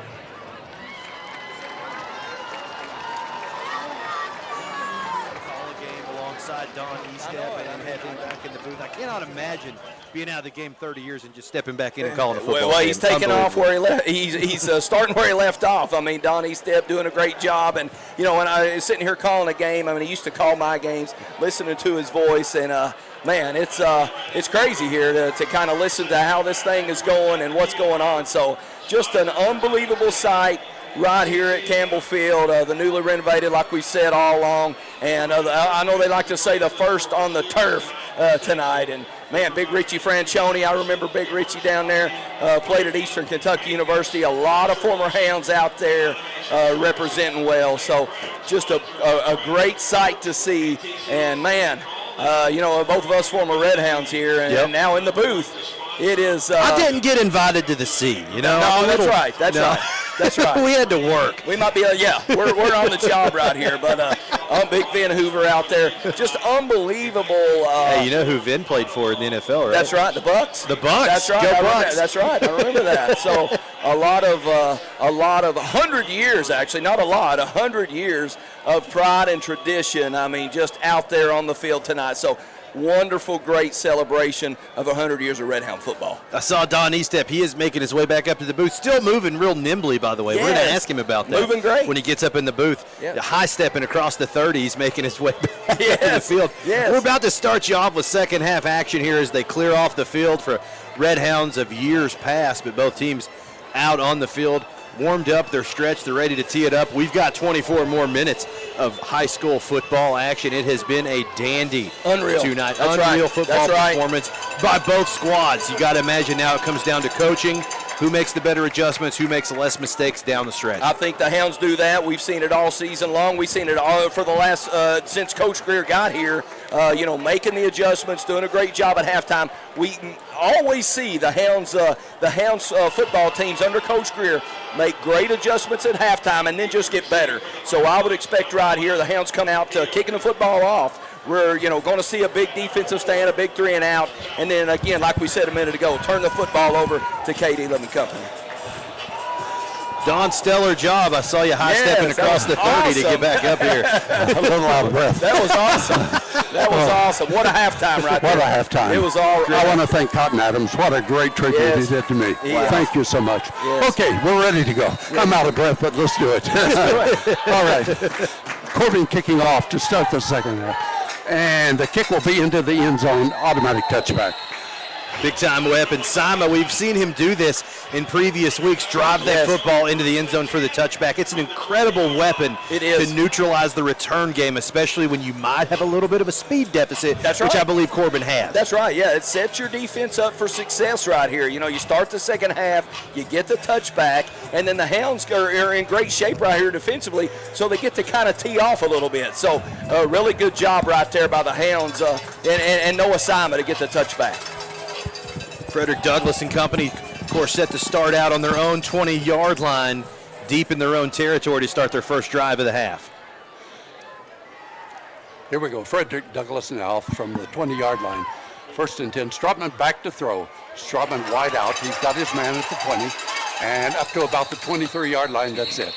Call a game alongside Don Estep and have him back in the booth. I cannot imagine being out of the game 30 years and just stepping back in and calling a football Well, game. he's taking off where he left. He's starting where he left off. I mean, Don Estep doing a great job. And, you know, when I was sitting here calling a game, I mean, he used to call my games, listening to his voice. And, man, it's crazy here to kind of listen to how this thing is going and what's going on. So just an unbelievable sight right here at Campbell Field, the newly renovated, like we said all along. And I know they like to say the first on the turf tonight. And, man, Big Richie Franchione, I remember Big Richie down there, played at Eastern Kentucky University. A lot of former Hounds out there representing well. So just a great sight to see. And, man, you know, both of us former Red Hounds here and now in the booth. It is. I didn't get invited to the sea, you know. No, that's right. We had to work. We might be, we're on the job right here. But Big Vin Hoover out there. Just unbelievable. Hey, you know who Vin played for in the NFL, right? That's right, the Bucks. The Bucks. That's right. Go Bucks. That's right. I remember that. So a lot of 100 years, actually, not a lot, 100 years of pride and tradition. I mean, just out there on the field tonight. So wonderful, great celebration of 100 years of Red Hound football. I saw Don Estep. He is making his way back up to the booth. Still moving real nimbly, by the way. Yes. We're going to ask him about that. Moving great. When he gets up in the booth. Yeah. High stepping across the 30s, making his way back to the field. Yes. We're about to start you off with second half action here as they clear off the field for Red Hounds of years past, but both teams out on the field. Warmed up, they're stretched, they're ready to tee it up. We've got 24 more minutes of high school football action. It has been a dandy Unreal. tonight. That's Unreal right. football That's right. performance by both squads. You got to imagine now it comes down to coaching. Who makes the better adjustments? Who makes less mistakes down the stretch? I think the Hounds do that. We've seen it all season long. We've seen it all for the last since Coach Greer got here. Making the adjustments, doing a great job at halftime. We always see the Hounds football teams under Coach Greer make great adjustments at halftime and then just get better. So I would expect right here the Hounds come out kicking the football off. We're going to see a big defensive stand, a big 3 and out, and then again, like we said a minute ago, turn the football over to Katie Living Company. Don, stellar job. I saw you high-stepping across the 30 to get back up here. A little out of breath. That was awesome. That was awesome. What a halftime right there. What a halftime. It was all right. I want to thank Cotton Adams. What a great tribute he did to me. Yes. Thank you so much. Yes. Okay, we're ready to go. I'm out of breath, but let's do it. All right. Corbin kicking off to start the second half. And the kick will be into the end zone, automatic touchback. Big-time weapon. Sima, we've seen him do this in previous weeks, drive that football into the end zone for the touchback. It's an incredible weapon to neutralize the return game, especially when you might have a little bit of a speed deficit, which I believe Corbin has. That's right, yeah. It sets your defense up for success right here. You start the second half, you get the touchback, and then the Hounds are in great shape right here defensively, so they get to kind of tee off a little bit. So a really good job right there by the Hounds and Noah Sima to get the touchback. Frederick Douglas and company, of course, set to start out on their own 20-yard line, deep in their own territory to start their first drive of the half. Here we go. Frederick Douglas now from the 20-yard line. First and 10. Strautman back to throw. Strautman wide out. He's got his man at the 20 and up to about the 23-yard line. That's it.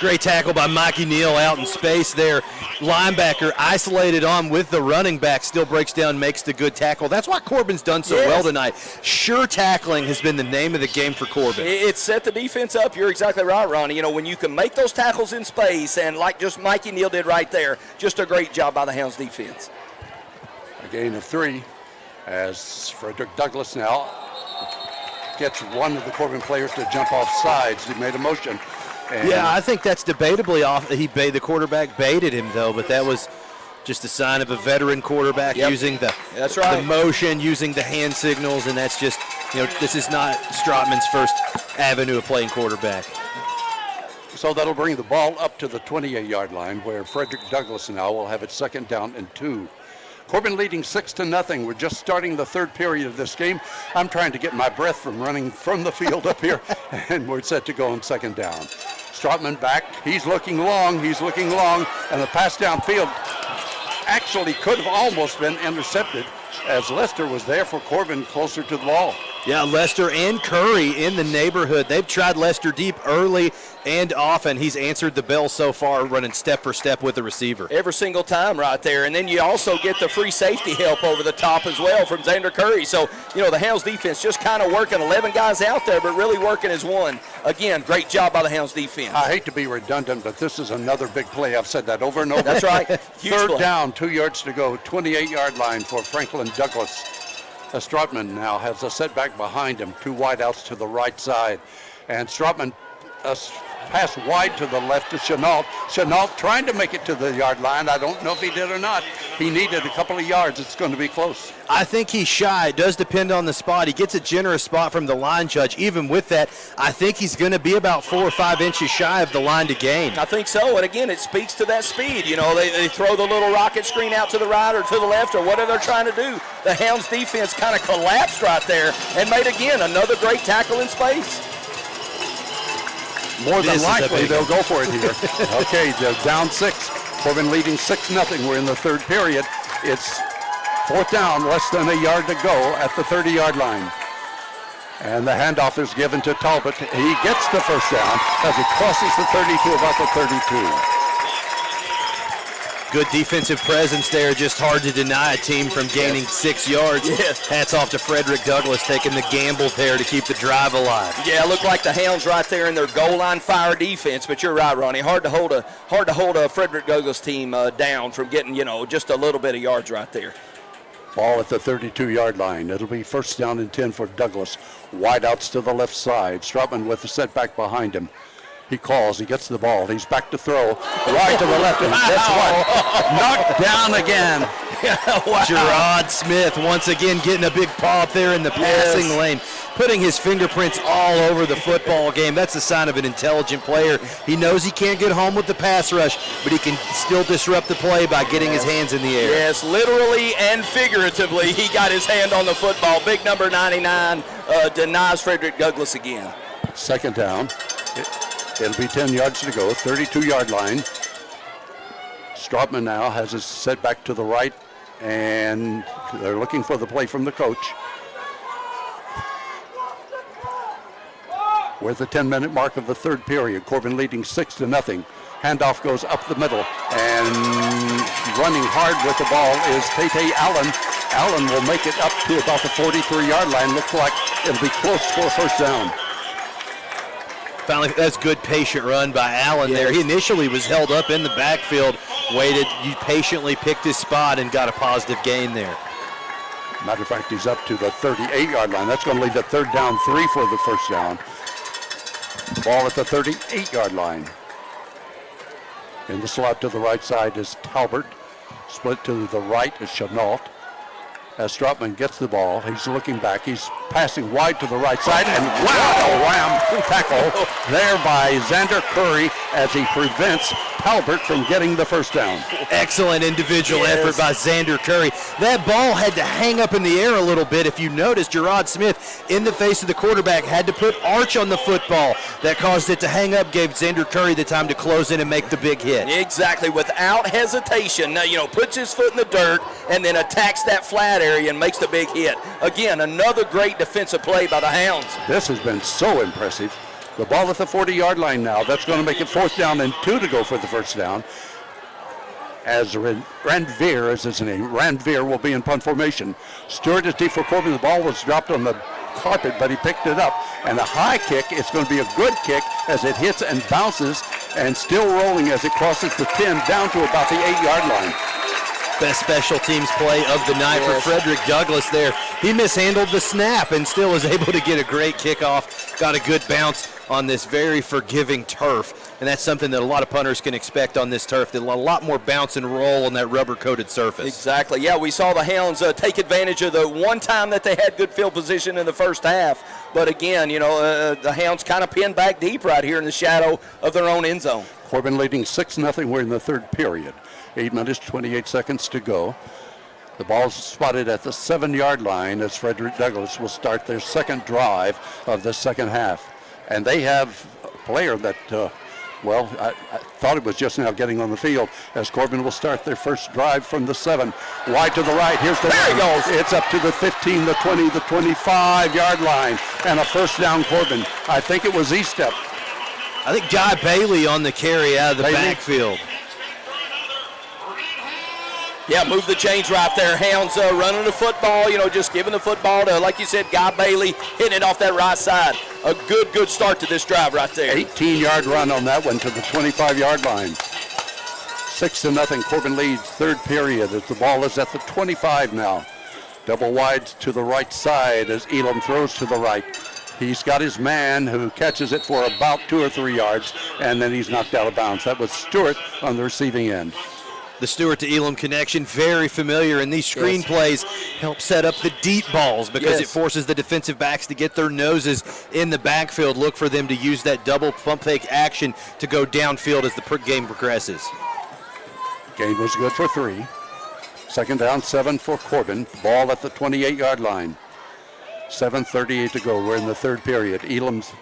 Great tackle by Mikey Neal out in space there. Linebacker isolated on with the running back, still breaks down, makes the good tackle. That's why Corbin's done so well tonight. Sure tackling has been the name of the game for Corbin. It set the defense up. You're exactly right, Ronnie. When you can make those tackles in space, and like just Mikey Neal did right there, just a great job by the Hounds defense. A gain of 3 as Frederick Douglas now gets one of the Corbin players to jump off sides. He made a motion. Yeah, I think that's debatably off. The quarterback baited him, though, but that was just a sign of a veteran quarterback using the motion, using the hand signals, and that's just, this is not Strautman's first avenue of playing quarterback. So that'll bring the ball up to the 28-yard line where Frederick Douglas now will have it second down and 2. Corbin leading 6-0. We're just starting the third period of this game. I'm trying to get my breath from running from the field up here, and we're set to go on second down. Strautman back. He's looking long, and the pass downfield actually could have almost been intercepted as Lester was there for Corbin closer to the ball. Yeah, Lester and Curry in the neighborhood. They've tried Lester deep early and often. He's answered the bell so far, running step for step with the receiver. Every single time right there. And then you also get the free safety help over the top as well from Xander Curry. So, the Hounds defense just kind of working 11 guys out there, but really working as one. Again, great job by the Hounds defense. I hate to be redundant, but this is another big play. I've said that over and over. That's right. Third down, 2 yards to go, 28-yard line for Franklin Douglas. Strautman now has a setback behind him, 2 wideouts to the right side. And Strautman pass wide to the left to Chenault. Chenault trying to make it to the yard line. I don't know if he did or not. He needed a couple of yards. It's going to be close. I think he's shy. It does depend on the spot. He gets a generous spot from the line judge. Even with that, I think he's going to be about 4 or 5 inches shy of the line to gain. I think so. And again, it speaks to that speed. They throw the little rocket screen out to the right or to the left or whatever they're trying to do. The Hounds defense kind of collapsed right there and made, again, another great tackle in space. More than likely, they'll go for it here. Okay, they're down 6. Corbin leading 6-0. We're in the third period. It's fourth down, less than a yard to go at the 30-yard line. And the handoff is given to Talbot. He gets the first down as he crosses the 30 to about the 32. Good defensive presence there. Just hard to deny a team from gaining 6 yards. Yes. Hats off to Frederick Douglass taking the gamble there to keep the drive alive. Yeah, it looked like the Hounds right there in their goal line fire defense. But you're right, Ronnie. Hard to hold a Frederick Douglass team down from getting just a little bit of yards right there. Ball at the 32-yard line. It'll be first down and 10 for Douglas. Wide outs to the left side. Strutman with the setback behind him. He calls. He gets the ball. He's back to throw. Right to the left. And guess what? Knocked down again. Wow. Gerard Smith once again getting a big paw up there in the passing lane, putting his fingerprints all over the football game. That's a sign of an intelligent player. He knows he can't get home with the pass rush, but he can still disrupt the play by getting his hands in the air. Yes, literally and figuratively, he got his hand on the football. Big number 99 denies Frederick Douglass again. Second down. It'll be 10 yards to go, 32-yard line. Strautman now has his setback to the right, and they're looking for the play from the coach. We're at the 10-minute mark of the third period. Corbin leading 6-0. Handoff goes up the middle, and running hard with the ball is Tate Allen. Allen will make it up to about the 43-yard line. Looks like it'll be close for a first down. Finally, that's good patient run by Allen there. He initially was held up in the backfield, waited, he patiently picked his spot and got a positive gain there. Matter of fact, he's up to the 38-yard line. That's going to leave the third down 3 for the first down. Ball at the 38-yard line. In the slot to the right side is Talbot. Split to the right is Chenault. As Strautman gets the ball, he's looking back. He's passing wide to the right side, and wow, wham, tackle there by Xander Curry as he prevents Talbot from getting the first down. Excellent individual effort by Xander Curry. That ball had to hang up in the air a little bit. If you notice, Gerard Smith in the face of the quarterback had to put arch on the football. That caused it to hang up, gave Xander Curry the time to close in and make the big hit. Exactly, without hesitation. Puts his foot in the dirt and then attacks that flat area and makes the big hit. Again, another great defensive play by the Hounds. This has been so impressive. The ball at the 40-yard line now. That's going to make it fourth down and 2 to go for the first down. As Randveer is his name. Randveer will be in punt formation. Stewart is deep for Corbin. The ball was dropped on the carpet, but he picked it up. And a high kick, it's going to be a good kick as it hits and bounces and still rolling as it crosses the 10 down to about the 8-yard line. Best special teams play of the night for Frederick Douglass there. He mishandled the snap and still was able to get a great kickoff. Got a good bounce on this very forgiving turf. And that's something that a lot of punters can expect on this turf. A lot more bounce and roll on that rubber-coated surface. Exactly. Yeah, we saw the Hounds take advantage of the one time that they had good field position in the first half. But again, the Hounds kind of pinned back deep right here in the shadow of their own end zone. Corbin leading 6-0. We're in the third period. 8 minutes, 28 seconds to go. The ball's spotted at the 7-yard line as Frederick Douglass will start their second drive of the second half. And they have a player that, I thought it was just now getting on the field as Corbin will start their first drive from the 7. Wide to the right. Here's the there he goes. It's up to the 15, the 20, the 25-yard line. And a first down Corbin. I think it was E-step. I think Guy Bailey on the carry out of the backfield. Yeah, move the chains right there. Hounds running the football, just giving the football to, like you said, Guy Bailey, hitting it off that right side. A good start to this drive right there. 18-yard run on that one to the 25-yard line. 6-0, Corbin leads third period as the ball is at the 25 now. Double wide to the right side as Elam throws to the right. He's got his man who catches it for about 2 or 3 yards, and then he's knocked out of bounds. That was Stewart on the receiving end. The Stewart to Elam connection, very familiar, and these screen plays help set up the deep balls because it forces the defensive backs to get their noses in the backfield, look for them to use that double pump fake action to go downfield as the game progresses. Game was good for 3. Second down, 7 for Corbin. Ball at the 28-yard line. 7:38 to go. We're in the third period. Elam's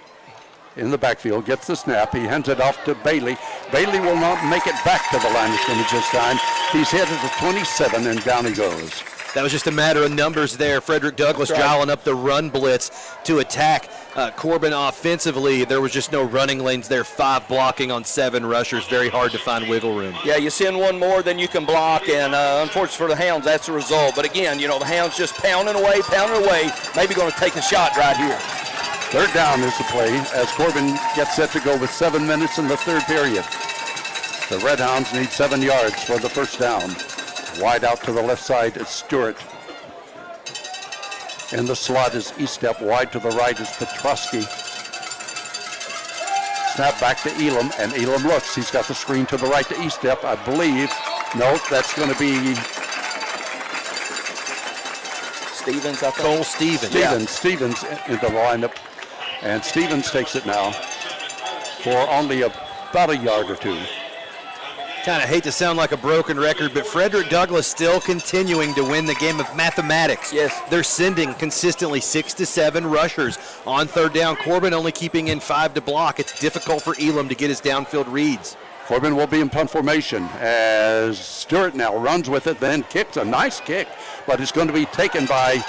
in the backfield, gets the snap. He hands it off to Bailey. Bailey will not make it back to the line of scrimmage this time. He's hit at the 27, and down he goes. That was just a matter of numbers there. Frederick Douglass dialing up the run blitz to attack Corbin offensively. There was just no running lanes there. 5 blocking on 7 rushers. Very hard to find wiggle room. Yeah, you send one more than you can block, and unfortunately for the Hounds, that's the result. But again, the Hounds just pounding away, maybe going to take a shot right here. Third down is the play as Corbin gets set to go with 7 minutes in the third period. The Red Hounds need 7 yards for the first down. Wide out to the left side is Stewart. In the slot is Estep. Wide to the right is Petrosky. Snap back to Elam, and Elam looks. He's got the screen to the right to Estep, I believe. No, that's going to be Stevens, I think. Cole Stevens. Stevens into the lineup. And Stevens takes it now for only about a yard or 2. Kind of hate to sound like a broken record, but Frederick Douglass still continuing to win the game of mathematics. Yes. They're sending consistently 6 to 7 rushers on third down. Corbin only keeping in 5 to block. It's difficult for Elam to get his downfield reads. Corbin will be in punt formation as Stewart now runs with it, then kicks a nice kick, but it's going to be taken by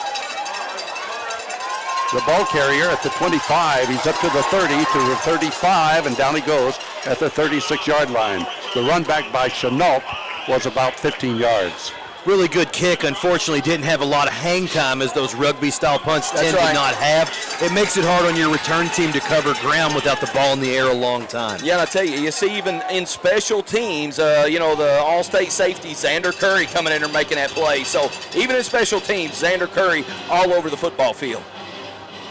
the ball carrier at the 25. He's up to the 30, to the 35, and down he goes at the 36-yard line. The run back by Chenault was about 15 yards. Really good kick. Unfortunately, didn't have a lot of hang time as those rugby-style punts tend to not have. It makes it hard on your return team to cover ground without the ball in the air a long time. Yeah, and I tell you, you see even in special teams, the all-state safety, Xander Curry coming in and making that play. So even in special teams, Xander Curry all over the football field.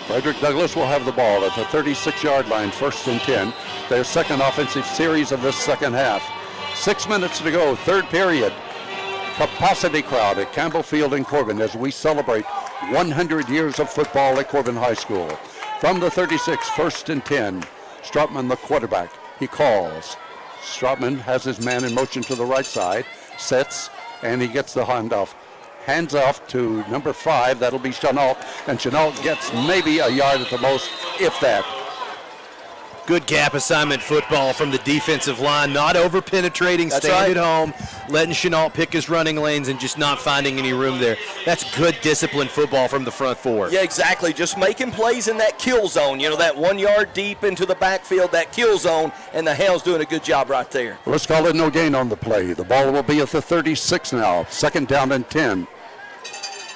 Frederick Douglass will have the ball at the 36-yard line, 1st and 10. Their second offensive series of this second half. 6 minutes to go, third period. Capacity crowd at Campbell Field in Corbin as we celebrate 100 years of football at Corbin High School. From the 36, 1st and 10. Strautman, the quarterback, he calls. Strautman has his man in motion to the right side, sets, and he gets the handoff. Hands off to number 5, that'll be Chenault, and Chenault gets maybe a yard at the most, if that. Good gap assignment football from the defensive line, not over-penetrating, staying at home, letting Chenault pick his running lanes and just not finding any room there. That's good disciplined football from the front 4. Yeah, exactly. Just making plays in that kill zone, that 1 yard deep into the backfield, that kill zone, and the Hounds doing a good job right there. Let's call it no gain on the play. The ball will be at the 36 now, 2nd down and 10.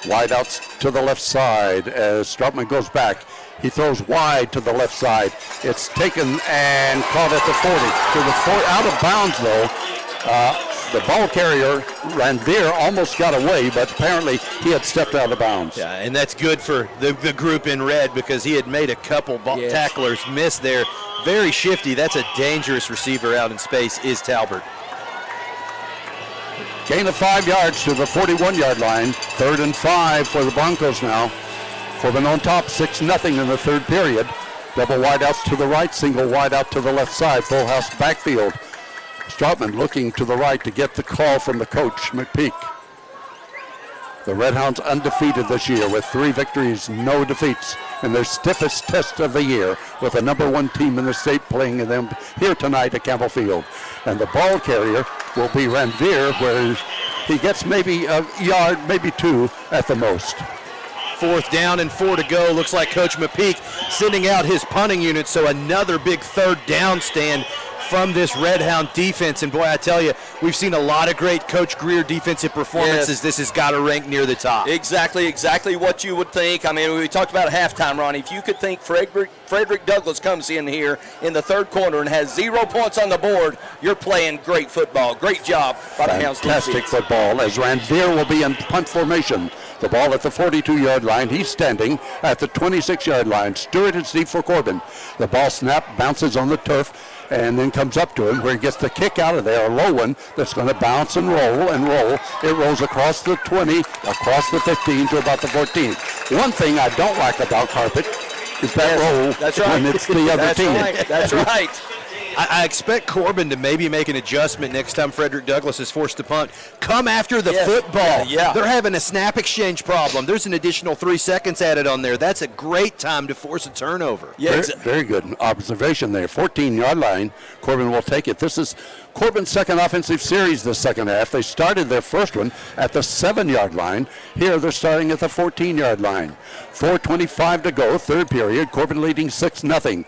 Wide out to the left side as Strautman goes back. He throws wide to the left side. It's taken and caught at the 40. To the 40, out of bounds though. The ball carrier, Ranvier, almost got away, but apparently he had stepped out of bounds. Yeah, and that's good for the group in red because he had made a couple tacklers miss there. Very shifty. That's a dangerous receiver out in space is Talbert. Gain of 5 yards to the 41-yard line. 3rd and 5 for the Broncos now. Corbin on top, 6-0 in the third period. Double wideouts to the right, single wideout to the left side. Full house backfield. Strautman looking to the right to get the call from the coach, McPeak. The Red Hounds undefeated this year with 3 victories, no defeats, in their stiffest test of the year with the number 1 team in the state playing them here tonight at Campbell Field. And the ball carrier will be Ranvier, where he gets maybe a yard, maybe 2 at the most. 4th down and 4 to go. Looks like Coach McPeak sending out his punting unit, so another big 3rd down stand from this Red Hound defense. And boy, I tell you, we've seen a lot of great Coach Greer defensive performances. Yes. This has got to rank near the top. Exactly what you would think. I mean, we talked about halftime, Ronnie. If you could think Frederick Douglass comes in here in the third quarter and has 0 points on the board, you're playing great football. Great job by the Hounds defense. Fantastic football as Ranvier will be in punt formation. The ball at the 42-yard line. He's standing at the 26-yard line. Stewart is deep for Corbin. The ball snap bounces on the turf and then comes up to him where he gets the kick out of there, a low one that's going to bounce and roll and roll. It rolls across the 20, across the 15 to about the 14. One thing I don't like about carpet is that roll that's right. when it's the other that's team. Right. That's right. I expect Corbin to maybe make an adjustment next time Frederick Douglass is forced to punt. Come after the football. Yeah. They're having a snap exchange problem. There's an additional 3 seconds added on there. That's a great time to force a turnover. Yeah, very good observation there. 14-yard line. Corbin will take it. This is Corbin's second offensive series this second half. They started their first one at the 7-yard line. Here they're starting at the 14-yard line. 4:25 to go, third period. Corbin leading 6-0.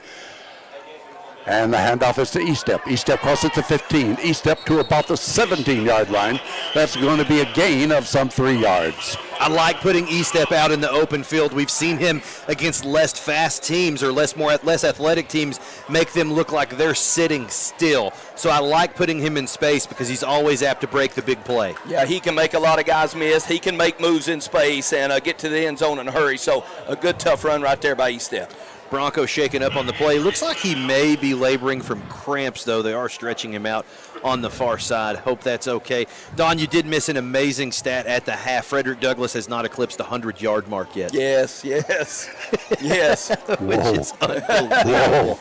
And the handoff is to Estep. Estep crosses to 15. Estep to about the 17-yard line. That's going to be a gain of some 3 yards. I like putting Estep out in the open field. We've seen him against less fast teams or less athletic teams make them look like they're sitting still. So I like putting him in space because he's always apt to break the big play. Yeah, he can make a lot of guys miss. He can make moves in space and get to the end zone in a hurry. So a good, tough run right there by Estep. Bronco shaking up on the play. Looks like he may be laboring from cramps, though. They are stretching him out on the far side. Hope that's okay. Don, you did miss an amazing stat at the half. Frederick Douglass has not eclipsed the 100-yard mark yet. Yes. Which is unbelievable.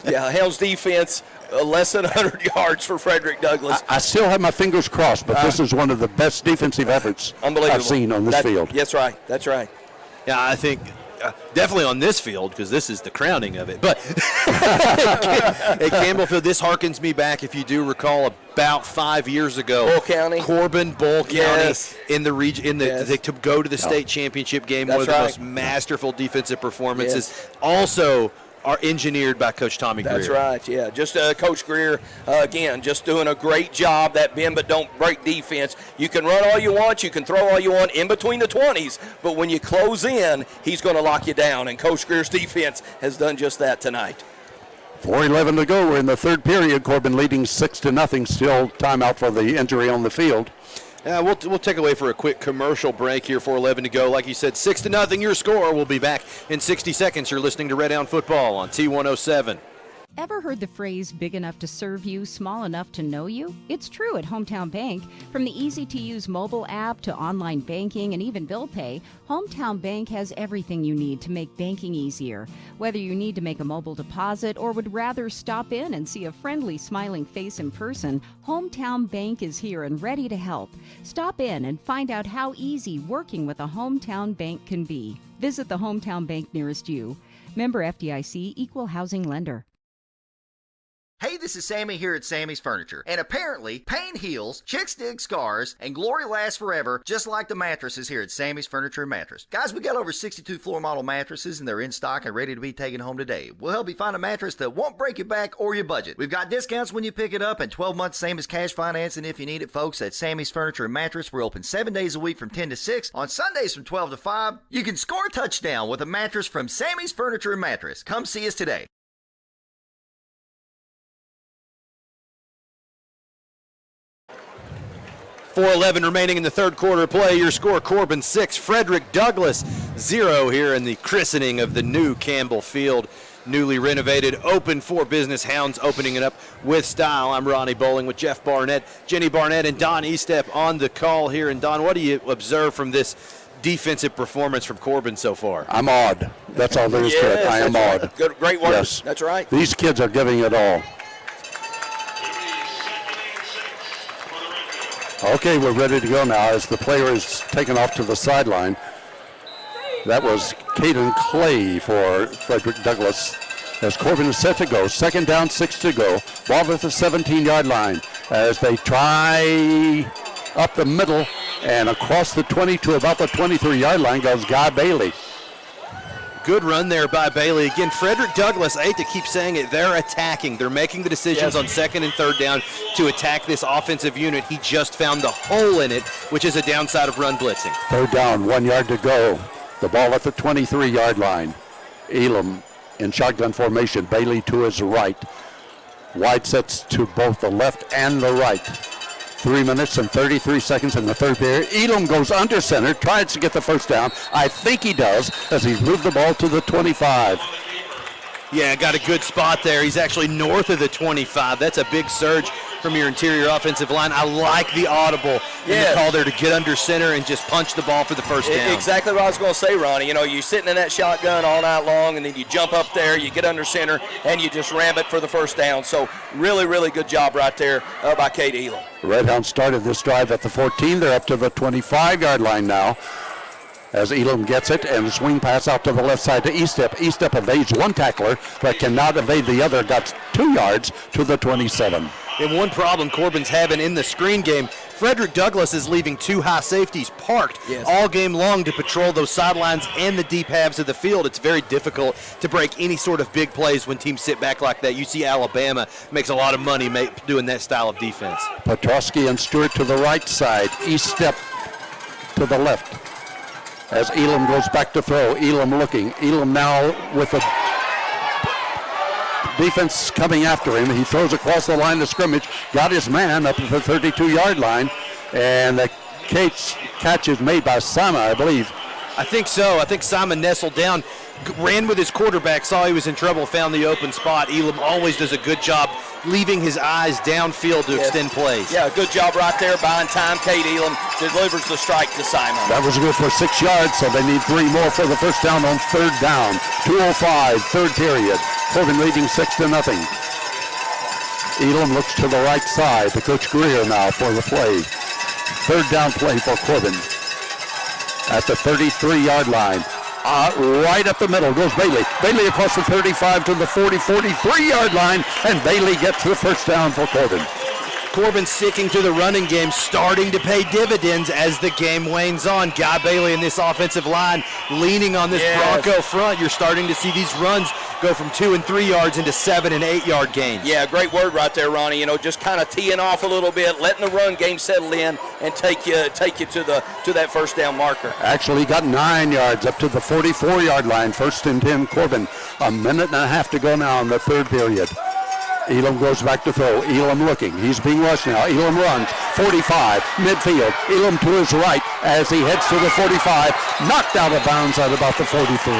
Yeah, Hell's defense, less than 100 yards for Frederick Douglass. I still have my fingers crossed, but this is one of the best defensive efforts I've seen on this field. That's right. Yeah, I think definitely on this field, because this is the crowning of it. But at Campbellfield, this harkens me back, if you do recall, about 5 years ago. Bull County. Corbin, Bull County Yes. in the region, to go to the state championship game. That's One of the right. most masterful defensive performances. Also are engineered by Coach Tommy Greer. That's right, yeah. Just Coach Greer, again, just doing a great job, that bend but don't break defense. You can run all you want, you can throw all you want in between the 20s, but when you close in, he's going to lock you down, and Coach Greer's defense has done just that tonight. 4:11 to go. We're in the third period. Corbin leading 6-0. Still timeout for the injury on the field. We'll take away for a quick commercial break here. 4:11 to go. Like you said, 6-0 your score. We'll be back in 60 seconds. You're listening to Red Hound Football on T107. Ever heard the phrase big enough to serve you, small enough to know you? It's true at Hometown Bank. From the easy-to-use mobile app to online banking and even bill pay, Hometown Bank has everything you need to make banking easier. Whether you need to make a mobile deposit or would rather stop in and see a friendly, smiling face in person, Hometown Bank is here and ready to help. Stop in and find out how easy working with a Hometown Bank can be. Visit the Hometown Bank nearest you. Member FDIC, Equal Housing Lender. Hey, this is Sammy here at Sammy's Furniture, and apparently pain heals, chicks dig scars, and glory lasts forever, just like the mattresses here at Sammy's Furniture and Mattress. Guys, we got over 62 floor model mattresses, and they're in stock and ready to be taken home today. We'll help you find a mattress that won't break your back or your budget. We've got discounts when you pick it up, and 12 months same as cash financing if you need it, folks. At Sammy's Furniture and Mattress, we're open 7 days a week from 10 to 6, on Sundays from 12 to 5. You can score a touchdown with a mattress from Sammy's Furniture and Mattress. Come see us today. 4:11 remaining in the third quarter play. Your score, Corbin 6, Frederick Douglass 0 here in the christening of the new Campbell Field. Newly renovated, open for business. Hounds opening it up with style. I'm Ronnie Bowling with Jeff Barnett, Jenny Barnett, and Don Estep on the call here. And Don, what do you observe from this defensive performance from Corbin so far? I'm awed. That's all there is to it. I am awed. Right. Good, great work. Yes. That's right. These kids are giving it all. Okay, we're ready to go now as the player is taken off to the sideline. That was Caden Clay for Frederick Douglass as Corbin is set to go. Second down, 6 to go. Ball at the 17-yard line as they try up the middle and across the 20 to about the 23-yard line goes Guy Bailey. Good run there by Bailey. Again, Frederick Douglass, I hate to keep saying it, they're attacking. They're making the decisions on second and third down to attack this offensive unit. He just found the hole in it, which is a downside of run blitzing. Third down, 1 yard to go. The ball at the 23-yard line. Elam in shotgun formation. Bailey to his right. Wide sets to both the left and the right. 3 minutes and 33 seconds in the third period. Elam goes under center, tries to get the first down. I think he does as he's moved the ball to the 25. Yeah, got a good spot there. He's actually north of the 25. That's a big surge from your interior offensive line. I like the audible in the call there to get under center and just punch the ball for the first down. Exactly what I was going to say, Ronnie. You know, you're sitting in that shotgun all night long, and then you jump up there, you get under center, and you just ram it for the first down. So really, really good job right there by Cade Elam. The Redhounds started this drive at the 14. They're up to the 25-yard line now, as Elam gets it, and the swing pass out to the left side to Estep. Estep evades one tackler, but cannot evade the other. Got 2 yards to the 27. And one problem Corbin's having in the screen game, Frederick Douglass is leaving 2 high safeties parked all game long to patrol those sidelines and the deep halves of the field. It's very difficult to break any sort of big plays when teams sit back like that. You see Alabama makes a lot of money doing that style of defense. Petrosky and Stewart to the right side. Estep to the left. As Elam goes back to throw, Elam looking. Elam now with a defense coming after him. He throws across the line of scrimmage, got his man up to the 32-yard line, and the catch is made by Sama, I believe. I think so. I think Simon nestled down, ran with his quarterback, saw he was in trouble, found the open spot. Elam always does a good job leaving his eyes downfield to extend plays. Yeah, good job right there, buying time. Cade Elam delivers the strike to Simon. That was good for 6 yards, so they need 3 more for the first down on third down. 2:05, third period. Corbin leading 6-0. Elam looks to the right side to Coach Greer now for the play. Third down play for Corbin at the 33-yard line. Right up the middle goes Bailey. Bailey across the 35 to the 40, 43-yard line, and Bailey gets the first down for Corbin. Corbin sticking to the running game, starting to pay dividends as the game wanes on. Guy Bailey in this offensive line leaning on this Bronco front. You're starting to see these runs go from 2 and 3 yards into 7 and 8 yard gains. Yeah, great word right there, Ronnie. You know, just kind of teeing off a little bit, letting the run game settle in, and take you to that first down marker. Actually got 9 yards up to the 44-yard line. First and 10, Corbin. A minute and a half to go now in the third period. Elam goes back to throw. Elam looking. He's being rushed now. Elam runs. 45, midfield. Elam to his right as he heads to the 45. Knocked out of bounds at about the 43.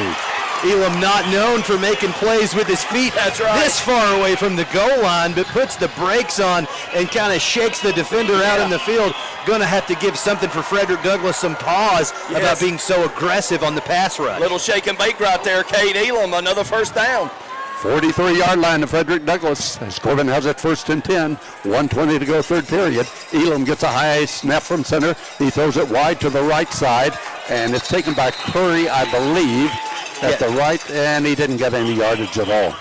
Elam not known for making plays with his feet this far away from the goal line, but puts the brakes on and kind of shakes the defender out in the field. Going to have to give something for Frederick Douglass some pause about being so aggressive on the pass rush. Little shake and bake right there. Cade Elam, another first down. 43-yard line to Frederick Douglass as Corbin has it first and 10. 1:20 to go third period. Elam gets a high snap from center. He throws it wide to the right side, and it's taken by Curry, I believe, at the right, and he didn't get any yardage at all.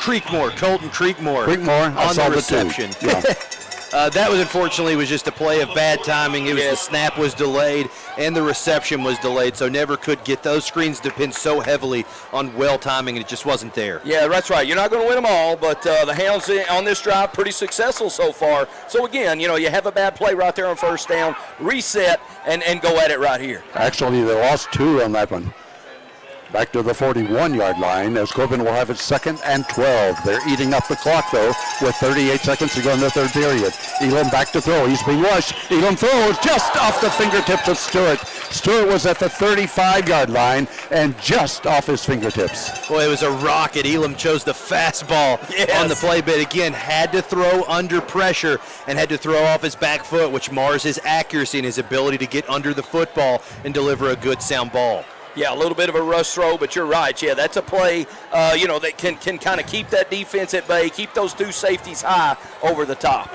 Colton Creekmore on the reception. That was unfortunately just a play of bad timing. It was the snap was delayed and the reception was delayed, so never could get those screens depend so heavily on well timing, and it just wasn't there. Yeah, that's right. You're not going to win them all, but the Hounds on this drive pretty successful so far. So again, you know, you have a bad play right there on first down, reset and go at it right here. Actually, they lost 2 on that one. Back to the 41-yard line as Corbin will have it 2nd and 12. They're eating up the clock, though, with 38 seconds to go in the third period. Elam back to throw. He's being rushed. Elam throws just off the fingertips of Stewart. Stewart was at the 35-yard line and just off his fingertips. Boy, it was a rocket. Elam chose the fastball on the play, but again, had to throw under pressure and had to throw off his back foot, which mars his accuracy and his ability to get under the football and deliver a good sound ball. Yeah, a little bit of a rush throw, but you're right. Yeah, that's a play, that can kind of keep that defense at bay, keep those 2 safeties high over the top.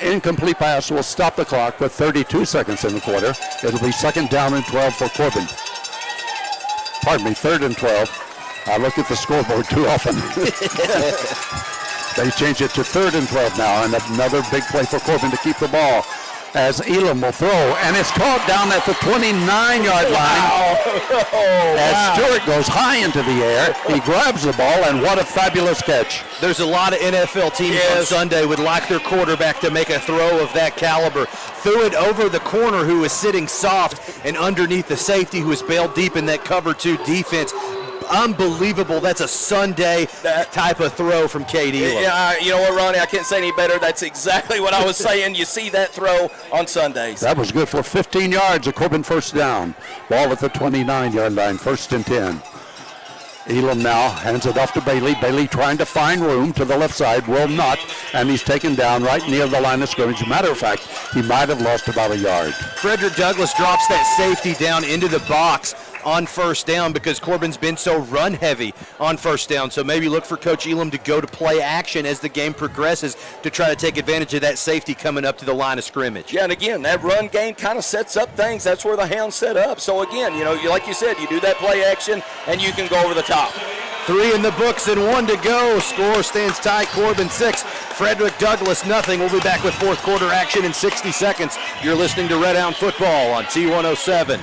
Incomplete pass will stop the clock with 32 seconds in the quarter. It'll be 2nd down and 12 for Corbin. Pardon me, 3rd and 12. I look at the scoreboard too often. They change it to 3rd and 12 now, and another big play for Corbin to keep the ball. As Elam will throw, and it's caught down at the 29-yard line. As Stewart goes high into the air, he grabs the ball, and what a fabulous catch. There's a lot of NFL teams on Sunday would like their quarterback to make a throw of that caliber. Threw it over the corner who was sitting soft and underneath the safety who was bailed deep in that cover 2 defense. Unbelievable. That's a Sunday type of throw from Cade Elam. Yeah, you know what, Ronnie? I can't say any better. That's exactly what I was saying. You see that throw on Sundays. That was good for 15 yards. A Corbin first down. Ball at the 29-yard line, 1st and 10. Elam now hands it off to Bailey. Bailey trying to find room to the left side, will not, and he's taken down right near the line of scrimmage. Matter of fact, he might have lost about a yard. Frederick Douglass drops that safety down into the box on first down because Corbin's been so run heavy on first down. So maybe look for Coach Elam to go to play action as the game progresses to try to take advantage of that safety coming up to the line of scrimmage. Yeah, and again, that run game kind of sets up things. That's where the Hounds set up. So again, like you said, you do that play action and you can go over the top. 3 in the books and 1 to go. Score stands tight. Corbin 6, Frederick Douglass nothing. We'll be back with fourth quarter action in 60 seconds. You're listening to Red Hound Football on T107.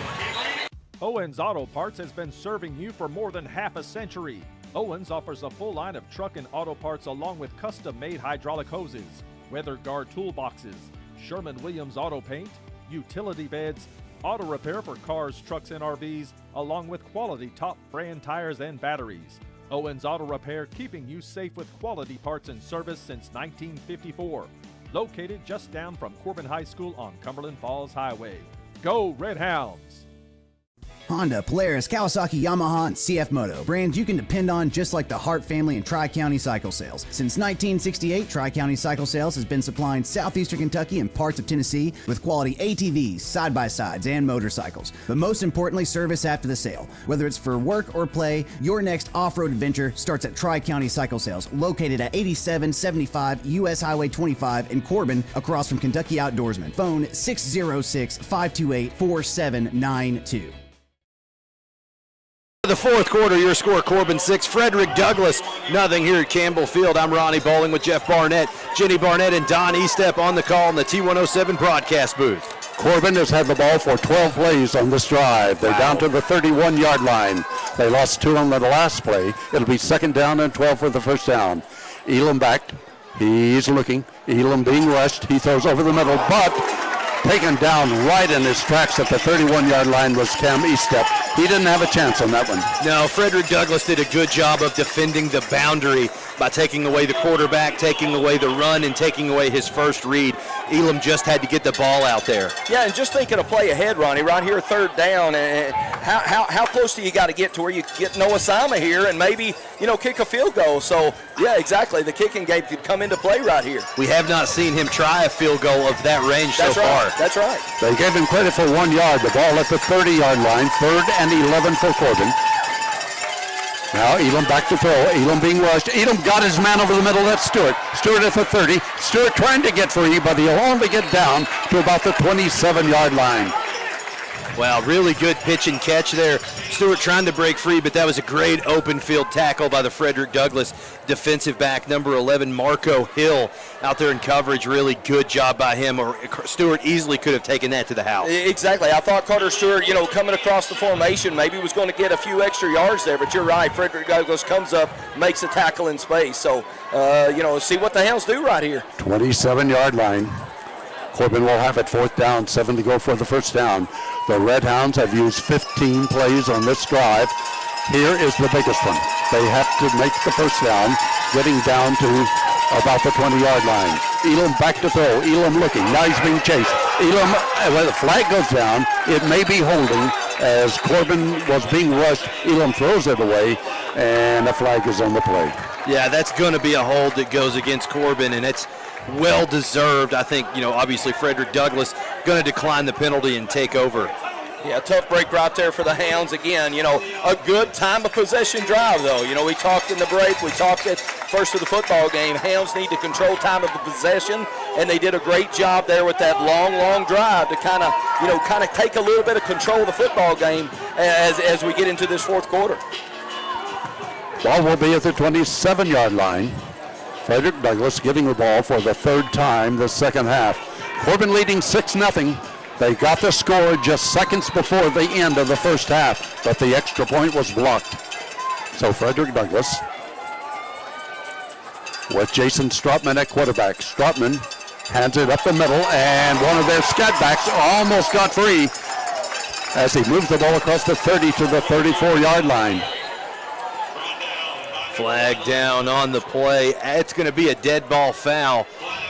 Owens Auto Parts has been serving you for more than half a century. Owens offers a full line of truck and auto parts along with custom-made hydraulic hoses, weather guard toolboxes, Sherman-Williams auto paint, utility beds, auto repair for cars, trucks, and RVs, along with quality top brand tires and batteries. Owens Auto Repair, keeping you safe with quality parts and service since 1954. Located just down from Corbin High School on Cumberland Falls Highway. Go Red Hounds! Honda, Polaris, Kawasaki, Yamaha, and CF Moto. Brands you can depend on just like the Hart family and Tri-County Cycle Sales. Since 1968, Tri-County Cycle Sales has been supplying southeastern Kentucky and parts of Tennessee with quality ATVs, side-by-sides, and motorcycles. But most importantly, service after the sale. Whether it's for work or play, your next off-road adventure starts at Tri-County Cycle Sales, located at 8775 U.S. Highway 25 in Corbin, across from Kentucky Outdoorsman. Phone 606-528-4792. The fourth quarter, your score, Corbin 6, Frederick Douglass nothing here at Campbell Field. I'm Ronnie Bowling with Jeff Barnett, Jenny Barnett, and Don Estep on the call in the T107 broadcast booth. Corbin has had the ball for 12 plays on this drive. They're down to the 31-yard line. They lost 2 on the last play. It'll be second down and 12 for the first down. Elam back. He's looking. Elam being rushed. He throws over the middle, but taken down right in his tracks at the 31-yard line was Cam Estep. He didn't have a chance on that one. No, Frederick Douglass did a good job of defending the boundary by taking away the quarterback, taking away the run, and taking away his first read. Elam just had to get the ball out there. Yeah, and just thinking of play ahead, Ronnie, right here, third down. And how close do you got to get to where you get Noah Sama here and maybe, kick a field goal? So, yeah, exactly. The kicking game could come into play right here. We have not seen him try a field goal of that range so far. That's right. They gave him credit for 1 yard. The ball at the 30-yard line, 3rd and 11 for Corbin. Now Elam back to throw. Elam being rushed. Elam got his man over the middle. That's Stewart. Stewart at the 30. Stewart trying to get free, but he'll only get down to about the 27-yard line. Wow, really good pitch and catch there. Stewart trying to break free, but that was a great open field tackle by the Frederick Douglass defensive back, number 11, Marco Hill, out there in coverage. Really good job by him, or Stewart easily could have taken that to the house. Exactly. I thought Carter Stewart, coming across the formation, maybe was going to get a few extra yards there, but you're right. Frederick Douglass comes up, makes a tackle in space. So, see what the Hounds do right here. 27-yard line. Corbin will have it 4th down, 7 to go for the first down. The Red Hounds have used 15 plays on this drive. Here is the biggest one. They have to make the first down, getting down to about the 20-yard line. Elam back to throw. Elam looking. Now he's being chased. Elam, when the flag goes down, it may be holding. As Corbin was being rushed, Elam throws it away, and the flag is on the play. Yeah, that's going to be a hold that goes against Corbin, and it's well-deserved. I think, obviously Frederick Douglass going to decline the penalty and take over. Yeah, tough break right there for the Hounds. Again, a good time of possession drive, though. We talked in the break. We talked at first of the football game. Hounds need to control time of the possession, and they did a great job there with that long drive to kind of take a little bit of control of the football game as we get into this fourth quarter. Ball will be at the 27-yard line. Frederick Douglass getting the ball for the 3rd time this second half. Corbin leading 6-0. They got the score just seconds before the end of the first half, but the extra point was blocked. So Frederick Douglass with Jason Strautman at quarterback. Strautman hands it up the middle, and one of their scat backs almost got free as he moves the ball across the 30 to the 34-yard line. Flag down on the play. It's going to be a dead ball foul.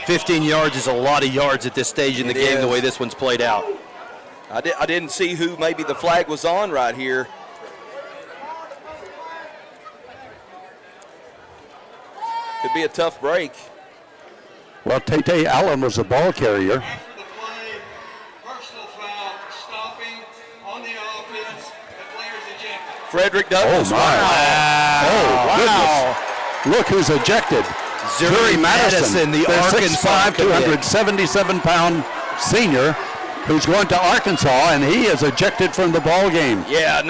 15 yards is a lot of yards at this stage in the game, the way this one's played out. I didn't see who maybe the flag was on right here. be a tough break. Well, Tay Allen was the ball carrier. Frederick Douglas. Oh, my. Wow. Goodness. Look who's ejected. Zuri Madison, the Arkansas 6'5", 277-pound senior who's going to Arkansas, and he is ejected from the ball game. Yeah,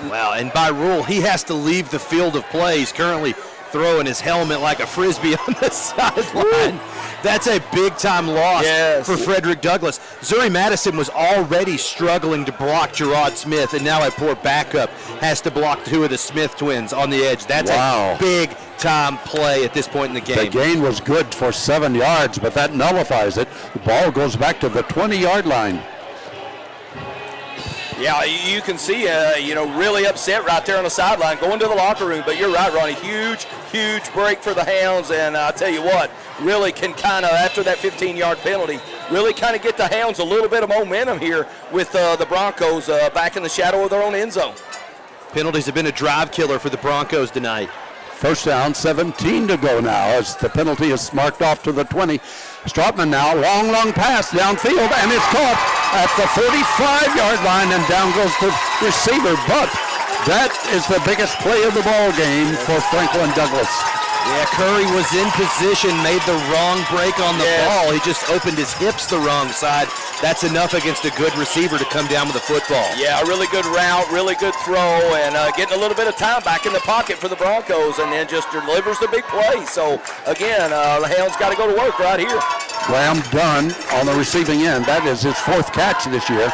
Wow, and by rule, he has to leave the field of play. He's currently throwing his helmet like a Frisbee on the sideline. That's a big-time loss for Frederick Douglass. Zuri Madison was already struggling to block Gerard Smith, and now a poor backup has to block two of the Smith twins on the edge. That's a big-time play at this point in the game. The gain was good for 7 yards, but that nullifies it. The ball goes back to the 20-yard line. Yeah, you can see, really upset right there on the sideline, going to the locker room. But you're right, Ronnie. Huge break for the Hounds. And I'll tell you what, really can kind of, after that 15-yard penalty, really kind of get the Hounds a little bit of momentum here with the Broncos back in the shadow of their own end zone. Penalties have been a drive killer for the Broncos tonight. First down, 17 to go now as the penalty is marked off to the 20. Strautman now, long pass downfield, and it's caught at the 45-yard line, and down goes the receiver. But that is the biggest play of the ball game for Franklin Douglass. Yeah, Curry was in position, made the wrong break on the ball. He just opened his hips the wrong side. That's enough against a good receiver to come down with a football. Yeah, a really good route, really good throw, and getting a little bit of time back in the pocket for the Broncos, and then just delivers the big play. So, again, the Hounds got to go to work right here. Graham Dunn on the receiving end. That is his 4th catch this year.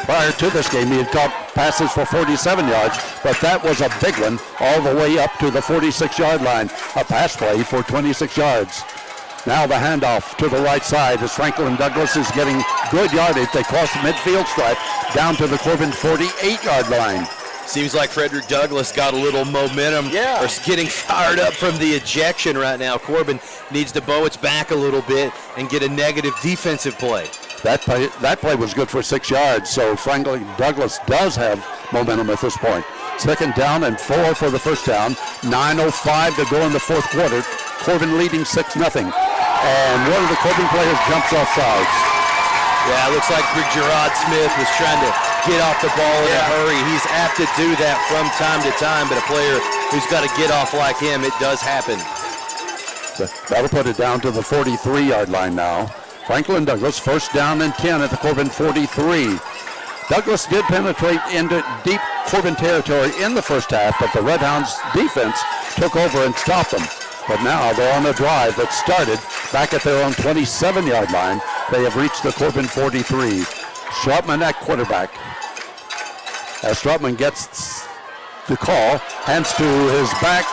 Prior to this game, he had caught passes for 47 yards, but that was a big one all the way up to the 46-yard line. A pass play for 26 yards. Now the handoff to the right side as Franklin Douglass is getting good yardage. They cross the midfield stripe down to the Corbin 48-yard line. Seems like Frederick Douglass got a little momentum or is getting fired up from the ejection right now. Corbin needs to bow its back a little bit and get a negative defensive play. That play was good for 6 yards, so Franklin Douglass does have momentum at this point. 2nd down and 4 for the first down. 9:05 to go in the 4th quarter. Corbin leading 6-0. And one of the Corbin players jumps off sides. Yeah, it looks like Gerard Smith was trying to get off the ball in a hurry. He's apt to do that from time to time, but a player who's got to get off like him, it does happen. That'll put it down to the 43-yard line now. Franklin Douglass, 1st down and 10 at the Corbin 43. Douglass did penetrate into deep Corbin territory in the first half, but the Red Hounds defense took over and stopped them. But now they're on a drive that started back at their own 27-yard line. They have reached the Corbin 43. Strautman at quarterback. As Strautman gets the call, hands to his back,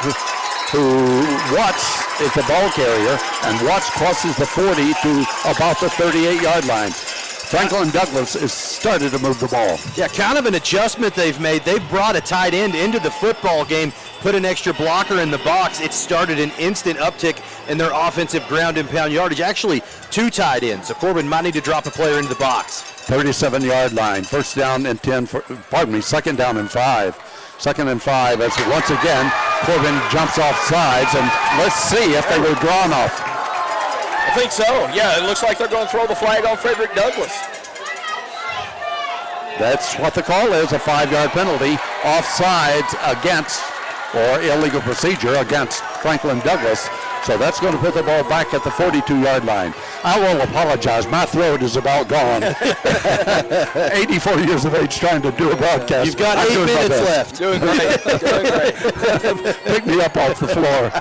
who Watts is the ball carrier, and Watts crosses the 40 to about the 38-yard line. Franklin Douglass is started to move the ball. Yeah, kind of an adjustment they've made. They've brought a tight end into the football game, put an extra blocker in the box. It started an instant uptick in their offensive ground and pound yardage. Actually, 2 tight ends. So Corbin might need to drop a player into the box. 37-yard line. 1st down and 10. 2nd down and 5. 2nd and 5 as once again Corbin jumps off sides, and let's see if they were drawn off. I think so. Yeah, it looks like they're going to throw the flag on Frederick Douglass. That's what the call is, a 5-yard penalty, offsides against, or illegal procedure against Franklin Douglass. So that's going to put the ball back at the 42-yard line. I will apologize. My throat is about gone. 84 years of age trying to do a broadcast. You've got 8 minutes left. Doing great. Pick me up off the floor.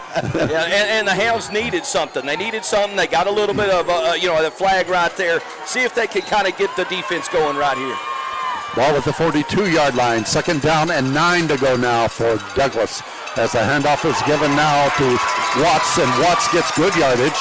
Yeah, and the Hounds needed something. They needed something. They got a little bit of, the flag right there. See if they can kind of get the defense going right here. Ball at the 42-yard line. 2nd down and 9 to go now for Douglass. As the handoff is given now to Watts, and Watts gets good yardage.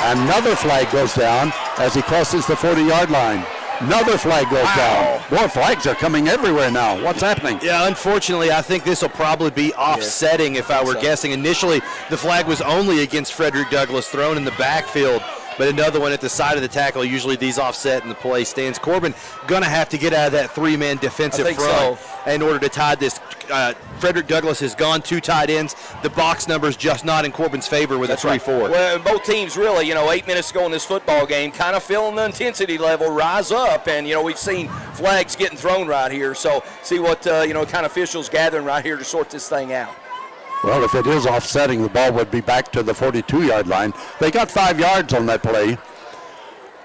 Another flag goes down as he crosses the 40-yard line. Another flag goes down. More flags are coming everywhere now. What's happening? Yeah, unfortunately, I think this will probably be offsetting if I were guessing. Initially, the flag was only against Frederick Douglass, thrown in the backfield. but another one at the side of the tackle. Usually these offset in the play stands. Corbin going to have to get out of that three-man defensive front in order to tie this. Frederick Douglass has gone 2 tight ends. The box number is just not in Corbin's favor with a 3-4. Well, both teams really, 8 minutes ago in this football game, kind of feeling the intensity level rise up. And, we've seen flags getting thrown right here. So see what, kind of officials gathering right here to sort this thing out. Well, if it is offsetting, the ball would be back to the 42-yard line. They got 5 yards on that play.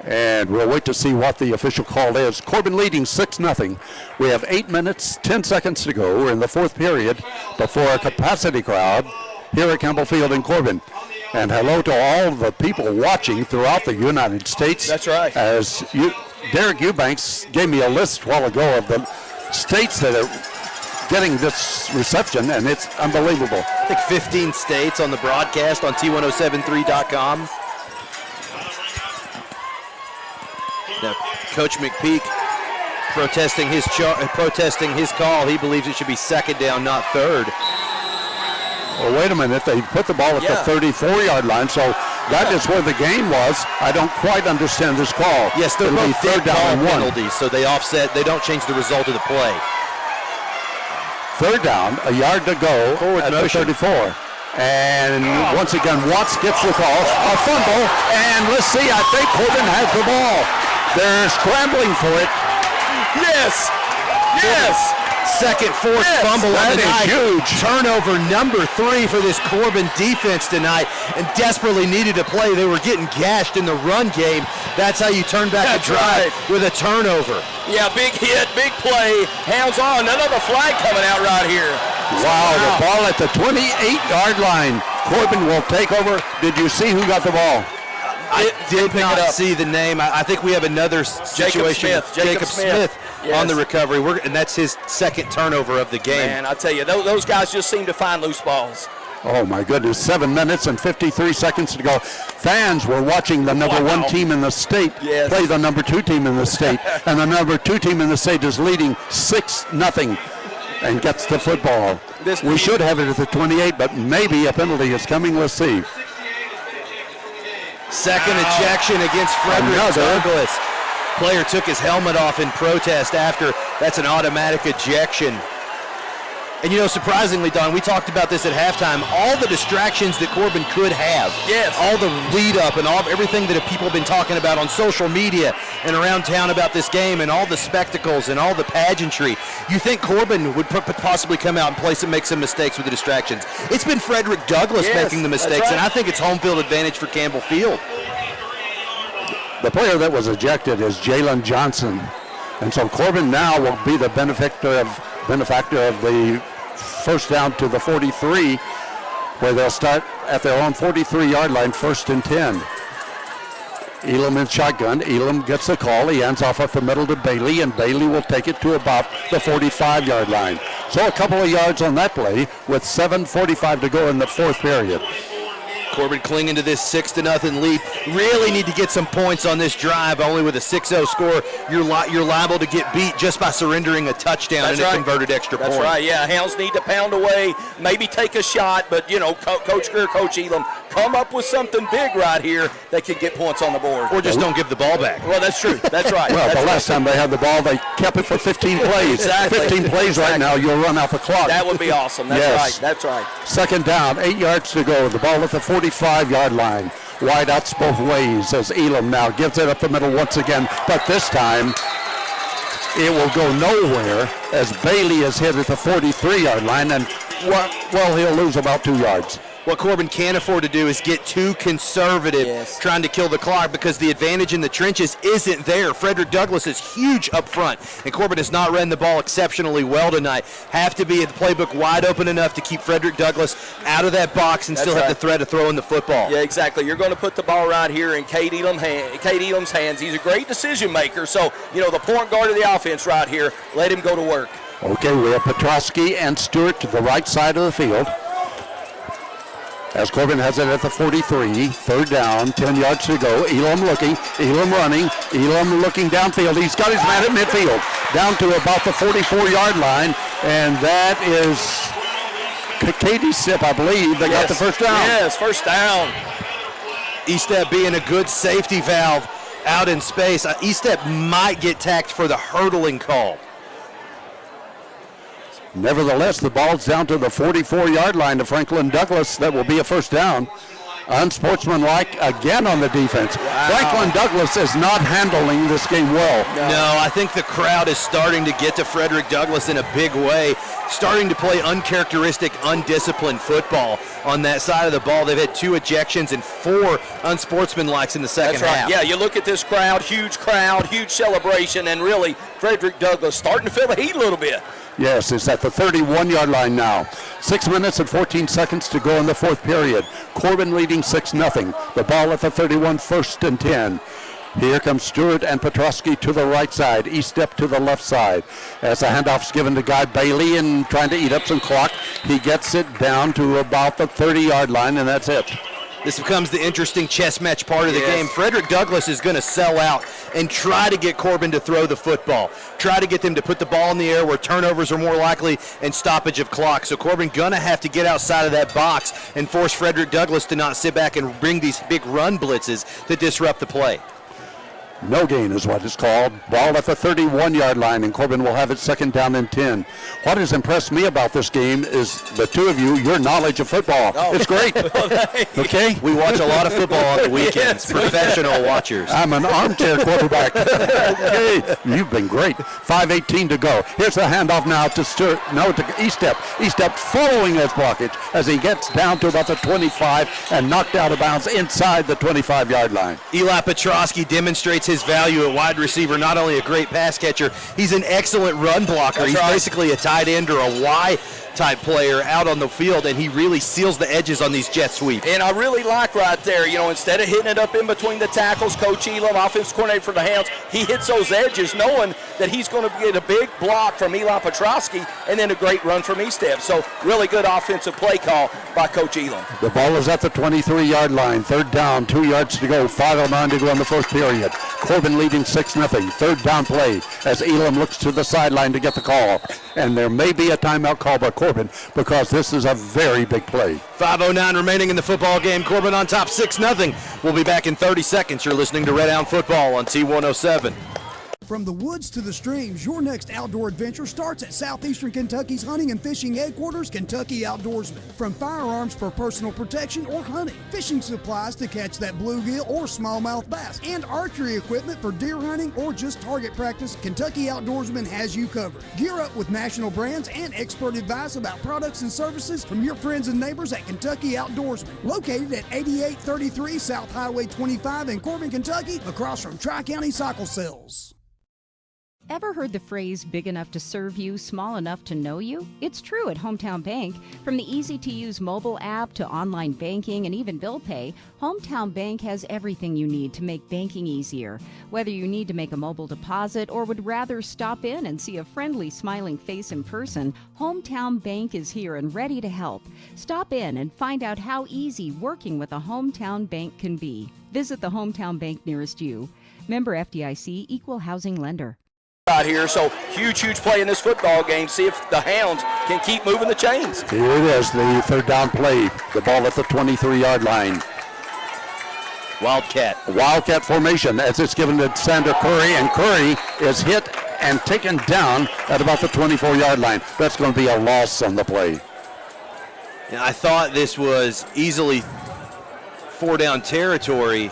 And we'll wait to see what the official call is. Corbin leading 6-0. We have 8 minutes, 10 seconds to go. We're in the 4th period before a capacity crowd here at Campbell Field in Corbin. And hello to all the people watching throughout the United States. That's right. As Derek Eubanks gave me a list a while ago of the states that are getting this reception, and it's unbelievable. I think 15 states on the broadcast on T1073.com. Now, Coach McPeak protesting his call. He believes it should be 2nd down, not 3rd. Well, wait a minute. They put the ball at the 34-yard line, so that is where the game was. I don't quite understand this call. Yes, they're It'll both be 3rd down and 1. penalties, so they offset. They don't change the result of the play. 3rd down, a yard to go at the 34. And once again, Watts gets the call. A fumble, and let's see, I think Corbin has the ball. They're scrambling for it. Yes! Yes! Second forced fumble on the night. Huge. Turnover number 3 for this Corbin defense tonight, and desperately needed a play. They were getting gashed in the run game. That's how you turn back a drive with a turnover. Yeah, big hit, big play. Hands on. Another flag coming out right here. Wow, the ball at the 28-yard line. Corbin will take over. Did you see who got the ball? I did not see the name. I think we have another situation. Jacob Smith. Yes. On the recovery, and that's his 2nd turnover of the game. Man, I tell you, those guys just seem to find loose balls. Oh, my goodness, 7 minutes and 53 seconds to go. Fans were watching the number 1 team in the state play the number 2 team in the state, and the number 2 team in the state is leading 6-0 and gets the football. We should have it at the 28, but maybe a penalty is coming. Let's see. Second ejection against Frederick Douglass. Player took his helmet off in protest after. That's an automatic ejection. And surprisingly, Don, we talked about this at halftime. All the distractions that Corbin could have, all the lead up and everything that people have been talking about on social media and around town about this game, and all the spectacles and all the pageantry, you think Corbin would possibly come out and make some mistakes with the distractions. It's been Frederick Douglass making the mistakes, and I think it's home field advantage for Campbell Field. The player that was ejected is Jalen Johnson, and so Corbin now will be the benefactor of the first down to the 43, where they'll start at their own 43-yard line, 1st and 10. Elam in shotgun. Elam gets the call. He hands off up the middle to Bailey, and Bailey will take it to about the 45-yard line. So a couple of yards on that play with 7:45 to go in the 4th period. Corbin clinging to this 6-0 lead. Really need to get some points on this drive. Only with a 6-0 score, you're liable to get beat just by surrendering a touchdown a converted extra point. That's right, yeah. Hounds need to pound away, maybe take a shot, but, Coach Greer, Coach Elam, come up with something big right here that can get points on the board. Or just don't give the ball back. Well, that's true. That's right. Well, the last time they had the ball, they kept it for 15 plays. Exactly. 15 plays right now, you'll run out the clock. That would be awesome. That's right. That's right. 2nd down, 8 yards to go. The ball at the 45-yard line. Wide outs both ways as Elam now gives it up the middle once again, but this time it will go nowhere as Bailey is hit at the 43-yard line, and he'll lose about 2 yards. What Corbin can't afford to do is get too conservative trying to kill the clock, because the advantage in the trenches isn't there. Frederick Douglass is huge up front, and Corbin has not ran the ball exceptionally well tonight. Have to be at the playbook wide open enough to keep Frederick Douglass out of that box and still have the threat of throwing the football. Yeah, exactly. You're going to put the ball right here in Cade Elam's hands. He's a great decision maker. So, the point guard of the offense right here, let him go to work. Okay, we have Petrosky and Stewart to the right side of the field. As Corbin has it at the 43, 3rd down, 10 yards to go. Elam looking, Elam running, Elam looking downfield. He's got his man at midfield, down to about the 44-yard line, and that is Katie Sip, I believe, that got the first down. Yes, first down. E-step being a good safety valve out in space. E-step might get tacked for the hurdling call. Nevertheless, the ball's down to the 44-yard line to Franklin Douglas. That will be a first down. Unsportsmanlike again on the defense. Wow. Franklin Douglas is not handling this game well. No, I think the crowd is starting to get to Frederick Douglass in a big way, starting to play uncharacteristic, undisciplined football on that side of the ball. They've had 2 ejections and 4 unsportsmanlikes in the second half. Yeah, you look at this crowd, huge celebration, and really Frederick Douglass starting to feel the heat a little bit. Yes, it's at the 31-yard line now. 6 minutes and 14 seconds to go in the fourth period. Corbin leading 6-0. The ball at the 31, 1st and 10. Here comes Stewart and Petrosky to the right side. E-step to the left side. As the handoff's given to Guy Bailey and trying to eat up some clock, he gets it down to about the 30-yard line, and that's it. This becomes the interesting chess match part of the game. Frederick Douglass is going to sell out and try to get Corbin to throw the football. Try to get them to put the ball in the air where turnovers are more likely and stoppage of clock. So Corbin going to have to get outside of that box and force Frederick Douglass to not sit back and bring these big run blitzes to disrupt the play. No gain is what it's called. Ball at the 31-yard line, and Corbin will have it 2nd down and 10. What has impressed me about this game is the two of you, your knowledge of football. Oh. It's great. Okay? We watch a lot of football on the weekends. Professional watchers. I'm an armchair quarterback. Okay. You've been great. 5:18 to go. Here's the handoff now to Stewart. No, to E-step. E-step following his blockage as he gets down to about the 25 and knocked out of bounds inside the 25-yard line. Eli Petrosky demonstrates his value at wide receiver. Not only a great pass catcher, he's an excellent run blocker. That's he's right. Basically a tight end or a Y type player out on the field, and he really seals the edges on these jet sweeps. And I really like right there, instead of hitting it up in between the tackles, Coach Elam, offensive coordinator for the Hounds, he hits those edges knowing that he's going to get a big block from Eli Petrosky and then a great run from E-step. So really good offensive play call by Coach Elam. The ball is at the 23-yard line. 3rd down, 2 yards to go. 5:09 to go in the first period. Corbin leading 6-0. 3rd down play as Elam looks to the sideline to get the call. And there may be a timeout call by Corbin because this is a very big play. 5:09 remaining in the football game. Corbin on top 6-0. We'll be back in 30 seconds. You're listening to Red Hound Football on T107. From the woods to the streams, your next outdoor adventure starts at Southeastern Kentucky's hunting and fishing headquarters, Kentucky Outdoorsman. From firearms for personal protection or hunting, fishing supplies to catch that bluegill or smallmouth bass, and archery equipment for deer hunting or just target practice, Kentucky Outdoorsman has you covered. Gear up with national brands and expert advice about products and services from your friends and neighbors at Kentucky Outdoorsman. Located at 8833 South Highway 25 in Corbin, Kentucky, across from Tri-County Cycle Sales. Ever heard the phrase big enough to serve you, small enough to know you? It's true at Hometown Bank. From the easy-to-use mobile app to online banking and even bill pay, Hometown Bank has everything you need to make banking easier. Whether you need to make a mobile deposit or would rather stop in and see a friendly, smiling face in person, Hometown Bank is here and ready to help. Stop in and find out how easy working with a Hometown Bank can be. Visit the Hometown Bank nearest you. Member FDIC, Equal Housing Lender. Right here, so huge play in this football game. See if the Hounds can keep moving the chains. Here it is, the 3rd down play. The ball at the 23-yard line. Wildcat formation as it's given to Sander Curry, and Curry is hit and taken down at about the 24-yard line. That's going to be a loss on the play. I thought this was easily 4-down territory.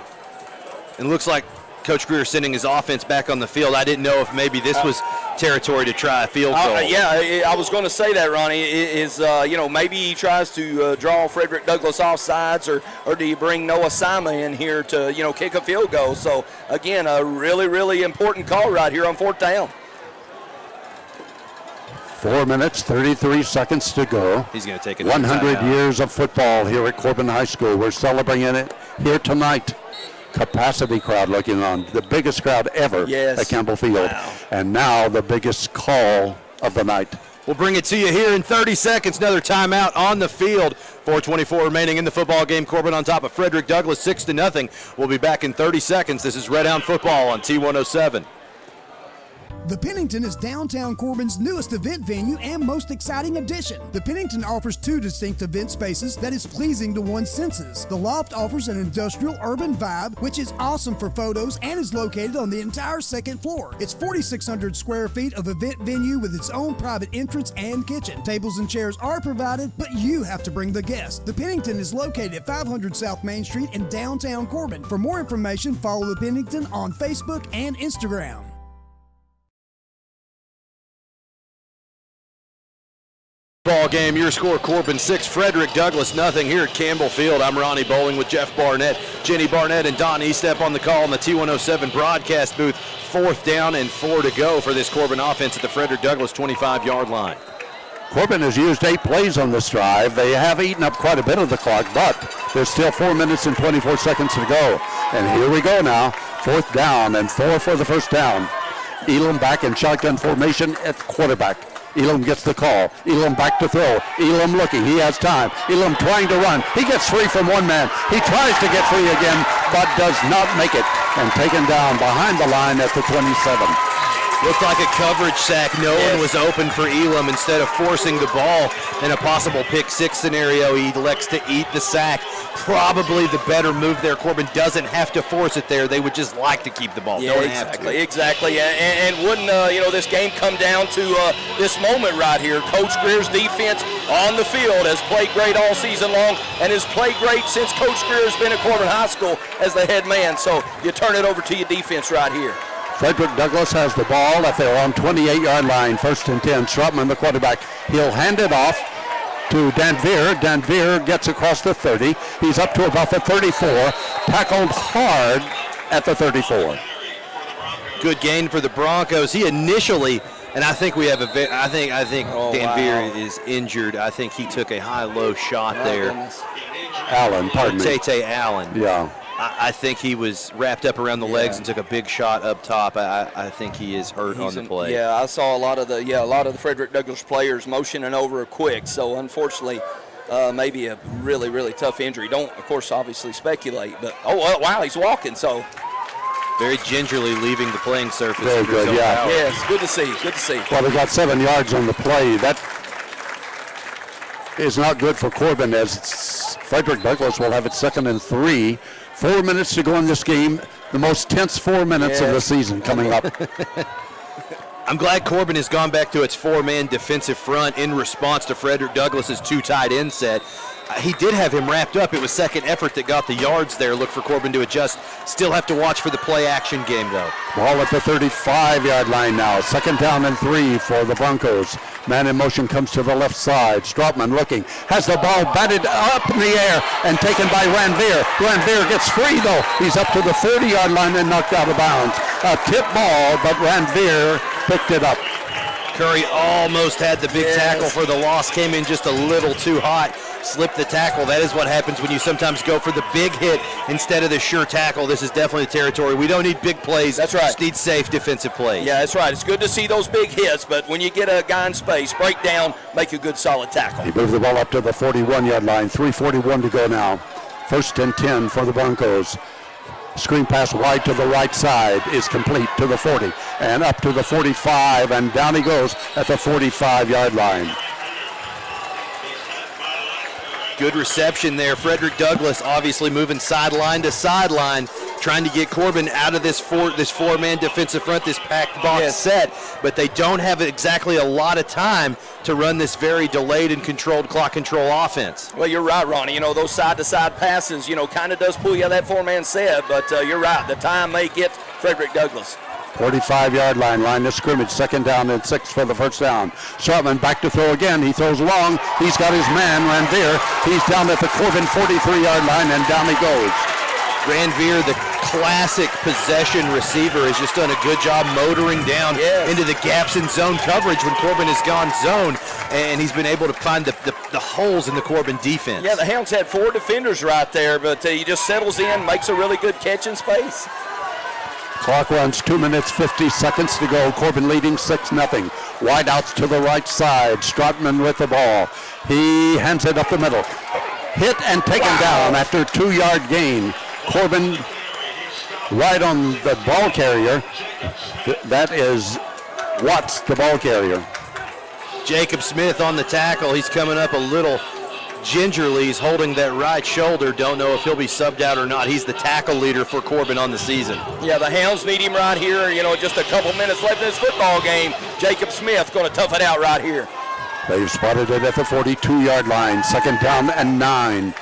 It looks like Coach Greer sending his offense back on the field. I didn't know if maybe this was territory to try a field goal. I was going to say that, Ronnie. Maybe he tries to draw Frederick Douglass off sides, or do you bring Noah Simon in here to, kick a field goal? So, again, a really, really important call right here on 4th down. 4 minutes, 33 seconds to go. He's going to take it. 100 years of football here at Corbin High School. We're celebrating it here tonight. Capacity crowd looking on. The biggest crowd ever at Campbell Field. Wow. And now the biggest call of the night. We'll bring it to you here in 30 seconds. Another timeout on the field. 4:24 remaining in the football game. Corbin on top of Frederick Douglass 6-0. We'll be back in 30 seconds. This is Red Hound Football on T107. The Pennington is downtown Corbin's newest event venue and most exciting addition. The Pennington offers 2 distinct event spaces that is pleasing to one's senses. The Loft offers an industrial urban vibe, which is awesome for photos and is located on the entire 2nd floor. It's 4,600 square feet of event venue with its own private entrance and kitchen. Tables and chairs are provided, but you have to bring the guests. The Pennington is located at 500 South Main Street in downtown Corbin. For more information, follow the Pennington on Facebook and Instagram. Ball game, your score, Corbin 6, Frederick Douglass nothing here at Campbell Field. I'm Ronnie Bowling with Jeff Barnett, Jenny Barnett, and Don Estep on the call in the T107 broadcast booth. 4th down and 4 to go for this Corbin offense at the Frederick Douglass 25-yard line. Corbin has used 8 plays on this drive. They have eaten up quite a bit of the clock, but there's still 4 minutes and 24 seconds to go. And here we go now. 4th down and 4 for the first down. Elam back in shotgun formation at quarterback. Elam gets the call. Elam back to throw. Elam looking. He has time. Elam trying to run. He gets free from one man. He tries to get free again, but does not make it. And taken down behind the line at the 27. Looked like a coverage sack. No one was open for Elam. Instead of forcing the ball in a possible pick-6 scenario, he elects to eat the sack. Probably the better move there. Corbin doesn't have to force it there. They would just like to keep the ball. Yeah, exactly. And wouldn't this game come down to this moment right here? Coach Greer's defense on the field has played great all season long and has played great since Coach Greer has been at Corbin High School as the head man. So you turn it over to your defense right here. Frederick Douglass has the ball at their own 28-yard line. 1st and 10. Strutman, the quarterback. He'll hand it off to Danvere. Danvere gets across the 30. He's up to about the 34. Tackled hard at the 34. Good gain for the Broncos. He initially, and I think we have I think Danvere is injured. I think he took a high-low shot there. Allen, pardon me. Tate Allen. Yeah. I think he was wrapped up around the legs and took a big shot up top. I think he is hurt on the play. Yeah, I saw a lot of the Frederick Douglass players motioning over quick. So unfortunately, maybe a really, really tough injury. Don't, of course, obviously speculate. But wow, he's walking. So very gingerly leaving the playing surface. Very good. Yeah. Yes, good to see. Good to see. Well, they got 7 yards on the play. That is not good for Corbin, as Frederick Douglass will have it 2nd and 3. 4 minutes to go in this game. The most tense 4 minutes of the season coming up. I'm glad Corbin has gone back to its 4-man defensive front in response to Frederick Douglass's 2 tight end set. He did have him wrapped up. It was second effort that got the yards there. Look for Corbin to adjust. Still have to watch for the play-action game, though. Ball at the 35-yard line now. 2nd down and 3 for the Broncos. Man in motion comes to the left side. Strautman looking. Has the ball batted up in the air and taken by Ranvier. Ranvier gets free, though. He's up to the 30-yard line and knocked out of bounds. A tip ball, but Ranvier picked it up. Curry almost had the big tackle for the loss. Came in just a little too hot. Slipped the tackle. That is what happens when you sometimes go for the big hit instead of the sure tackle. This is definitely the territory. We don't need big plays. That's right. Just need safe defensive plays. Yeah, that's right. It's good to see those big hits, but when you get a guy in space, break down, make a good solid tackle. He moved the ball up to the 41-yard line. 3:41 to go now. 1st and 10 for the Broncos. Screen pass wide to the right side is complete to the 40 and up to the 45, and down he goes at the 45-yard line. Good reception there. Frederick Douglass obviously moving sideline to sideline, trying to get Corbin out of this four-man defensive front, this packed box set, but they don't have exactly a lot of time to run this very delayed and controlled clock control offense. Well, you're right, Ronnie. Those side-to-side passes, kind of does pull you out of that four-man set, but you're right. The time may get Frederick Douglass. 45-yard line of scrimmage, 2nd down and 6 for the first down. Strautman back to throw again. He throws long. He's got his man, Ranvier. He's down at the Corbin 43-yard line, and down he goes. Ranvier, the classic possession receiver, has just done a good job motoring down into the gaps in zone coverage when Corbin has gone zone, and he's been able to find the holes in the Corbin defense. Yeah, the Hounds had 4 defenders right there, but he just settles in, makes a really good catch in space. Clock runs 2 minutes, 50 seconds to go. Corbin leading 6-0. Wide outs to the right side. Strautman with the ball. He hands it up the middle. Hit and taken down after a 2-yard gain. Corbin right on the ball carrier. That is Watts, the ball carrier. Jacob Smith on the tackle. He's coming up a little gingerly. He's holding that right shoulder. Don't know if he'll be subbed out or not. He's the tackle leader for Corbin on the season. Yeah, the Hounds need him right here. Just a couple minutes left in this football game. Jacob Smith going to tough it out right here. They've spotted it at the 42-yard line. 2nd down and 9.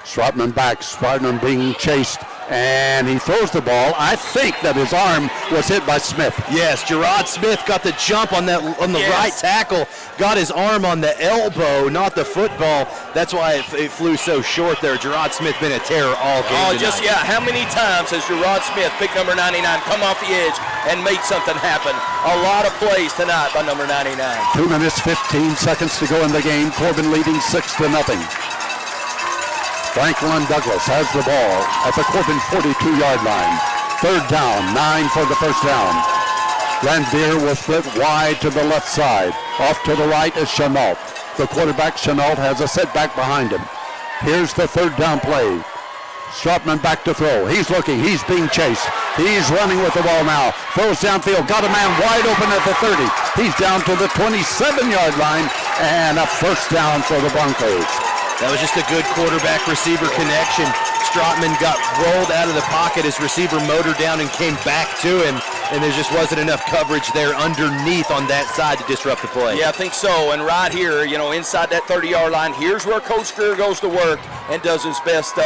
Strotman back. Strotman being chased. And he throws the ball. I think that his arm was hit by Smith. Yes, Gerard Smith got the jump on the right tackle, got his arm on the elbow, not the football. That's why it flew so short there. Gerard Smith been a terror all game tonight. How many times has Gerard Smith, pick number 99, come off the edge and made something happen? A lot of plays tonight by number 99. 2 minutes, 15 seconds to go in the game. Corbin leading 6-0. Franklin Douglas has the ball at the Corbin 42-yard line. 3rd down, 9 for the first down. Landveer will split wide to the left side. Off to the right is Chenault. The quarterback, Chenault, has a setback behind him. Here's the 3rd down play. Strotman back to throw. He's looking. He's being chased. He's running with the ball now. Throws downfield. Got a man wide open at the 30. He's down to the 27-yard line. And a first down for the Broncos. That was just a good quarterback-receiver connection. Strotman got rolled out of the pocket. His receiver motored down and came back to him, and there just wasn't enough coverage there underneath on that side to disrupt the play. Yeah, I think so. And right here, inside that 30-yard line, here's where Coach Greer goes to work and does his best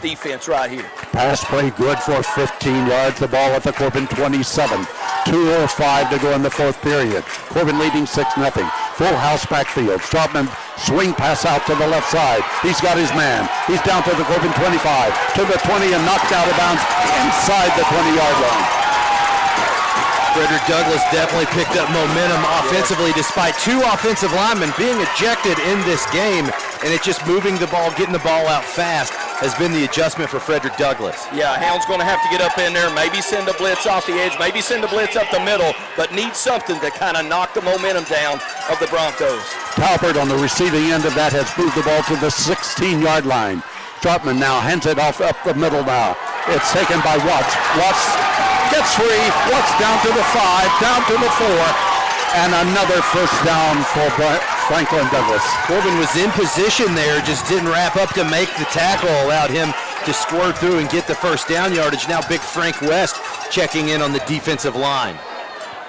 defense right here. Pass play good for 15 yards. The ball at the Corbin 27. 2:05 to go in the 4th period. Corbin leading 6-0. Full house backfield. Strotman swing pass out to the left side. He's got his man. He's down to the Corbin 25, to the 20, and knocked out of bounds inside the 20-yard line. Frederick Douglass definitely picked up momentum offensively despite 2 offensive linemen being ejected in this game, and it's just moving the ball, getting the ball out fast has been the adjustment for Frederick Douglass. Yeah, Hound's going to have to get up in there, maybe send a blitz off the edge, maybe send a blitz up the middle, but need something to kind of knock the momentum down of the Broncos. Talbert on the receiving end of that has moved the ball to the 16-yard line. Strotman now hands it off up the middle now. It's taken by Watts. Watts gets free. Watts down to the 5, down to the 4, and another first down for Franklin Douglas. Corbin was in position there, just didn't wrap up to make the tackle, allowed him to squirt through and get the first down yardage. Now big Frank West checking in on the defensive line.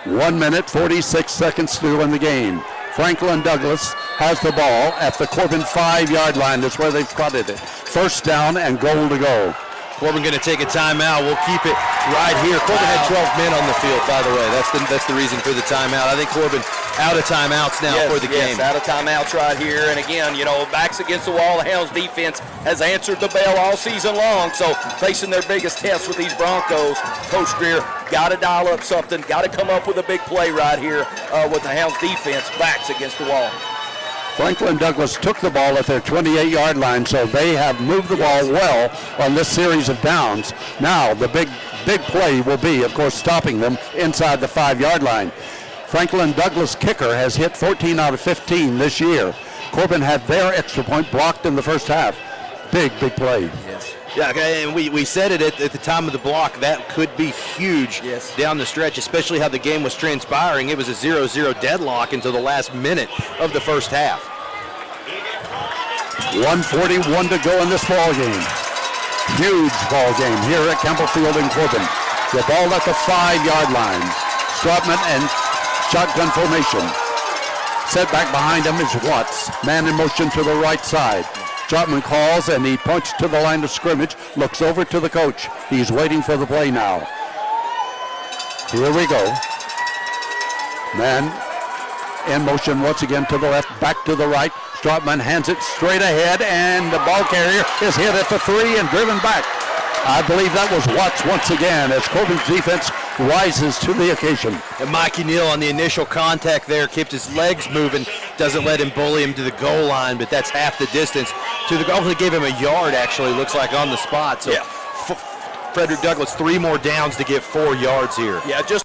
1 minute, 46 seconds to go in the game. Franklin Douglas has the ball at the Corbin 5-yard line. That's where they've spotted it. First down and goal to go. Corbin going to take a timeout. We'll keep it right here. Corbin had 12 men on the field, by the way. That's the reason for the timeout. I think Corbin out of timeouts now for the game. Yes, out of timeouts right here. And again, backs against the wall. The Hounds defense has answered the bell all season long. So facing their biggest test with these Broncos, Coach Greer got to dial up something, got to come up with a big play right here with the Hounds defense backs against the wall. Franklin Douglas took the ball at their 28-yard line, so they have moved the ball well on this series of downs. Now the big play will be, of course, stopping them inside the 5-yard line. Franklin Douglas kicker has hit 14 out of 15 this year. Corbin had their extra point blocked in the first half. Big play. Yes. Yeah, and we said it at the time of the block. That could be huge down the stretch, especially how the game was transpiring. It was a 0-0 deadlock until the last minute of the first half. 1:41 to go in this ball game. Huge ball game here at Campbell Field in Corbin. The ball at the 5-yard line. Strotman and shotgun formation. Set back behind him is Watts. Man in motion to the right side. Strotman calls and he points to the line of scrimmage, looks over to the coach. He's waiting for the play now. Here we go. Man in motion once again to the left, back to the right. Strotman hands it straight ahead, and the ball carrier is hit at the 3 and driven back. I believe that was Watts once again as Corbin's defense rises to the occasion. And Mikey Neal on the initial contact there kept his legs moving, doesn't let him bully him to the goal line, but that's half the distance to the goal. Only gave him a yard, actually, looks like, on the spot. So Frederick Douglass 3 more downs to get 4 yards here. Yeah, just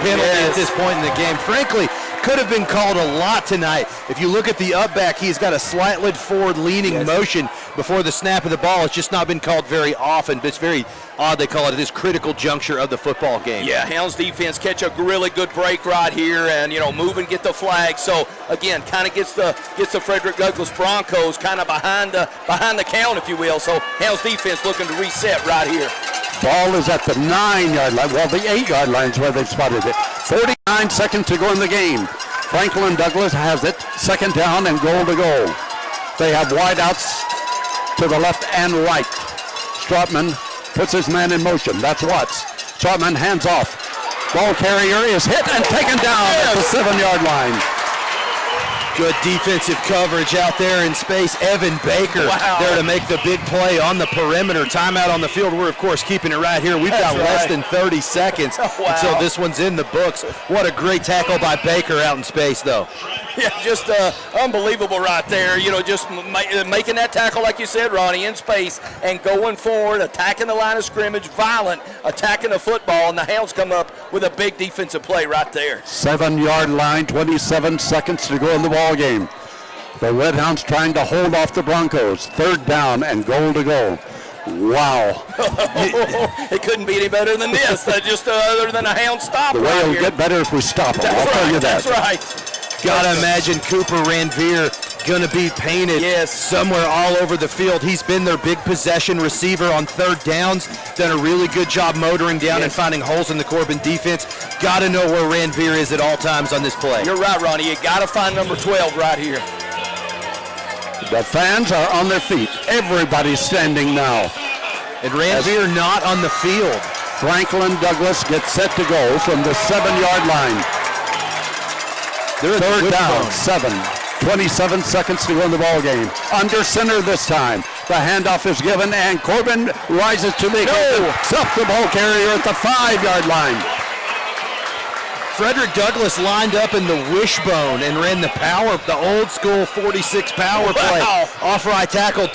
penalty at this point in the game. Frankly, could have been called a lot tonight. If you look at the up back, he's got a slightly forward-leaning motion before the snap of the ball. It's just not been called very often, but it's very odd they call it at this critical juncture of the football game. Yeah, Hounds defense catch a really good break right here and, move and get the flag. So, again, kind of gets the Frederick Douglass Broncos kind of behind the count, if you will. So, Hounds defense looking to reset right here. Ball is at the 9-yard line. Well, the 8-yard line is where they've spotted it. 49 seconds to go in the game. Franklin Douglas has it. Second down and goal to go. They have wideouts to the left and right. Strautman puts his man in motion. That's Watts. Strautman hands off. Ball carrier is hit and taken down at the 7-yard line. Good defensive coverage out there in space. Evan Baker there to make the big play on the perimeter. Timeout on the field. We're, of course, keeping it right here. We've got less than 30 seconds until this one's in the books. What a great tackle by Baker out in space, though. Yeah, just unbelievable right there. Just making that tackle, like you said, Ronnie, in space and going forward, attacking the line of scrimmage, violent, attacking the football, and the Hounds come up with a big defensive play right there. 7-yard line, 27 seconds to go in the ball game. The Red Hounds trying to hold off the Broncos. Third down and goal to go. Wow. It couldn't be any better than this. Just other than a Hound stop. The way right it'll here. get better if we stop it. I'll tell you that. That's right. Gotta imagine Cooper Ranvier gonna be painted somewhere all over the field. He's been their big possession receiver on third downs. Done a really good job motoring down and finding holes in the Corbin defense. Gotta know where Ranvier is at all times on this play. You're right, Ronnie. You gotta find number 12 right here. The fans are on their feet. Everybody's standing now. And Ranvier not on the field. Franklin Douglas gets set to go from the 7-yard line. Third down, 7. 27 seconds to go in the ball game. Under center this time. The handoff is given, and Corbin rises to the occasion. Stops the ball carrier at the 5-yard line. Frederick Douglass lined up in the wishbone and ran the old school 46 power play. Off right tackle.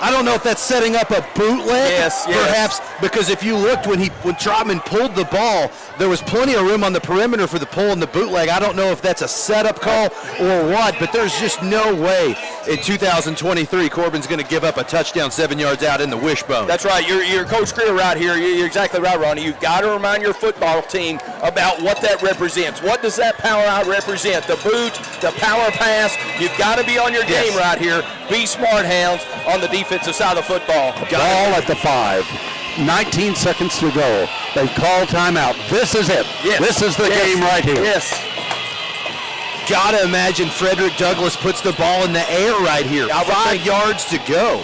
I don't know if that's setting up a bootleg, perhaps, because if you looked when Trautman pulled the ball, there was plenty of room on the perimeter for the pull and the bootleg. I don't know if that's a setup call or what, but there's just no way in 2023 Corbin's going to give up a touchdown 7 yards out in the wishbone. That's right. You're Coach Greer right here. You're exactly right, Ronnie. You've got to remind your football team about what that represents. What does that power out represent? The boot, the power pass. You've got to be on your game right here. Be smart, Hounds, on the defensive side of the football. Ball at the 5. 19 seconds to go. They call timeout. This is it. This is the game right here. Yes. Gotta imagine Frederick Douglass puts the ball in the air right here. 5 yards to go.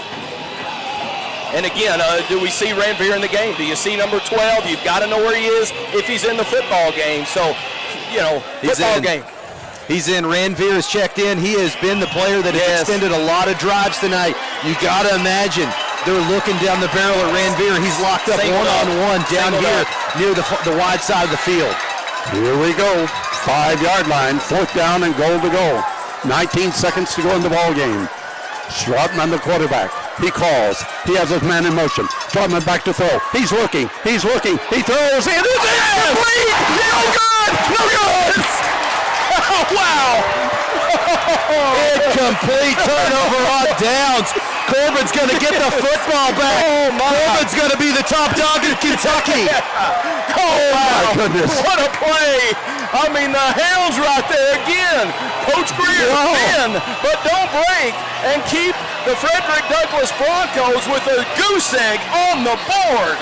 And again, do we see Ranvier in the game? Do you see number 12? You've got to know where he is if he's in the football game. So, football game. He's in. Ranvier is checked in. He has been the player that has extended a lot of drives tonight. You got to imagine they're looking down the barrel at Ranvier. He's locked up one-on-one down here near the wide side of the field. Here we go. 5-yard line. Fourth down and goal to go. 19 seconds to go in the ball game. Strautman, the quarterback. He calls. He has his man in motion. Strautman back to throw. He's looking. He throws. It is incomplete. No good. No good. Wow! Incomplete turnover on downs. Corbin's going to get the football back. Corbin's going to be the top dog in Kentucky. My goodness. What a play. I mean, the Hounds right there again. Coach Greer, win, but don't break, and keep the Frederick Douglass Broncos with a goose egg on the board.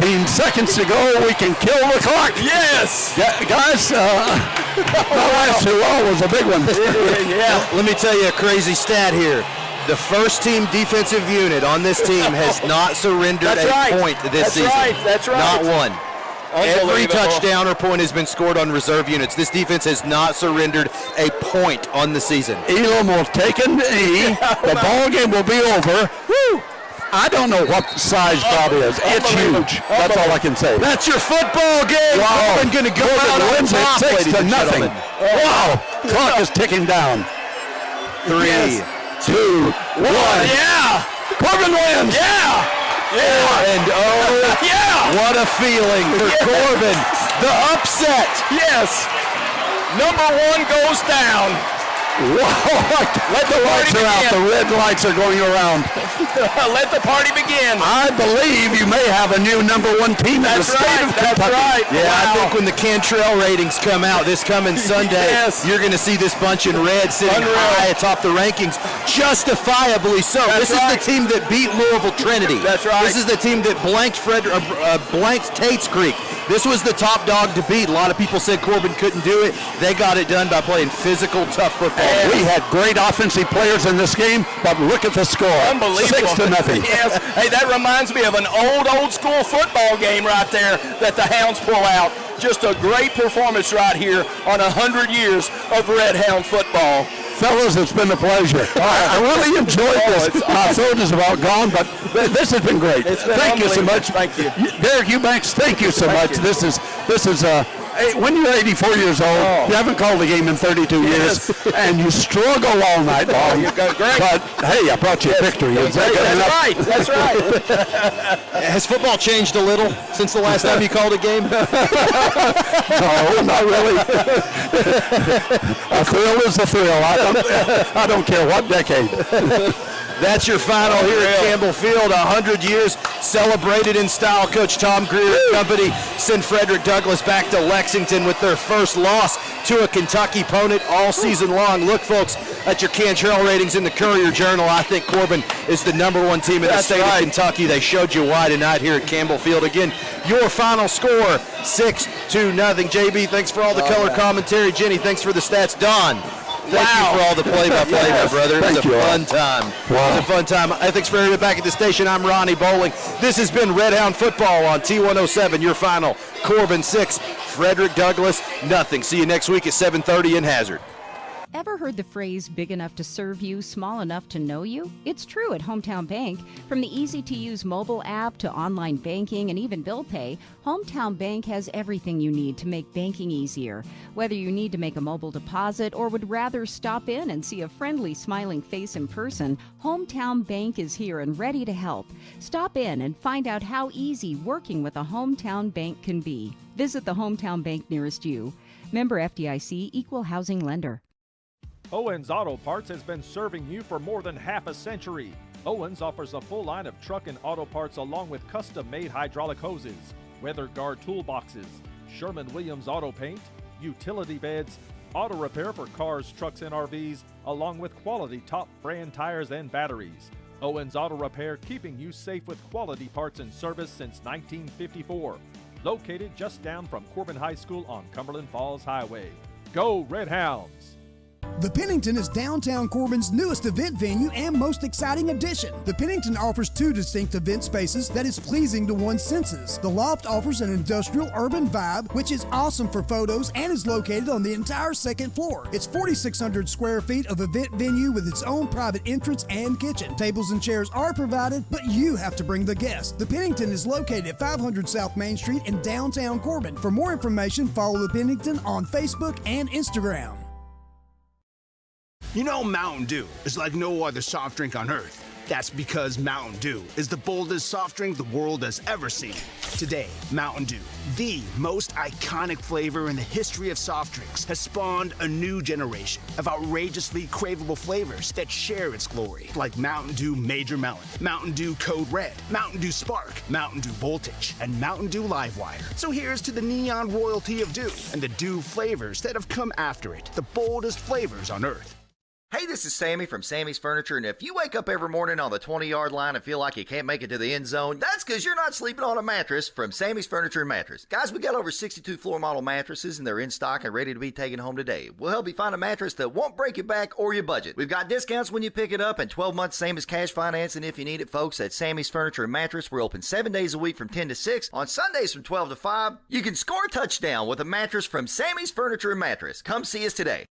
14 seconds to go. We can kill the clock. Yes. Guys, the last 2 was a big one. Let me tell you a crazy stat here. The first team defensive unit on this team has not surrendered point this season. That's right. Not one. Every touchdown or point has been scored on reserve units. This defense has not surrendered a point on the season. Elam will take a knee. The ball game will be over. Woo! I don't know what the size crowd is. It's huge. That's all I can say. That's your football game. Wow. Corbin going to go out on wins top, it 6 to nothing. Wow. Clock is ticking down. 3, 2, 1. Yeah. Corbin wins. Yeah. And what a feeling for Corbin. The upset. Yes. Number one goes down. Whoa! Let the lights are out. The red lights are going around. Let the party begin. I believe you may have a new number one team in the state of Kentucky. That's right. Yeah, I think when the Cantrell ratings come out this coming Sunday, you're going to see this bunch in red sitting high atop the rankings, justifiably so. This is the team that beat Louisville Trinity. That's right. This is the team that blanked Tate's Creek. This was the top dog to beat. A lot of people said Corbin couldn't do it. They got it done by playing physical, tough football. We had great offensive players in this game, but look at the score. Unbelievable. 6-0. Yes. Hey, that reminds me of an old school football game right there that the Hounds pull out. Just a great performance right here on 100 years of Red Hound football. Fellas, it's been a pleasure. I really enjoyed this. My throat is about gone, but this has been great. Thank you so much. Thank you. Derek Eubanks, thank you so much. This is when you're 84 years old, you haven't called a game in 32 years, and you struggle all night long. Great. But, hey, I brought you a victory. Is that good enough? Right. That's right. Has football changed a little since the last time you called a game? No, not really. A thrill is a thrill. I don't care what decade. That's your final here at Campbell Field. 100 years celebrated in style. Coach Tom Greer and company send Frederick Douglass back to Lexington with their first loss to a Kentucky opponent all season long. Look, folks, at your Cantrell ratings in the Courier-Journal. I think Corbin is the number one team in the state of Kentucky. They showed you why tonight here at Campbell Field. Again, your final score, 6-0. JB, thanks for all the color commentary. Jenny, thanks for the stats. Don, thank you for all the play-by-play, my brother. It was a fun time. Wow. It was a fun time. Thanks for everybody back at the station. I'm Ronnie Bowling. This has been Red Hound Football on T107. Your final, Corbin 6, Frederick Douglass nothing. See you next week at 7:30 in Hazard. Ever heard the phrase big enough to serve you, small enough to know you? It's true at Hometown Bank. From the easy-to-use mobile app to online banking and even bill pay, Hometown Bank has everything you need to make banking easier. Whether you need to make a mobile deposit or would rather stop in and see a friendly, smiling face in person, Hometown Bank is here and ready to help. Stop in and find out how easy working with a Hometown Bank can be. Visit the Hometown Bank nearest you. Member FDIC, Equal Housing Lender. Owens Auto Parts has been serving you for more than half a century. Owens offers a full line of truck and auto parts along with custom-made hydraulic hoses, weather guard toolboxes, Sherman-Williams auto paint, utility beds, auto repair for cars, trucks, and RVs, along with quality top brand tires and batteries. Owens Auto Repair, keeping you safe with quality parts and service since 1954. Located just down from Corbin High School on Cumberland Falls Highway. Go Red Hounds! The Pennington is downtown Corbin's newest event venue and most exciting addition. The Pennington offers two distinct event spaces that is pleasing to one's senses. The Loft offers an industrial urban vibe, which is awesome for photos and is located on the entire second floor. It's 4,600 square feet of event venue with its own private entrance and kitchen. Tables and chairs are provided, but you have to bring the guests. The Pennington is located at 500 South Main Street in downtown Corbin. For more information, follow the Pennington on Facebook and Instagram. You know Mountain Dew is like no other soft drink on earth. That's because Mountain Dew is the boldest soft drink the world has ever seen. Today, Mountain Dew, the most iconic flavor in the history of soft drinks, has spawned a new generation of outrageously craveable flavors that share its glory, like Mountain Dew Major Melon, Mountain Dew Code Red, Mountain Dew Spark, Mountain Dew Voltage, and Mountain Dew Livewire. So here's to the neon royalty of Dew and the Dew flavors that have come after it, the boldest flavors on earth. Hey, this is Sammy from Sammy's Furniture, and if you wake up every morning on the 20-yard line and feel like you can't make it to the end zone, that's because you're not sleeping on a mattress from Sammy's Furniture and Mattress. Guys, we got over 62 floor model mattresses, and they're in stock and ready to be taken home today. We'll help you find a mattress that won't break your back or your budget. We've got discounts when you pick it up, and 12 months same as cash financing if you need it, folks. At Sammy's Furniture and Mattress, we're open 7 days a week from 10 to 6, on Sundays from 12 to 5. You can score a touchdown with a mattress from Sammy's Furniture and Mattress. Come see us today.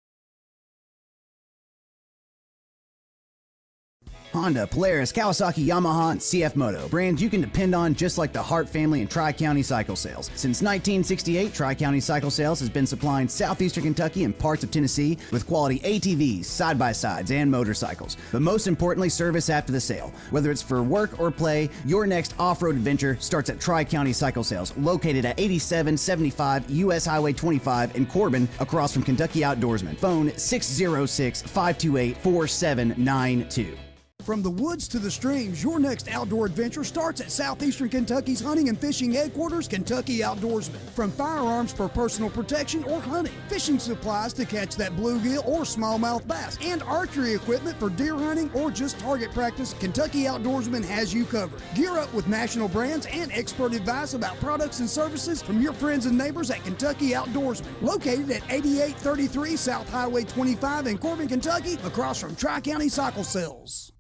Honda, Polaris, Kawasaki, Yamaha, and CF Moto. Brands you can depend on just like the Hart family and Tri-County Cycle Sales. Since 1968, Tri-County Cycle Sales has been supplying southeastern Kentucky and parts of Tennessee with quality ATVs, side-by-sides, and motorcycles. But most importantly, service after the sale. Whether it's for work or play, your next off-road adventure starts at Tri-County Cycle Sales, located at 8775 U.S. Highway 25 in Corbin, across from Kentucky Outdoorsman. Phone 606-528-4792. From the woods to the streams, your next outdoor adventure starts at Southeastern Kentucky's hunting and fishing headquarters, Kentucky Outdoorsman. From firearms for personal protection or hunting, fishing supplies to catch that bluegill or smallmouth bass, and archery equipment for deer hunting or just target practice, Kentucky Outdoorsman has you covered. Gear up with national brands and expert advice about products and services from your friends and neighbors at Kentucky Outdoorsman. Located at 8833 South Highway 25 in Corbin, Kentucky, across from Tri-County Cycle Sales.